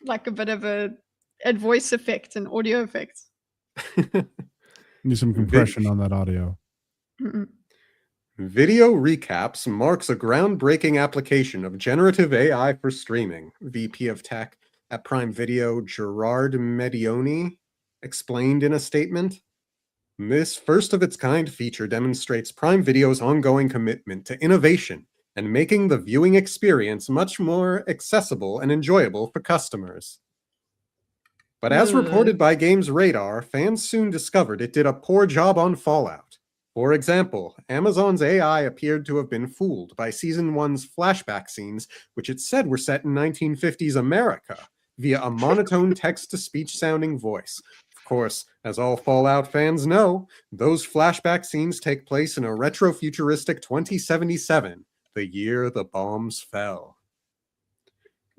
Like a bit of a voice effect and audio effect. Need some compression on that audio. Mm-mm. Video Recaps marks a groundbreaking application of generative AI for streaming, VP of Tech at Prime Video Gerard Medioni explained in a statement. This first-of-its-kind feature demonstrates Prime Video's ongoing commitment to innovation and making the viewing experience much more accessible and enjoyable for customers. But as reported by Games Radar, fans soon discovered it did a poor job on Fallout. For example, Amazon's AI appeared to have been fooled by Season 1's flashback scenes, which it said were set in 1950s America, via a monotone text-to-speech sounding voice. Of course, as all Fallout fans know, those flashback scenes take place in a retro-futuristic 2077, the year the bombs fell.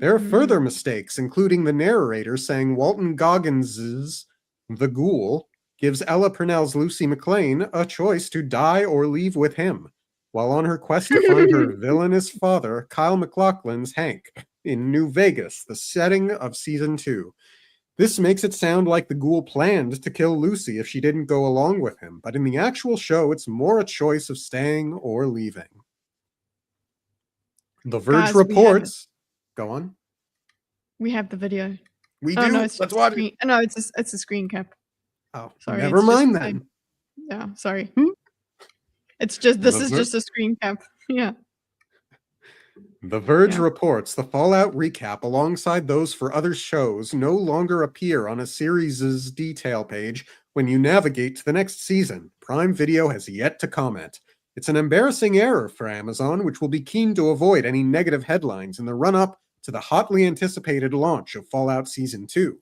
There are further mistakes, including the narrator saying Walton Goggins's The Ghoul gives Ella Purnell's Lucy McLean a choice to die or leave with him, while on her quest to find her villainous father, Kyle MacLachlan's Hank, in New Vegas, the setting of Season 2. This makes it sound like the Ghoul planned to kill Lucy if she didn't go along with him, but in the actual show, it's more a choice of staying or leaving. The Verge Guys, we have reports... Go on. We have the video. We Oh do. no, it's Let's just watch screen. No, it's a screen cap. Oh, Sorry, never it's just mind the then. same. Yeah, sorry. It's just this is just a screen cap. Yeah. The Verge Yeah. reports the Fallout recap alongside those for other shows no longer appear on a series' detail page when you navigate to the next season. Prime Video has yet to comment. It's an embarrassing error for Amazon, which will be keen to avoid any negative headlines in the run-up to the hotly anticipated launch of Fallout Season 2.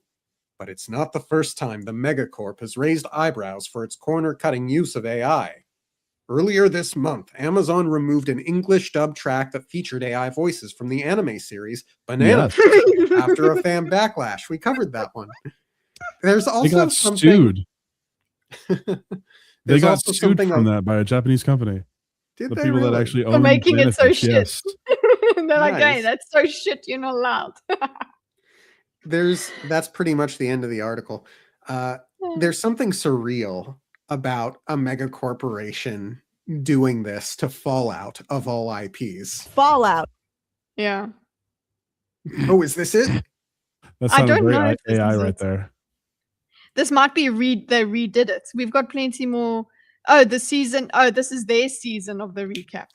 But it's not the first time the megacorp has raised eyebrows for its corner-cutting use of AI. Earlier this month, Amazon removed an English dub track that featured AI voices from the anime series Banana Yes. after a fan backlash. We covered that one. There's They also got something... sued. They There's got also sued something from else- that by a Japanese company. Did The they people that really? actually For own making it so benefits, shit. yes. They're like, hey, Nice. that's so shit, you're not allowed. That's pretty much the end of the article. There's something surreal about a mega corporation doing this to Fallout of all IPs. Fallout. Yeah. Oh, is this it? That I sounded don't very know if this AI is right it. there. This might be they redid it. We've got plenty more. Oh, the season. Oh, this is their season of the recap.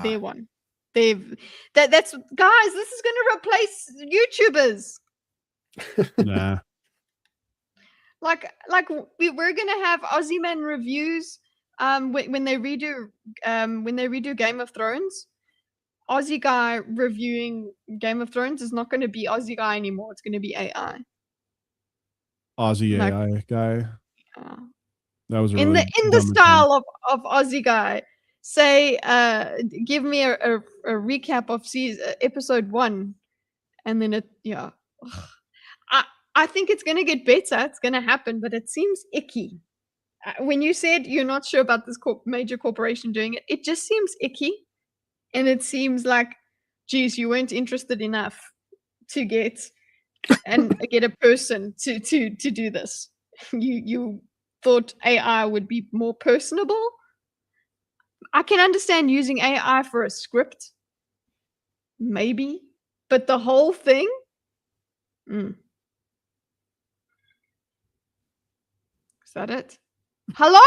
Their one. That's guys. This is going to replace YouTubers. Nah. Like we're gonna have Aussie Man reviews when they redo Game of Thrones. Aussie guy reviewing Game of Thrones is not going to be Aussie guy anymore. It's going to be AI. Aussie Like, AI guy. That was a really in the dumb style of Aussie guy. Say, give me a recap of episode 1, and then I think it's going to get better. It's going to happen, but it seems icky. When you said you're not sure about this major corporation doing it, it just seems icky. And it seems like, geez, you weren't interested enough to get a person to do this. You thought AI would be more personable. I can understand using AI for a script, maybe, but the whole thing. Is that it? Hello.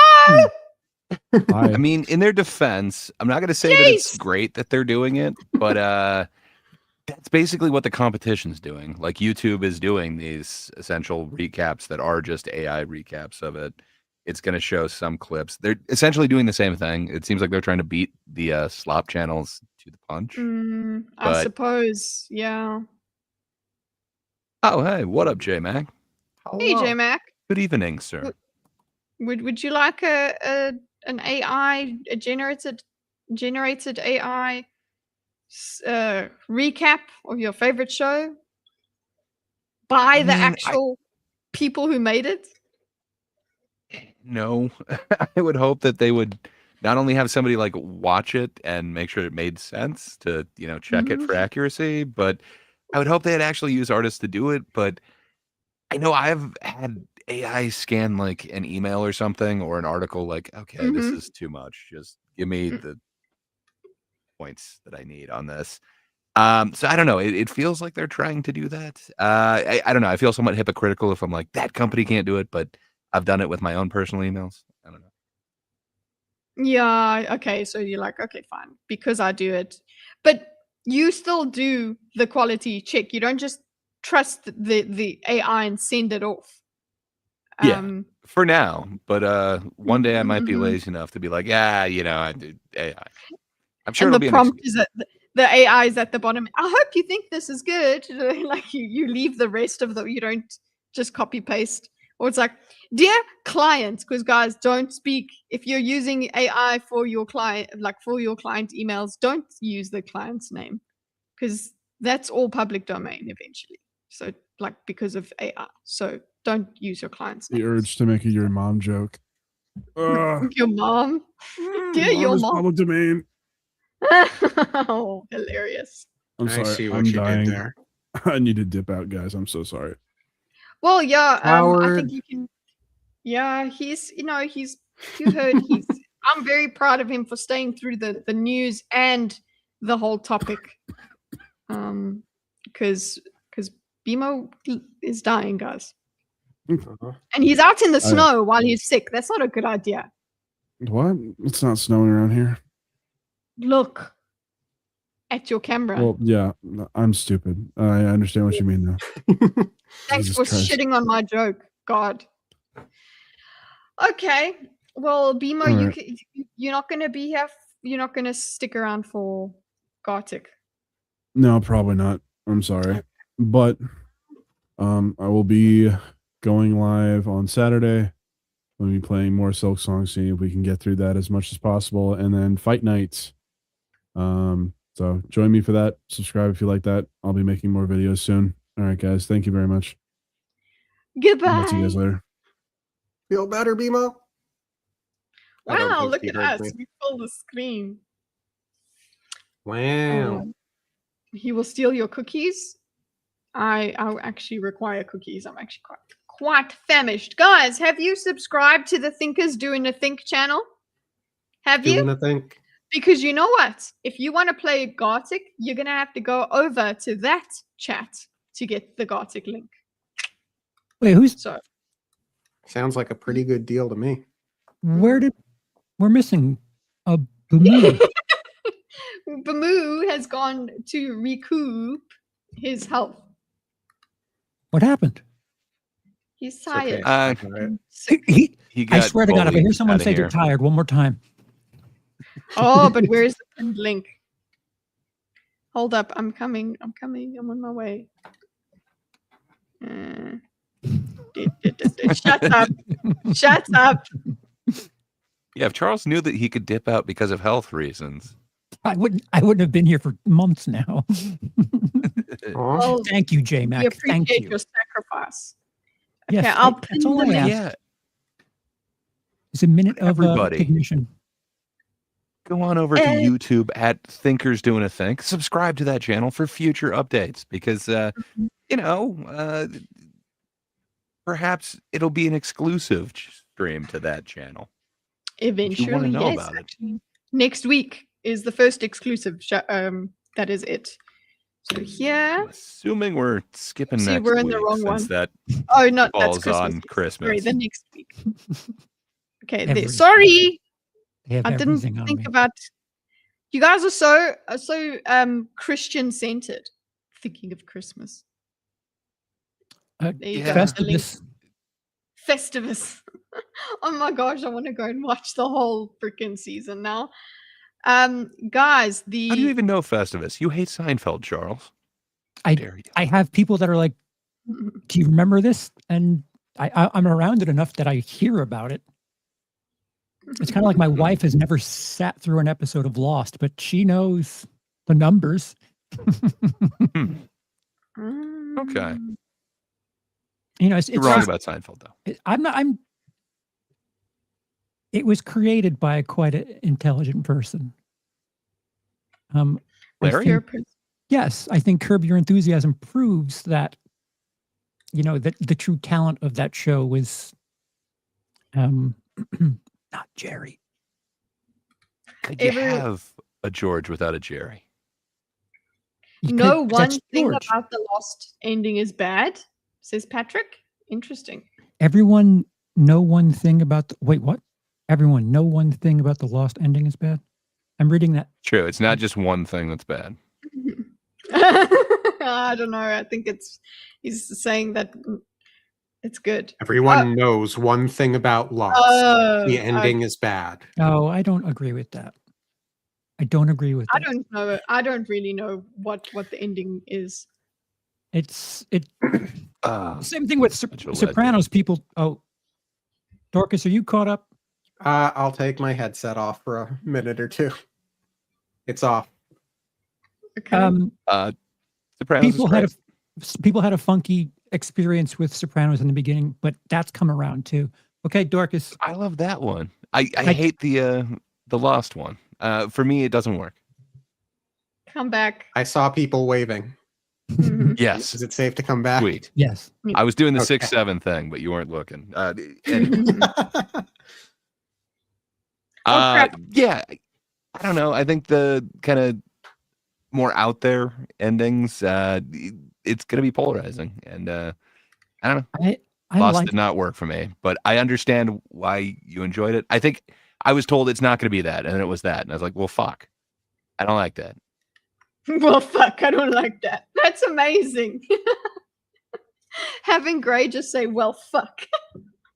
I mean, in their defense, I'm not going to say that it's great that they're doing it, but that's basically what the competition's doing. Like YouTube is doing these essential recaps that are just AI recaps of it. It's going to show some clips. They're essentially doing the same thing. It seems like they're trying to beat the slop channels to the punch. I suppose, yeah. Oh, hey, what up, J-Mac? Hey, J-Mac. Good evening, sir. Would you like an AI, a generated AI recap of your favorite show by the actual people who made it? No, I would hope that they would not only have somebody like watch it and make sure it made sense to, check it for accuracy, but I would hope they'd actually use artists to do it. But I know I've had AI scan like an email or something or an article like, okay, this is too much. Just give me the points that I need on this. So I don't know. It feels like they're trying to do that. I don't know. I feel somewhat hypocritical if I'm like, that company can't do it, but I've done it with my own personal emails. I don't know. Yeah. Okay. So you're like, okay, fine, because I do it, but you still do the quality check. You don't just trust the AI and send it off. Yeah, for now. But one day I might be lazy enough to be like, I do AI. I'm sure and it'll the be prompt is that the AI is at the bottom. I hope you think this is good. Like you leave the rest of you don't just copy paste. Or it's like, dear client, because guys, don't speak. If you're using AI for your client, like for your client emails, don't use the client's name, because that's all public domain eventually. So like because of AI. So don't use your client's name. The urge to make a your mom joke. Your mom? Dear your mom. Public domain. Oh, hilarious. I'm sorry. I see what I'm you dying. did there. I need to dip out, guys. I'm so sorry. Well, yeah, I Howard. think you can. Yeah, he's. You heard. I'm very proud of him for staying through the news and the whole topic. Because BMO is dying, guys, and he's out in the snow while he's sick. That's not a good idea. What? It's not snowing around here. Look at your camera. Well, yeah, I'm stupid. I understand what you mean now. Thanks Jesus for Christ. shitting on my joke. God. Okay. Well, BMO, All you're not going to be here. You're not going to stick around for Gartic. No, probably not. I'm sorry. But I will be going live on Saturday. We'll be playing more Silk songs, seeing if we can get through that as much as possible. And then fight nights. So join me for that. Subscribe if you like that. I'll be making more videos soon. All right, guys. Thank you very much. Goodbye. I'll see you guys later. Feel better, BMO? Wow, look at us. We fill the screen. Wow. He will steal your cookies. I actually require cookies. I'm actually quite famished. Guys, have you subscribed to the Thinkers Doing a Think channel? Have you? Doing a think. Because you know what? If you want to play Gartic, you're going to have to go over to that chat to get the Gartic link. Wait, who's So Sounds like a pretty good deal to me. We're missing a Bamu. Bamu has gone to recoup his health. What happened? He's It's okay. tired. He, He I got swear to God, if I hear bullied someone outta say here. they're tired one more time. Oh, but where's the pinned link? Hold up, I'm coming. I'm on my way. Shut up. Shut up. Yeah, if Charles knew that he could dip out because of health reasons. I wouldn't have been here for months now. Aw. Well, Thank you, J we Mac. Thank appreciate you. your sacrifice. Yes, Okay, I'll that's pin all the I link. ask. Yeah, It's a minute of Everybody. recognition. go on over to And- YouTube at Thinkers Doing a Think. Subscribe to that channel for future updates because, perhaps it'll be an exclusive stream to that channel. Eventually, know yes. about it. Actually. Next week is the first exclusive. That is it. So here. I'm assuming we're skipping See, next we're in week the wrong since one. that Oh, not that's falls Christmas. on Sorry, Christmas. the next week. Okay, Everything. sorry, They have I didn't everything on think me. about. You guys are so Christian centered. Thinking of Christmas. There you Yeah. go. the link. Festivus. Festivus. Oh my gosh, I want to go and watch the whole freaking season now. Guys, How do you the even know Festivus? You hate Seinfeld, Charles. I- Dare you? I have people that are like, do you remember this? And I'm around it enough that I hear about it. It's kind of like my wife has never sat through an episode of Lost, but she knows the numbers. Okay. You know, it's You're wrong just- about Seinfeld, though. I'm it was created by quite an intelligent person. I Larry? think- yes, I think Curb Your Enthusiasm proves that, that the true talent of that show was not Jerry. Could you Every- have a George without a Jerry? You no could- 'cause that's one thing George. about the Lost ending is bad, says Patrick. Interesting. Everyone know one thing about wait, what? Everyone know one thing about the Lost ending is bad? I'm reading that. True. It's not just one thing that's bad. I don't know. I think he's saying that it's good. Everyone knows one thing about Lost. Oh, the ending is bad. Oh, I don't agree with that. I don't agree with I that. don't know. I don't really know what the ending is. It's Uh, same thing with Such a letdown. Sopranos people. Oh, Dorcas, are you caught up? I'll take my headset off for a minute or two. It's off. Okay. Sopranos People is great. had a funky experience with Sopranos in the beginning, but that's come around too. Okay, Dorcas. I love that one. I I- hate the Lost one. For me, it doesn't work. Come back. I saw people waving. Mhm. Yes. Is it safe to come back? Sweet. Yes. I was doing the Okay. 6-7 thing, but you weren't looking. Anyway. crap. Yeah. I don't know. I think the kind of more out there endings, it's going to be polarizing. And I don't know. I Lost like did not work for me, but I understand why you enjoyed it. I think I was told it's not going to be that, and then it was that. And I was like, well, fuck. I don't like that. Well, fuck, I don't like that. That's amazing. Having Gray just say, well, fuck.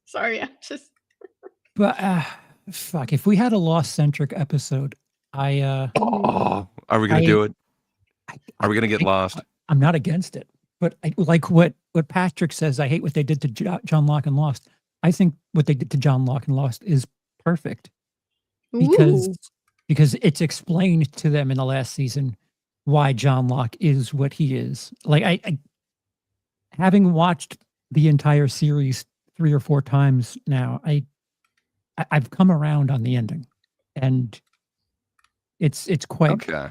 Sorry, I just. But fuck, if we had a Lost centric episode, Oh, are we going to do it? Are we going to get lost? I'm not against it. But like what Patrick says, I hate what they did to John Locke and Lost. I think what they did to John Locke and Lost is perfect because Ooh. because it's explained to them in the last season why John Locke is what he is. Like I having watched the entire series 3 or 4 times now, I've come around on the ending, and it's quite Okay.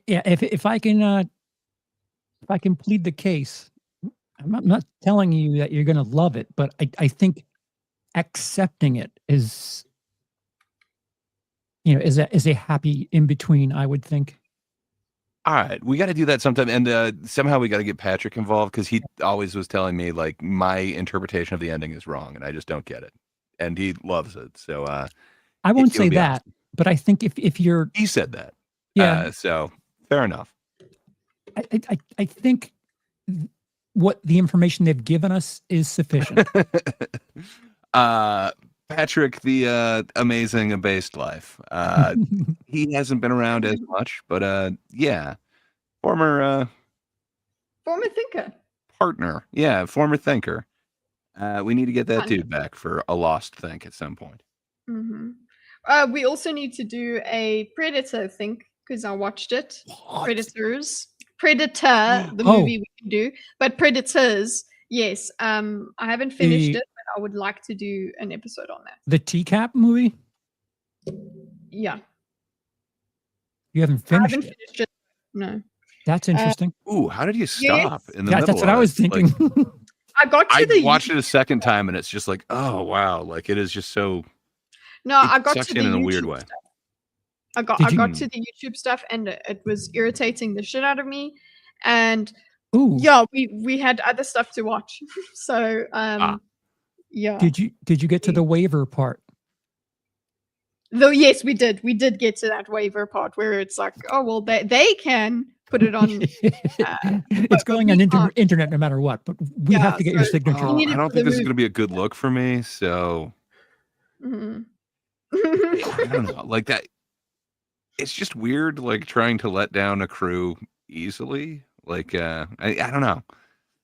yeah. If I can plead the case, I'm not telling you that you're going to love it, but I think accepting it is a happy in between. I would think. All right, we got to do that sometime, and somehow we got to get Patrick involved because he always was telling me like my interpretation of the ending is wrong, and I just don't get it, and he loves it. So I won't it say would be that, awesome. but I think if you're, He said that. yeah, So fair enough. I think what the information they've given us is sufficient. Patrick, the amazing abased life. He hasn't been around as much, but yeah, former thinker. partner, yeah, former thinker. We need to get that Fun. dude back for a lost think at some point. Hmm. We also need to do a Predator think because I watched it. Predator, the movie we can do, but Predators, yes. I haven't finished it, but I would like to do an episode on that. The TCAP movie? Yeah. You haven't I finished haven't it? finished it. No. That's interesting. Ooh, how did you stop in the Yeah, middle? that's what I of was it? Like, thinking. I got to the watched it a second time, and it's just like, oh wow, like it is just so. No, it I got sucks to the in a YouTube weird way. stuff. I got to the YouTube stuff, and it was irritating the shit out of me. And yeah, we had other stuff to watch. So yeah. Did you get to the waiver part? Though yes, we did. We did get to that waiver part where it's like, oh well, they can put it on. It's going on internet no matter what, but we have to get your signature. I don't think this is going to be a good look for me. So Mm-hmm. I don't know, like that. It's just weird, like trying to let down a crew easily. Like I don't know.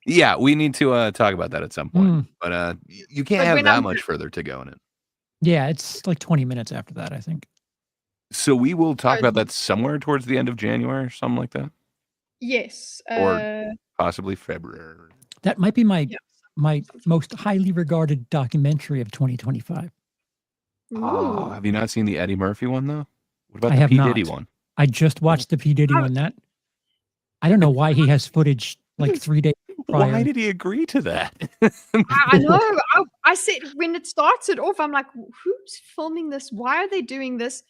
Yeah, we need to talk about that at some point. But you can't have that much further to go in it. Yeah, it's like 20 minutes after that, I think. So we will talk about that somewhere towards the end of January or something like that. Yes. Or possibly February. That might be my most highly regarded documentary of 2025. Oh, have you not seen the Eddie Murphy one though? What about I the have P. not. Diddy one? I just watched the P. Diddy one. That I don't know why he has footage like 3 days prior. Why did he agree to that? I know. I said when it starts it off, I'm like, who's filming this? Why are they doing this?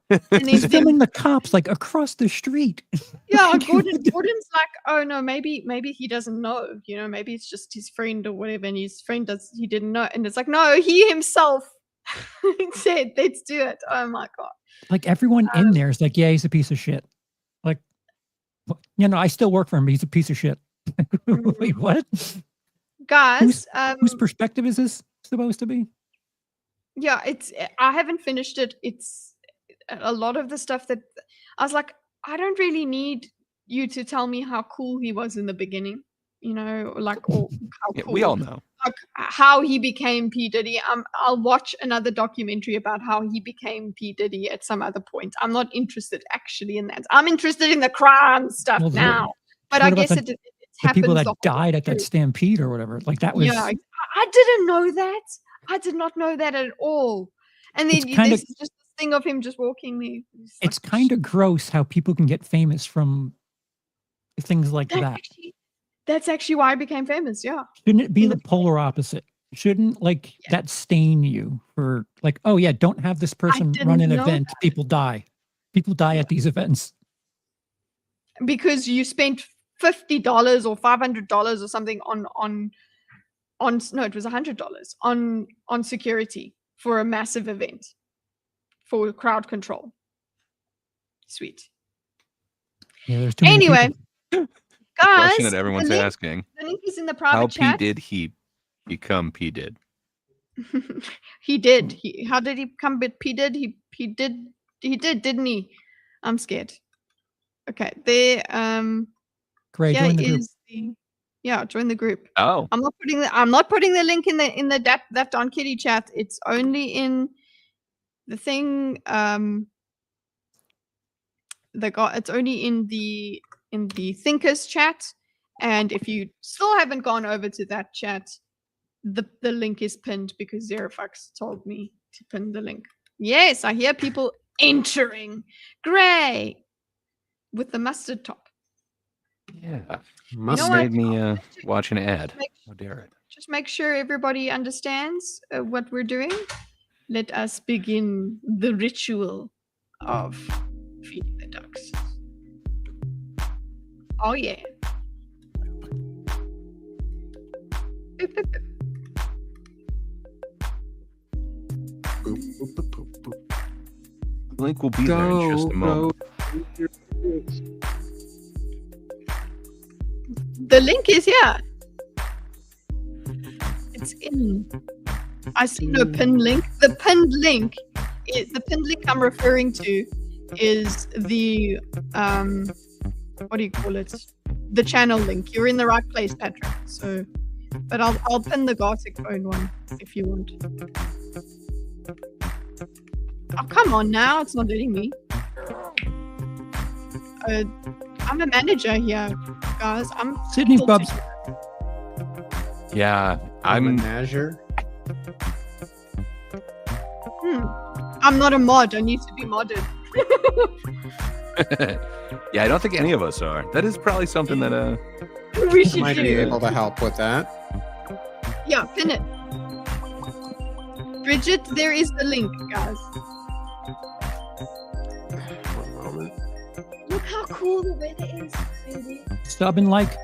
And He's filming the cops like across the street. Yeah, Gordon's like, oh no, maybe he doesn't know. You know, maybe it's just his friend or whatever, and his friend he didn't know. And it's like, no, he himself said, let's do it. Oh my god. Like everyone in there is like, yeah, he's a piece of shit. Like, you know, I still work for him. But he's a piece of shit. Wait, what? Guys, whose perspective is this supposed to be? Yeah, I haven't finished it. It's a lot of the stuff that I was like, I don't really need you to tell me how cool he was in the beginning. You know, like, or how cool. We all know. Like how he became P. Diddy. I'll watch another documentary about how he became P. Diddy at some other point. I'm not interested actually in that. I'm interested in the crime stuff now. But I guess it happens. People that died at that stampede or whatever. Like that was. Yeah, I didn't know that. I did not know that at all. And then there's just this thing of him just walking me. It's kind of gross how people can get famous from things like that. That's actually why I became famous. Yeah. Shouldn't it be the polar opposite? Shouldn't that stain you for like, oh yeah, don't have this person run an event. That. People die. People die at these events. Because you spent $50 or $500 or something on no, it was $100 on security for a massive event for crowd control. Sweet. Yeah, there's too many anyway. The Guys, question that everyone's asking: the link is in the private how chat. P did he become P did? He did. How did he become P did? He did, didn't he? I'm scared. Okay, there. Great. Join the group. Join the group. Oh, I'm not putting the link in the that Don Kitty chat. It's only in the thing. It's only in the thinkers chat, and if you still haven't gone over to that chat, the link is pinned because Zerofax told me to pin the link. Yes, I hear people entering. Gray with the mustard top. Yeah, made me watch an ad. How dare it? Just make sure everybody understands what we're doing. Let us begin the ritual of feeding the ducks. Oh yeah. Boop, boop, boop. The link will be there in just a moment. The link is here. It's in. I see no pinned link. The pinned link I'm referring to is the what do you call it? The channel link. You're in the right place, Patrick. So, but I'll pin the Gartic phone one if you want. Oh, come on now. It's not letting me. I'm a manager here, guys. I'm Sydney's Bubs. Yeah, I'm a I'm. measure. I'm not a mod. I need to be modded. Yeah, I don't think any of us are. That is probably something that We should Might do. be able to help with that. Yeah, pin it. Bridget, there is the link, guys. One moment. Look how cool the weather is, baby. Sub and like.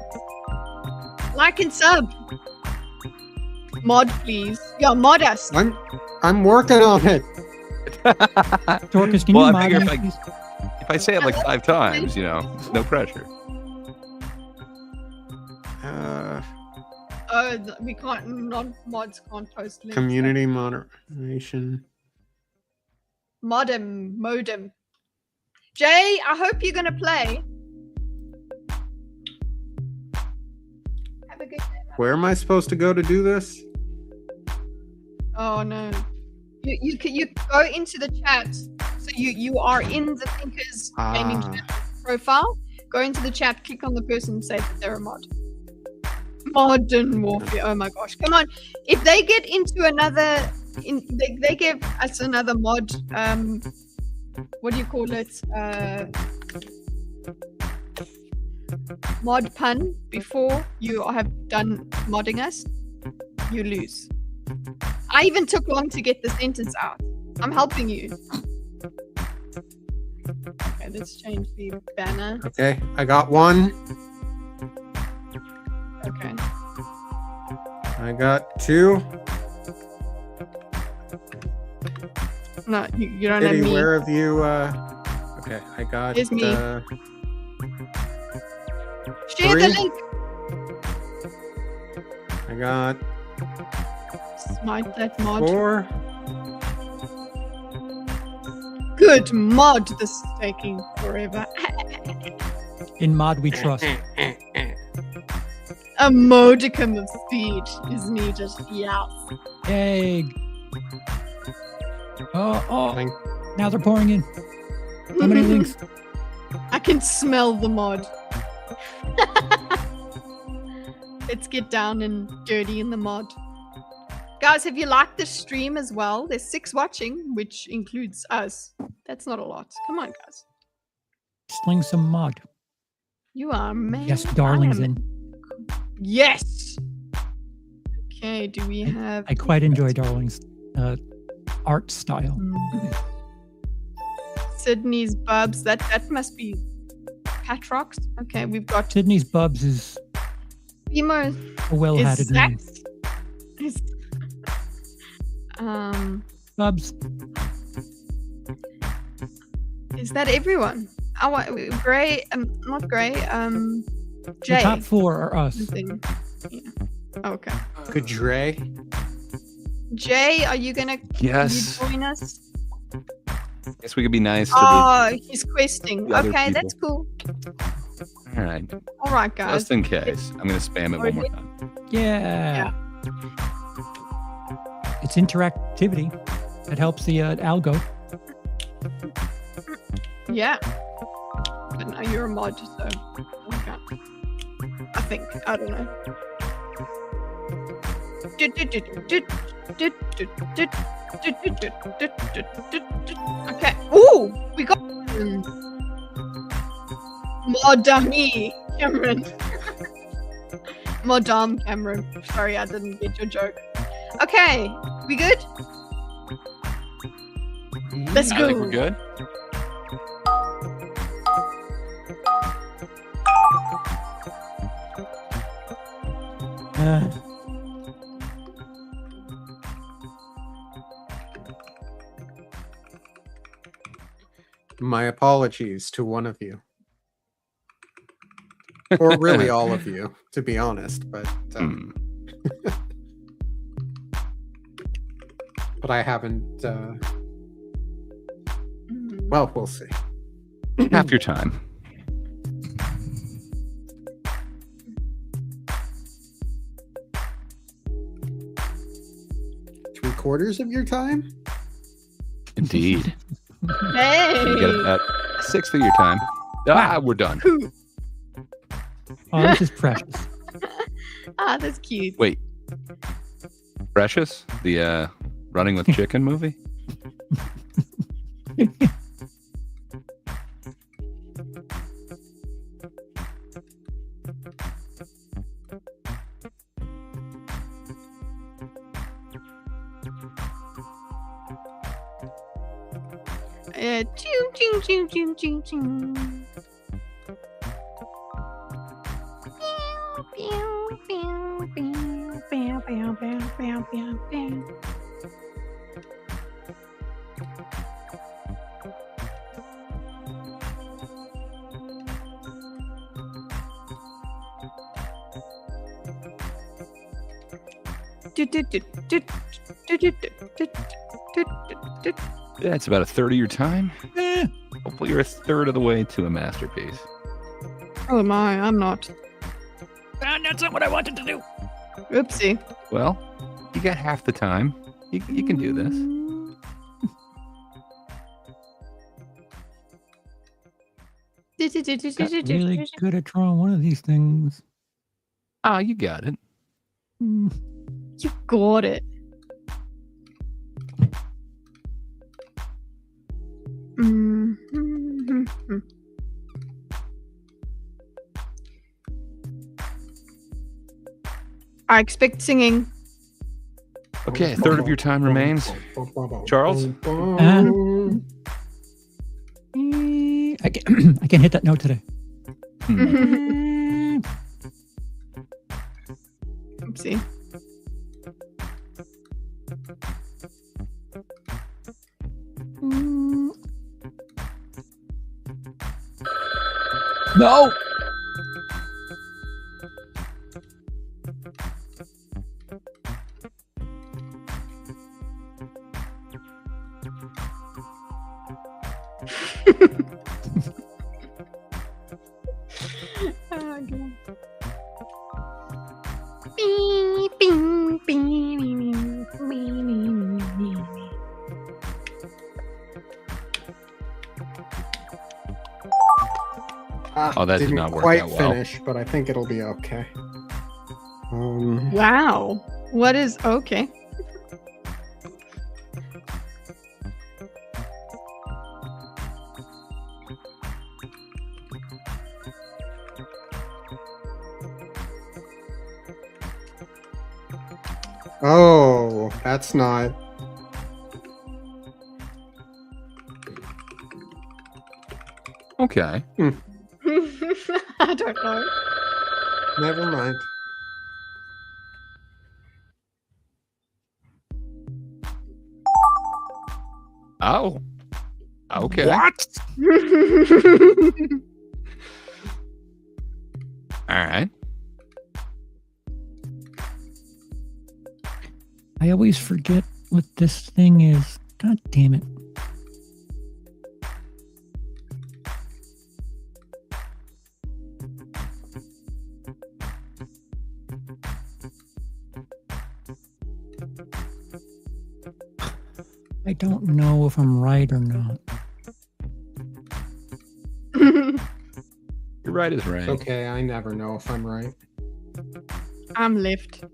Like and sub. Mod, please. Yeah, mod us. I'm working on it. Dorcas, can Well, you I mod figure me, if please? if I say it like 5 times, no pressure. We can't. Non-mods can't post links. Community moderation. Modem. Jay, I hope you're gonna play. Have a good day. Where am I supposed to go to do this? Oh no. You go into the chat. So you are in the Thinkers Gaming chat profile. Go into the chat, click on the person and say that they're a mod. Modern Warfare. Oh my gosh. Come on. If they get into another they give us another mod, what do you call it? Mod pun before you have done modding us, you lose. I even took long to get the sentence out. I'm helping you. Okay, let's change the banner. Okay, I got one. Okay. I got 2. No, you don't have Kitty, me. where have you? Okay, I got. Here's me. Share 3. the link. I got Smite that mod. 4. Good mod. This is taking forever. In mod we trust. A modicum of speed is needed. Yes. Yay. Oh, Thank- now they're pouring in. How many links? I can smell the mod. Let's get down and dirty in the mod. Guys, have you liked this stream as well? There's 6 watching, which includes us. That's not a lot. Come on, guys. Sling some mod. You are man. Yes, darling's I am- in. Yes. Okay, do we have... I quite enjoy Darling's art style. Sydney's Bubs. That must be Patrox. Okay, we've got Sydney's Bubs is Bimo. a well-hatted name. Bubs. Is that everyone? I want Gray. Not Gray. Jay. The top 4 are us. Something. Yeah. Okay. Good Dre. Jay, are you gonna Yes. you join us? Guess we could be nice to Oh, he's questing. the other Okay, people. that's cool. All right. All right, guys. Just in case. I'm going to spam it one more time. Yeah. It's interactivity. It helps the algo. Yeah. But now you're a mod, so we can't. I think. I don't know. Okay. Ooh, we got Modami Cameron. Madame Cameron. Sorry, I didn't get your joke. Okay, we good? Let's I go. think we're good. My apologies to one of you. Or really all of you, to be honest, but but I haven't well, we'll see. Half your time. Three-quarters of your time? Indeed. Hey. You get about 1/6 of your time. Ah, we're done. Oh, this is precious. Ah, that's cute. Wait. Precious? The Running with Chicken movie? Choo, choo, choo, choo, choo, choo. Pew, pew, pew, pew, pew, pew, pew, pew, pew. That's about 1/3 of your time. Hopefully you're 1/3 of the way to a masterpiece. Oh my, I'm not. That's not what I wanted to do. Oopsie. Well, you got half the time. You can do this. Got really good at drawing one of these things. Ah, you got it. Mm. You got it. Mm-hmm. I expect singing. Okay, 1/3 of your time remains. Charles? I can't hit that note today. Oopsie. No! Oh, God. Bing, bing, bing, bing. Oh, that did didn't not work quite out well. finish, but I think it'll be okay. Wow. What is okay? Oh, that's not. Okay. I don't know. Never mind. Oh. Okay. What? All right. I always forget what this thing is. God damn it. I don't know if I'm right or not. You're right is right. Okay, I never know if I'm right. I'm left.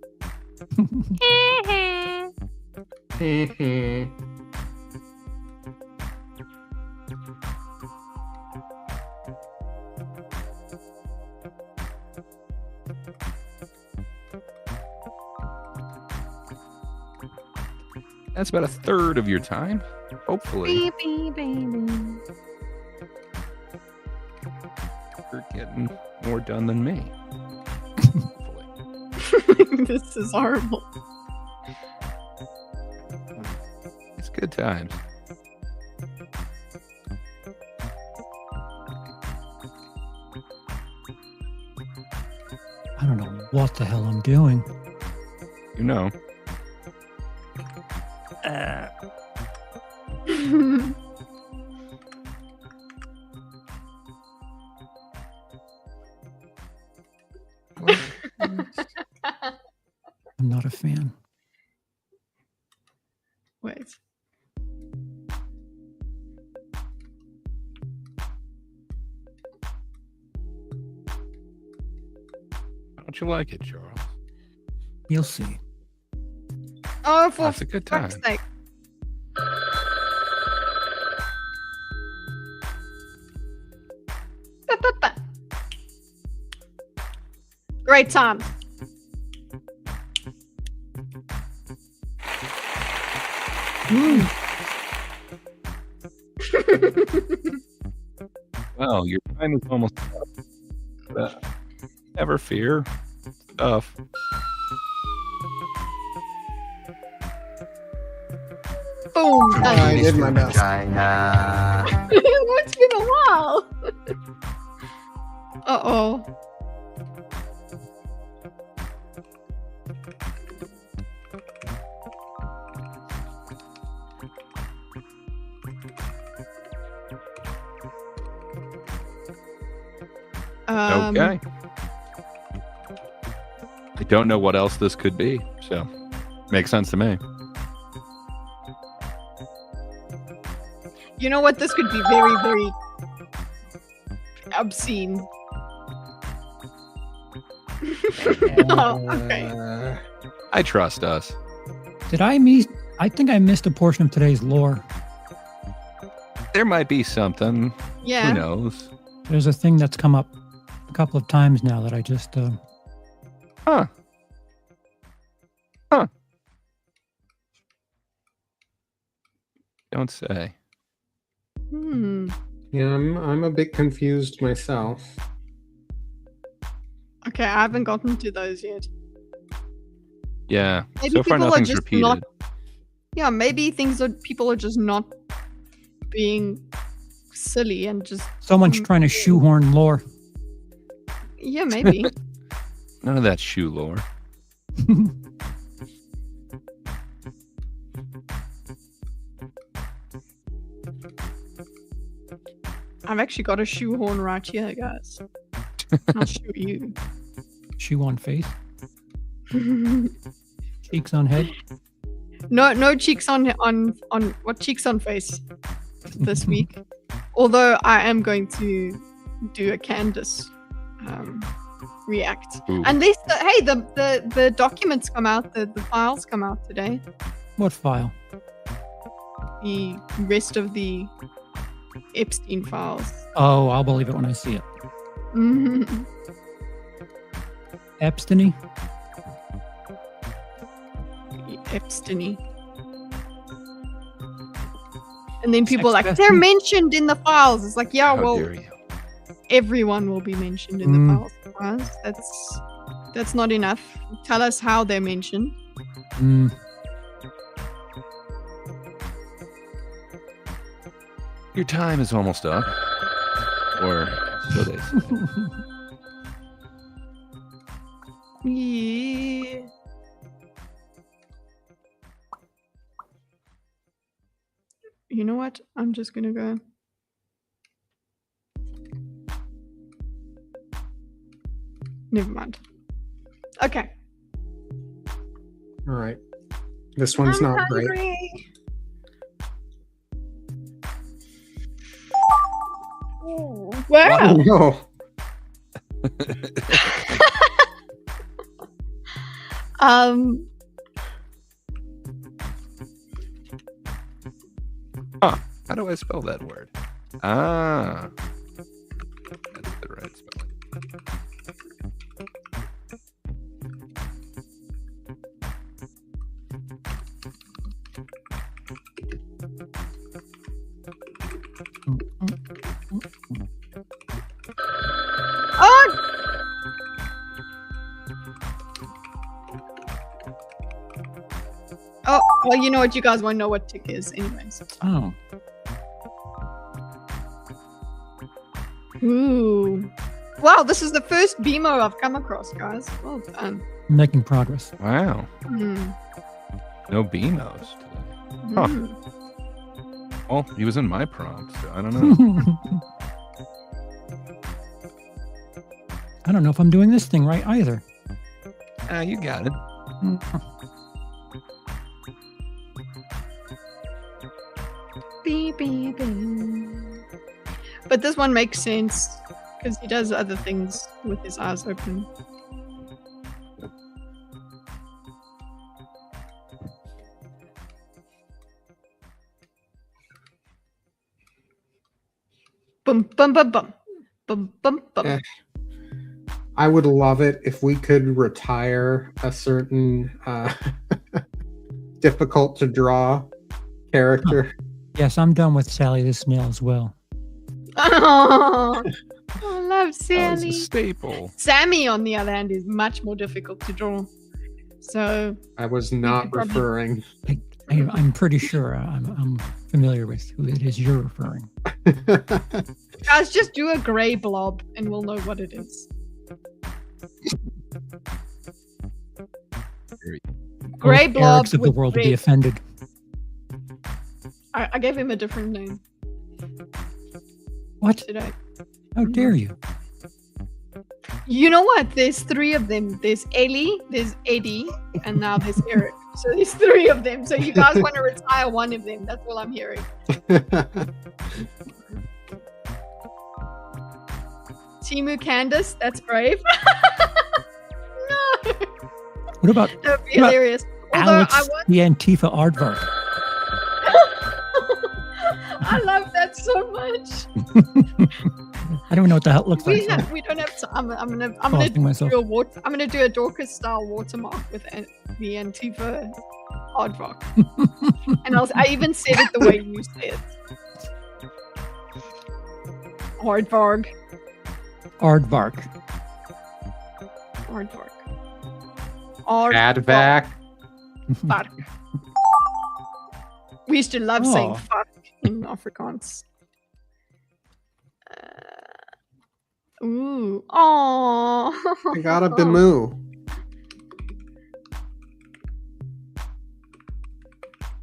That's about 1/3 of your time. Hopefully. You're getting more done than me. Hopefully. This is horrible. It's good times. I don't know what the hell I'm doing. You know. I'm not a fan. Wait. Don't you like it, Charles? You'll see. Oh, for That's a good time. fuck's sake. Ba-ba-ba. Great time. Well, your time is almost up. Never fear. Stuff. Boom. Done. I did my best. It's been a while. Uh-oh. Okay. I don't know what else this could be, so makes sense to me. You know what? This could be very, very obscene. Oh, okay. I trust us. Did I miss? I think I missed a portion of today's lore. There might be something. Yeah. Who knows? There's a thing that's come up a couple of times now that I just Huh. Don't say. Yeah, I'm a bit confused myself. Okay, I haven't gotten to those yet. Yeah. Maybe So far, people are nothing's just repeated. not. Yeah, maybe people are just not being silly and just. someone's trying to shoehorn lore. Yeah, maybe. None of that shoe lore. I've actually got a shoehorn right here, guys. I'll show you. Shoe on face, cheeks on head. No cheeks on what cheeks on face this week. Although I am going to do a Candace react. Ooh. Unless the documents come out, the files come out today. What file? The rest of the Epstein files. Oh, I'll believe it when I see it. Mhm. Epstein. Epstein. And then people are like, Sex they're Epstein? mentioned in the files. It's like, yeah, How well, dare you? everyone will be mentioned in the files. Guys. That's not enough. Tell us how they're mentioned. Your time is almost up. Or so they say. Yeah. You know what? I'm just gonna go. Never mind. Okay. All right. This one's I'm not great. hungry. Wow. Oh, no. How do I spell that word? Ah. That's the right spelling. Oh! Oh, well, you know what? You guys won't know what tick is, anyways. Oh. Ooh. Wow, this is the first BMO I've come across, guys. Well done. Making progress. Wow. Mm. No BMOs today. Huh. Mm. Well, he was in my prompt, so I don't know. I don't know if I'm doing this thing right either. You got it. Beep, beep, beep. But this one makes sense because he does other things with his eyes open. Bum bum bum bum bum bum bum. Eh. I would love it if we could retire a certain difficult to draw character. Yes, I'm done with Sally the Snail as well. Oh, I love It's Sally. a staple. Sammy, on the other hand, is much more difficult to draw. So I was not probably- referring. I'm pretty sure I'm familiar with who it is you're referring. guys, just do a gray blob and we'll know what it is. Gray Both blob Erics of the with world would red. be offended. I gave him a different name What? today. How dare you? You know what? There's 3 of them. There's Ellie, there's Eddie, and now there's Eric. So there's 3 of them. So you guys want to retire one of them. That's all I'm hearing. Timu Candace, that's brave. No, What about that would be What about hilarious. Although Alex I want, the Antifa Aardvark? I love that so much. I don't know what the hell it looks like. so We don't have to. I'm gonna costing myself. I'm gonna do a Dorcas style watermark with the Antifa Aardvark. And I even said it the way you said it. Aardvark. Aardvark. Aardvark. Advac. Fuck. We used to love saying Oh. fuck in Afrikaans. Ooh. Oh. I got a Bimu.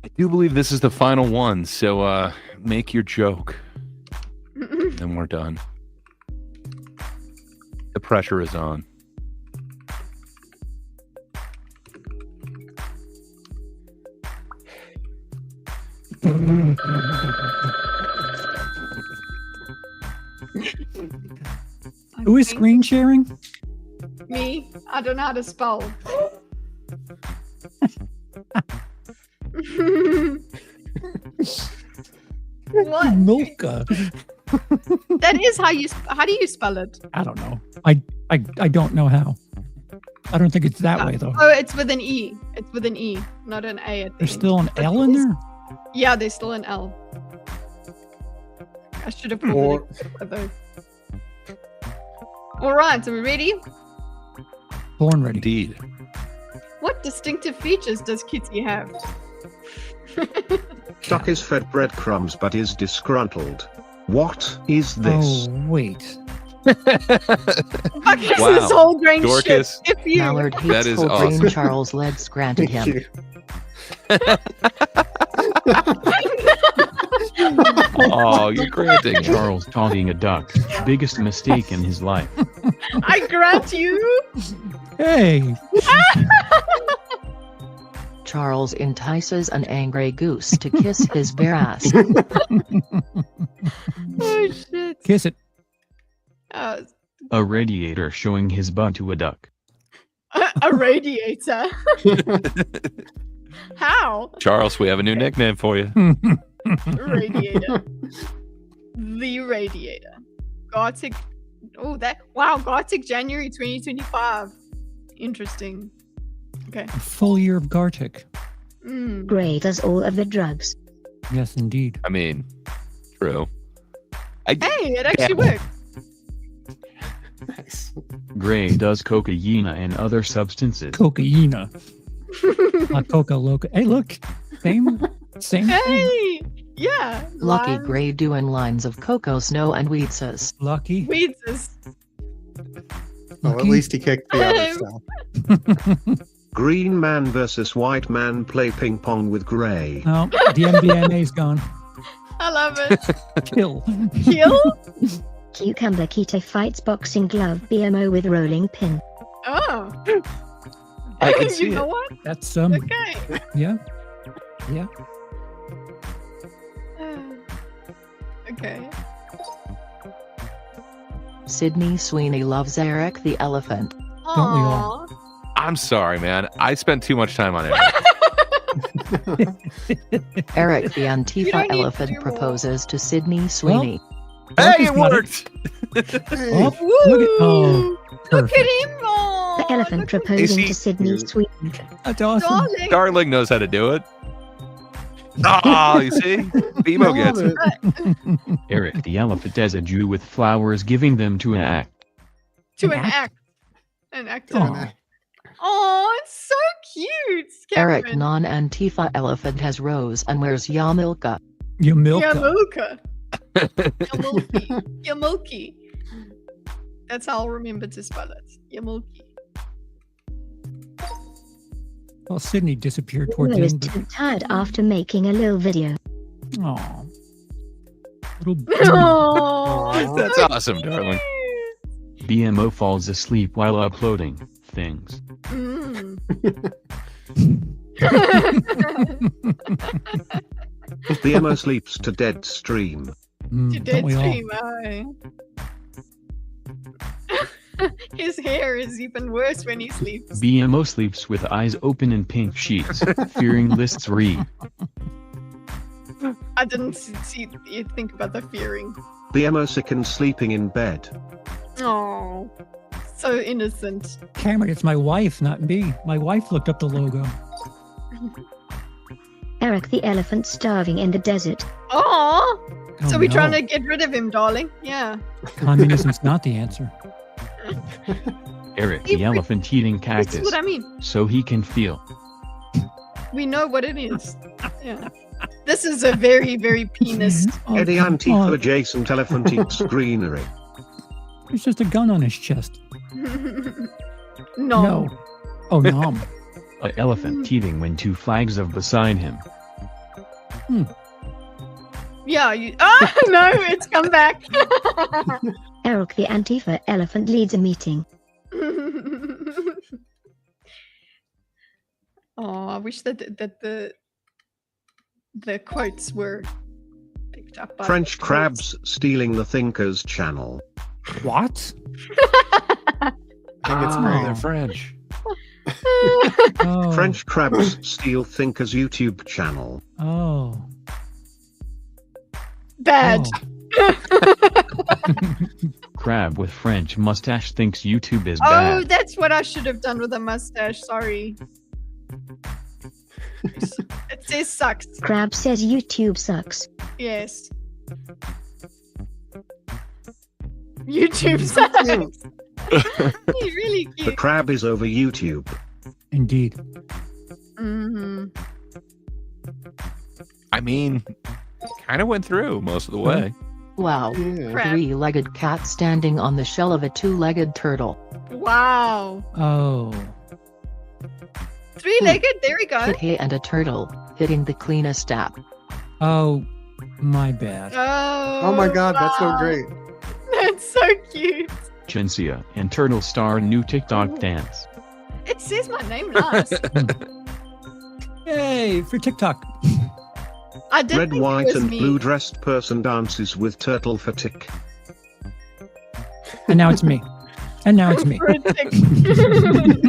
I do believe this is the final one, so make your joke. Then we're done. The pressure is on. Who is screen sharing? Me? I don't know how to spell. What? Milka. That is how do you spell it? I don't know. I don't know how. I don't think it's that way though. Oh, it's with an E. It's with an E, not an A at the There's end. still an But L in it's- there? Yeah, there's still an L. I should have Or- put it with All right, are we ready? Born ready. Indeed. What distinctive features does Kitty have? Duck is fed breadcrumbs but is disgruntled. What is this? Oh wait. Fuck is Wow. this whole grain Dorcas. shit? If you Mallard That hates is whole grain awesome. Charles Legs granted Thank him. you. Oh, you're granting. Charles taunting a duck. Biggest mistake in his life. I grant you. Hey. Charles entices an angry goose to kiss his bare ass. Oh shit. Kiss it. A radiator showing his butt to a duck. A radiator. How? Charles, we have a new nickname for you. Radiator. The radiator. Gothic. Oh, Gothic January 2025. Interesting. Okay. A full year of Gartic. Mm. Gray does all of the drugs. Yes, indeed. I mean, true. Hey, it actually worked. Nice. Gray does cocaine and other substances. Cocaina. La Coca Loca. Hey, look. Same thing. Hey, yeah. Lucky lime, Gray doing lines of cocoa snow and Weetses. Lucky. Weeds. Well, at least he kicked the other stuff. Green man versus white man play ping pong with Gray. Oh, the MDMA's gone. I love it. Kill. Kill? Cucumber Keto fights boxing glove BMO with rolling pin. Oh. I can see You know it. what? That's Okay. yeah. Yeah. Okay. Sydney Sweeney loves Eric the elephant. Don't we all? Aw. I'm sorry, man. I spent too much time on it. Eric the You Antifa don't need to elephant do more. proposes to Sydney Sweeney. Hey, He's it got worked! Oh, look at Look at perfect. him. Oh, The elephant look at proposing Is he- to Sydney Sweeney. That's awesome. darling. Darling knows how to do it. Oh, you see? Bimo gets it. Eric the elephant as a Jew with flowers giving them to an act. To An an act? act. An actor. Aw. Oh, it's so cute. Eric Cameron. non-Antifa elephant has rose and wears Yamilka. You milk. Yamilka. Yamilky. Yamilky. That's how I'll remember to spell it. Yamilky. Well, Sydney disappeared towards Willow the is end. too tired after making a little video. Oh. Little Oh, That's so awesome, darling. BMO falls asleep while uploading things. Mm. BMO sleeps to dead stream. You don't did we all? stream, aye. His hair is even worse when he sleeps. BMO sleeps with eyes open and pink sheets, fearing lists read. I didn't see you think about the fearing. BMO sick and sleeping in bed. Oh, so innocent. Cameron, it's my wife, not me. My wife looked up the logo. Eric the elephant starving in the desert. Oh, so Oh, we're no. trying to get rid of him, darling. Yeah. Communism's not the answer. Eric See, the elephant eating This cactus, is what I mean. so he can feel. We know what it is. Yeah. This is a very, very penis. Oh, Eddie come Antifa on. adjacent elephant eats greenery. There's just a gun on his chest. No. No. Oh, no. A elephant teething when two flags of beside him. Yeah. You. Ah, no, it's come back. Eric the Antifa elephant leads a meeting. Oh, I wish that the quotes were picked up by French the quotes. crabs stealing the Thinkers channel. What? I think it's great. They're French. Oh. French crabs steal Thinkers YouTube channel. Oh. Bad. Crab with French mustache thinks YouTube is Oh, bad. that's what I should have done with a mustache. Sorry. It says sucks. Crab says YouTube sucks. Yes. YouTube sucks. He's really The cute. crab is over YouTube. Indeed. Mm-hmm. I mean, kind of went through most of the way. Wow. Yeah. Crab. Three-legged cat standing on the shell of a two-legged turtle. Wow. Oh. Three-legged. There we go. Kitty and a turtle hitting the cleanest app. Oh, my bad. Oh. Oh my god, that's so wow. great. That's so cute. Chinsia and Turtle star new TikTok dance. It says my name last. Yay, for TikTok. I did Red, think white, it was and me. blue dressed person dances with turtle for tick. And now it's me. And now it's me. For a tick.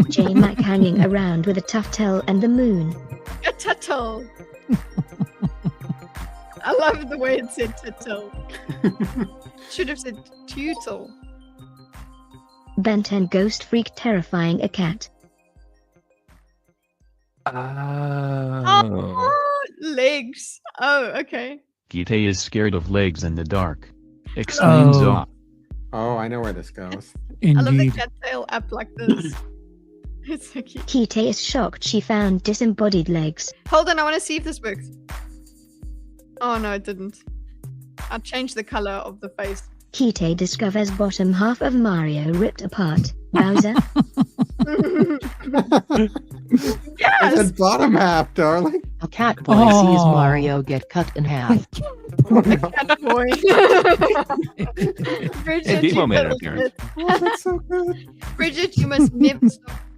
J Mac hanging around with a tuftel and the moon. A tuttle. I love the way it said tuttle. Should have said tutle. Ben 10 ghost freak terrifying a cat. Oh, legs. Oh, okay. Gita is scared of legs in the dark. Exclaims Oh. "Ah." Oh, I know where this goes. I love the Indeed. cat tail up like this. It's so cute. Kite is shocked she found disembodied legs. Hold on, I want to see if this works. Oh no, it didn't. I changed the color of the face. Kite discovers bottom half of Mario ripped apart. Bowser. I said bottom half, darling. A cat boy sees Mario get cut in half. Cat boy. Bridget, Demo you made an must- appearance. That's so good. Bridget, you must never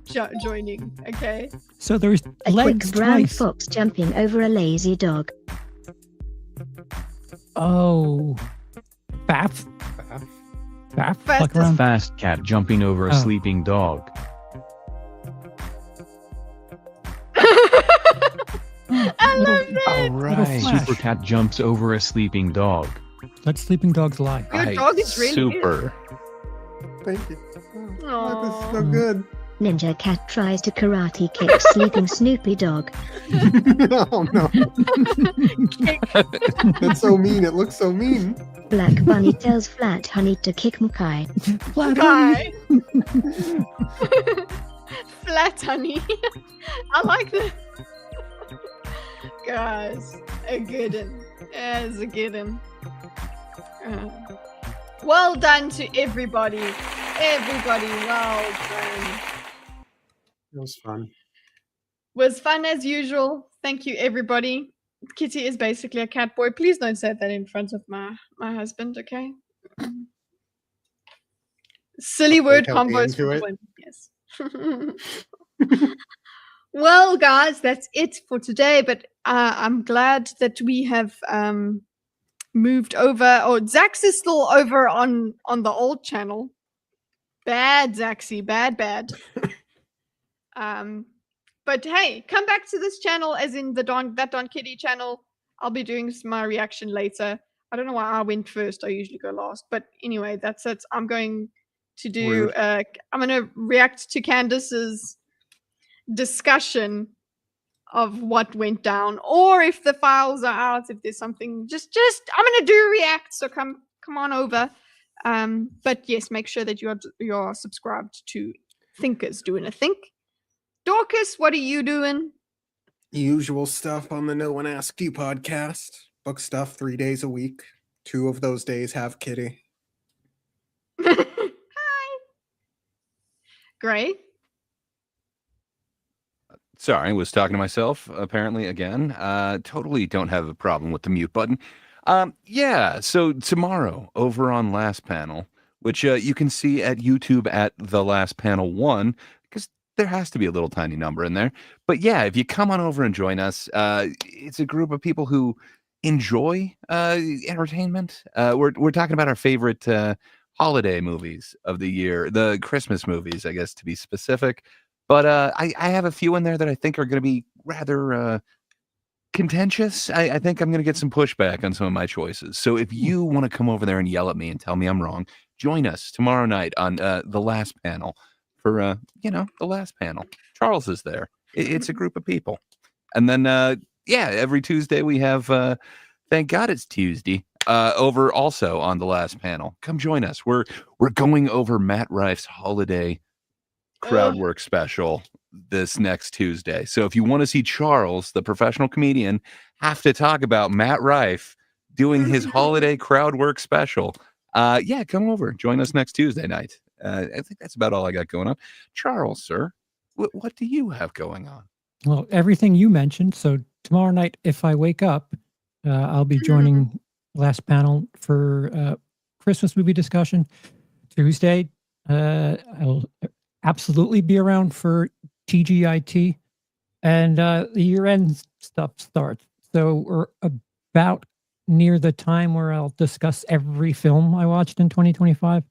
stop joining, okay? So there's A legs quick brown twice. fox jumping over a lazy dog. Oh. Faff? Faff? Fast Like as around. Fast cat jumping over a Oh. sleeping dog. I love that. Right. Flash. Super cat jumps over a sleeping dog. Let sleeping dogs lie. Your dog is really super. Thank you. Oh, Aw. this is so good. Ninja cat tries to karate kick sleeping Snoopy dog. Oh no. That's so mean. It looks so mean. Black bunny tells Flat Honey to kick Mukai. Hi. Flat honey. I like that. Guys, a good one. As a good one. Well done to everybody. Everybody, well done. It was fun. Was fun as usual. Thank you, everybody. Kitty is basically a cat boy. Please don't say that in front of my husband, okay? Silly word Don't be combos into for it. the win. Yes. Well, guys, that's it for today. But I'm glad that we have moved over. Oh, Zax is still over on the old channel. Bad, Zaxy. Bad. But hey, come back to this channel, as in the Don Kitty channel. I'll be doing my reaction later. I don't know why I went first. I usually go last. But anyway, that's it. I'm going to do. I'm going to react to Candace's discussion of what went down, or if the files are out, if there's something. Just I'm going to do a react. So come on over. But yes, make sure that you're subscribed to Thinkers Doing a Think. Dorcas, what are you doing? Usual stuff on the No One Asked You podcast. Book stuff 3 days a week. 2 of those days have Kitty. Hi. Great. Sorry, I was talking to myself apparently again. Totally don't have a problem with the mute button. Yeah, so tomorrow over on Last Panel, which you can see at YouTube at The Last Panel 1, because there has to be a little tiny number in there. But yeah, if you come on over and join us, it's a group of people who enjoy entertainment. We're talking about our favorite holiday movies of the year, the Christmas movies, I guess, to be specific. But I have a few in there that I think are going to be rather contentious. I think I'm going to get some pushback on some of my choices. So if you want to come over there and yell at me and tell me I'm wrong, join us tomorrow night on The Last Panel for, The Last Panel. Charles is there. It's a group of people. And then, every Tuesday we have, thank God it's Tuesday, over also on The Last Panel. Come join us. We're going over Matt Rife's holiday crowd work special this next Tuesday. So if you want to see Charles, the professional comedian, have to talk about Matt Rife doing his holiday crowd work special, come over. Join us next Tuesday night. I think that's about all I got going on. Charles, sir, what do you have going on? Well, everything you mentioned. So tomorrow night, if I wake up, I'll be joining Last Panel for Christmas movie discussion. Tuesday, I'll absolutely be around for TGIT, and the year-end stuff starts. So we're about near the time where I'll discuss every film I watched in 2025.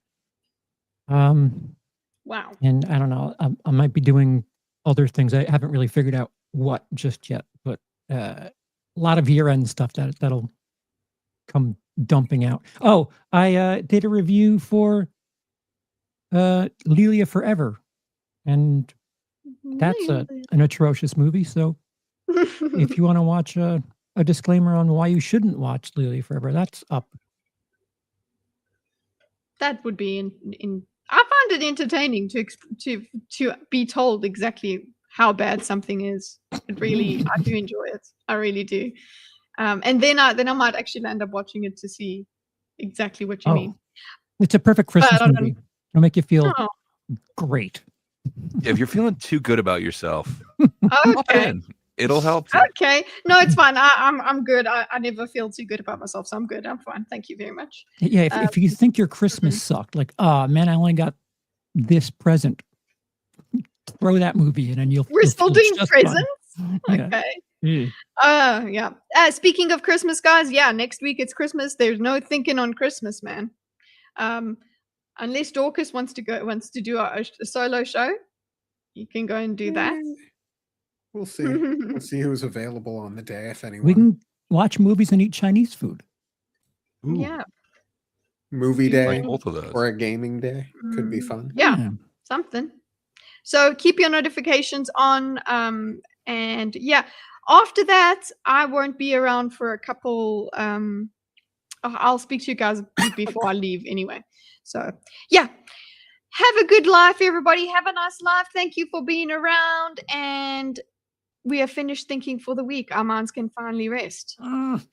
Wow. And I don't know, I might be doing other things. I haven't really figured out what just yet, but a lot of year-end stuff that'll come dumping out. Oh, I did a review for Lelia Forever, and that's an atrocious movie. So if you want to watch a disclaimer on why you shouldn't watch Lelia Forever, that's up. That would be in I find it entertaining to be told exactly how bad something is. It really, I do enjoy it. I really do. And then I might actually end up watching it to see exactly what you mean. It's a perfect Christmas But I don't- movie. It'll make you feel Oh, great. If you're feeling too good about yourself, okay. it'll help you. Okay. No, it's fine. I'm good. I never feel too good about myself, so I'm good. I'm fine. Thank you very much. Yeah, if you think your Christmas sucked, like, oh man, I only got this present, throw that movie in and you'll We're you'll still feel doing just fine. presents? Yeah. Okay. Yeah. Yeah. Speaking of Christmas, guys, next week it's Christmas. There's no thinking on Christmas, man. Unless Dorcas wants to do a solo show, you can go and do that. We'll see. We'll see who's available on the day, if anyone. We can watch movies and eat Chinese food. Ooh. Yeah. Movie day Like both of those. or a gaming day could be fun. Yeah. Something. So keep your notifications on. And yeah, after that, I won't be around for a couple. I'll speak to you guys before I leave anyway. So yeah, have a good life, everybody. Have a nice life. Thank you for being around. And we are finished thinking for the week. Our minds can finally rest. Goodbye.